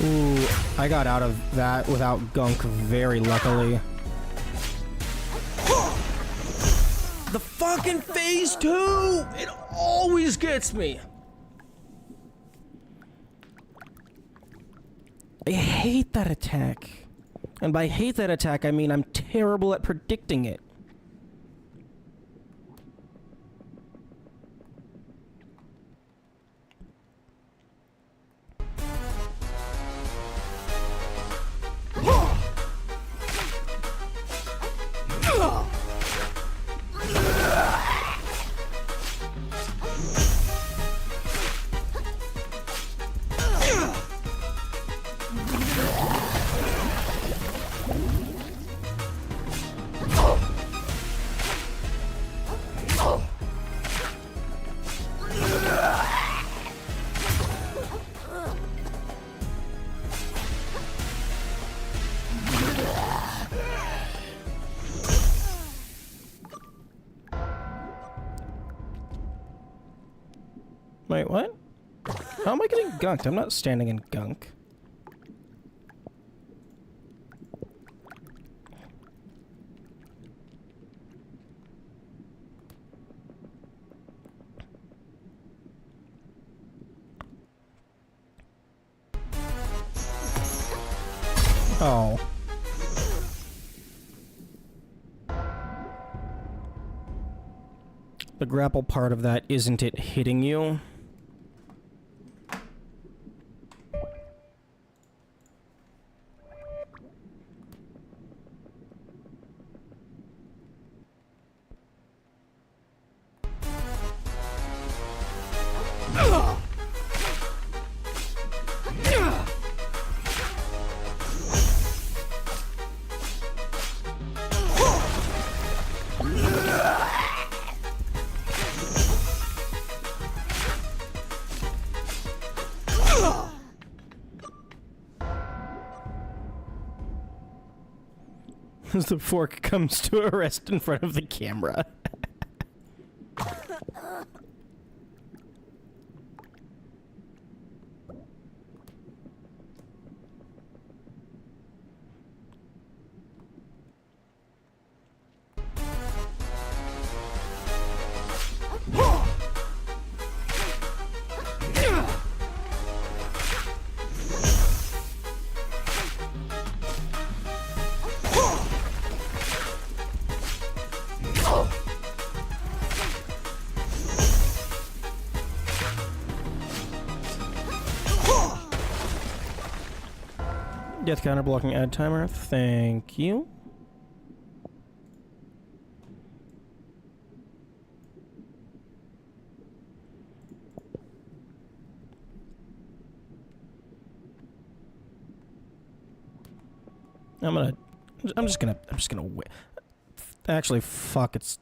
Ooh, I got out of that without gunk very luckily. The fucking phase 2! It always gets me! I hate that attack. And by hate that attack, I mean I'm terrible at predicting it. Wait, what? How am I getting gunked? I'm not standing in gunk. Oh. The grapple part of that isn't it hitting you? As the fork comes to a rest in front of the camera. Death counter blocking add timer. Thank you. I'm just gonna wait. Actually, fuck, it's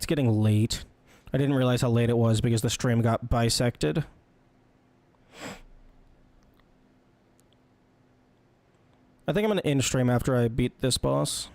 getting late. I didn't realize how late it was because the stream got bisected. I think I'm gonna end stream after I beat this boss.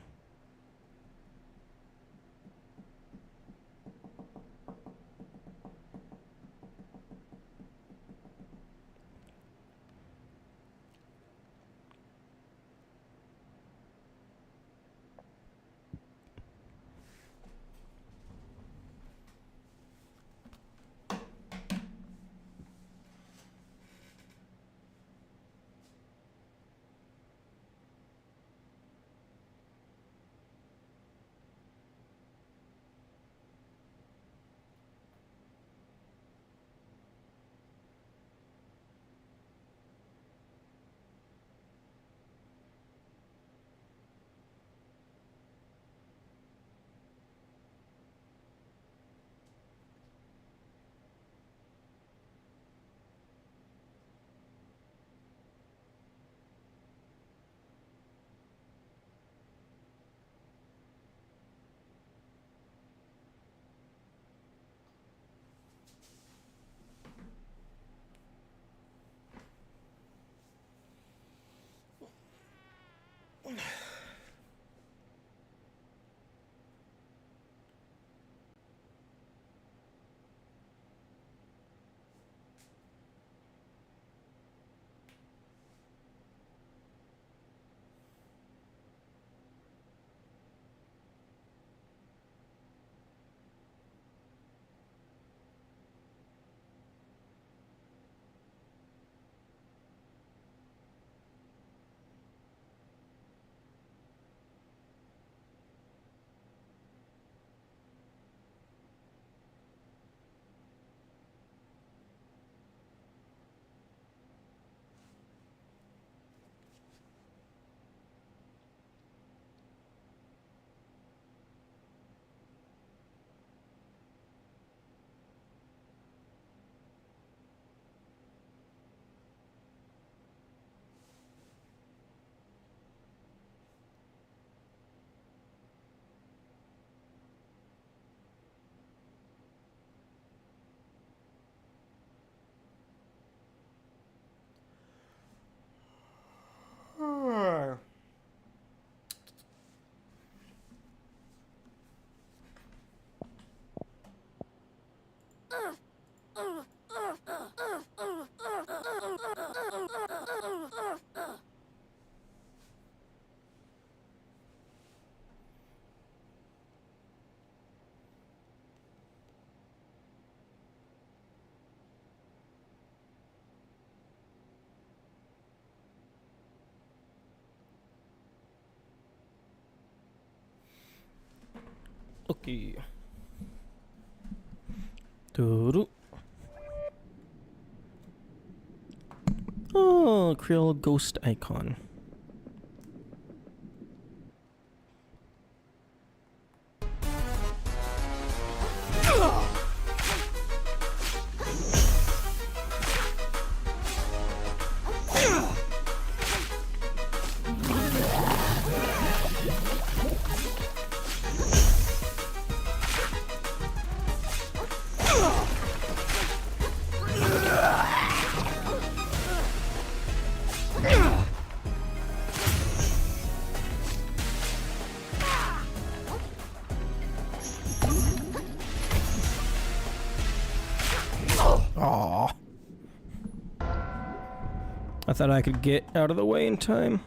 Okay. Doo-doo. Oh, Creole ghost icon. Aw. I thought I could get out of the way in time.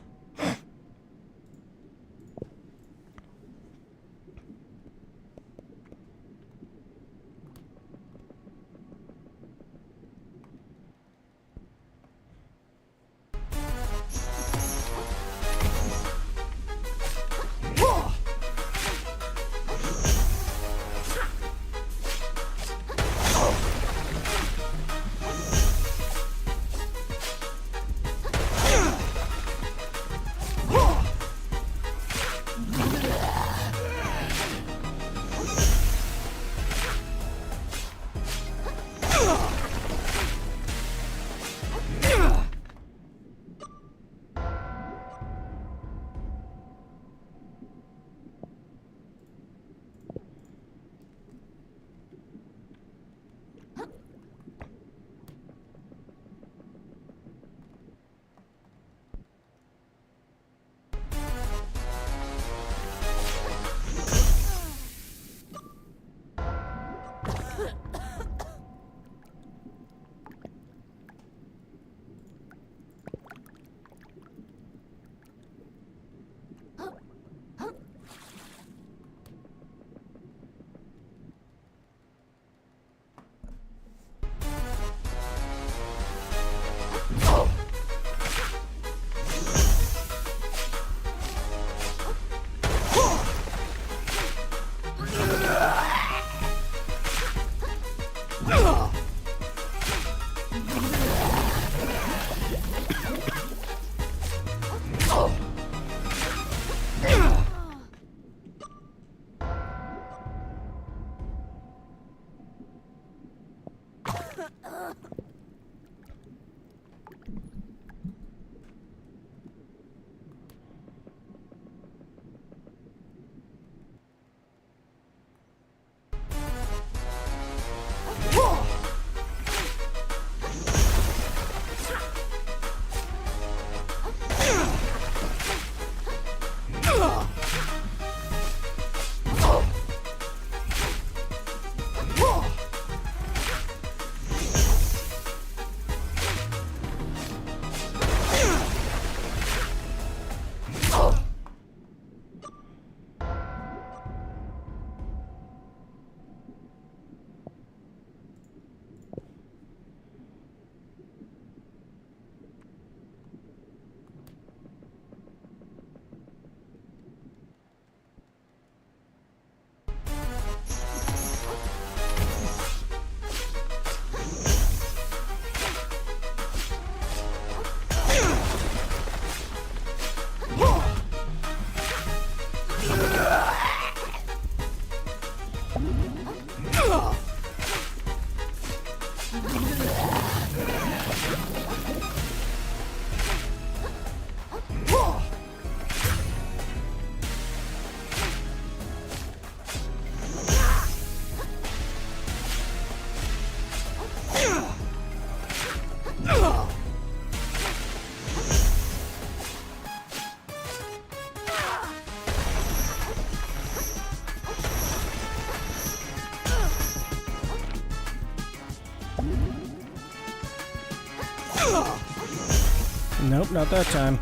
Nope, not that time.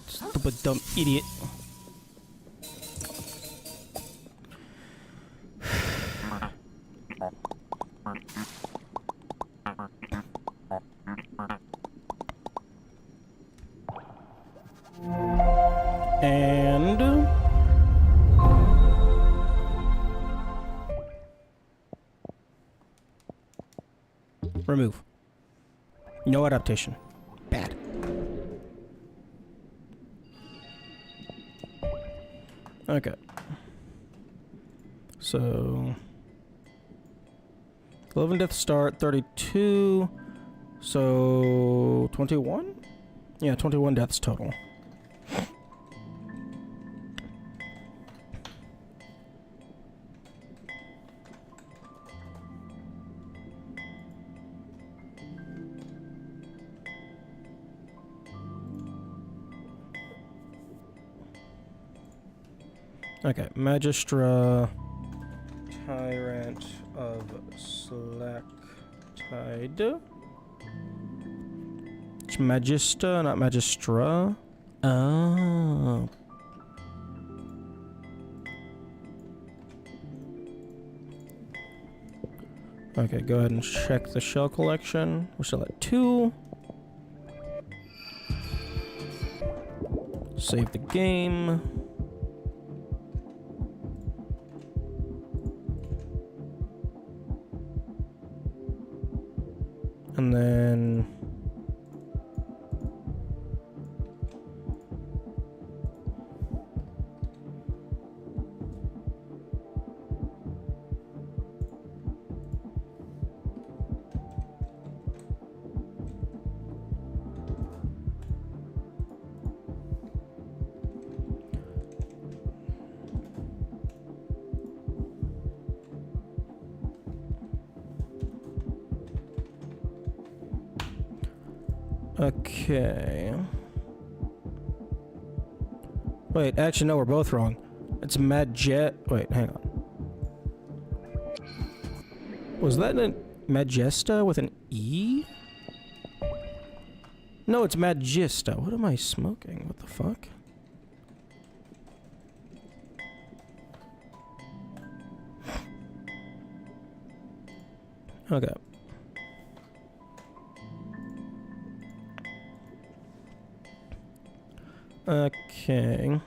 Stupid dumb idiot. And remove. No adaptation. Bad. Okay. So 11 death start, 32. So 21? Yeah, 21 deaths total. Okay, Magistra, Tyrant of Slack Tide. It's Magista, not Magistra. Oh. Okay, go ahead and check the shell collection. We're still at 2. Save the game. And then... Okay. Wait, actually, no, we're both wrong. It's Majet. Wait, hang on. Was that a Magesta with an E? No, it's Magista. What am I smoking? What the fuck? Okay. Okay.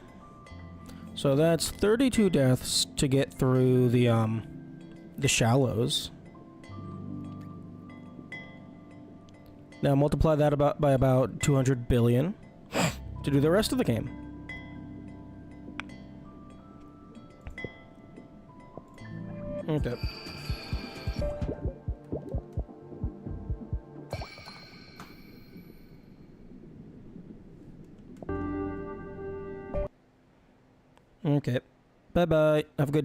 So that's 32 deaths to get through the shallows. Now multiply that by about 200 billion to do the rest of the game. Okay. Okay. Bye-bye. Have a good day.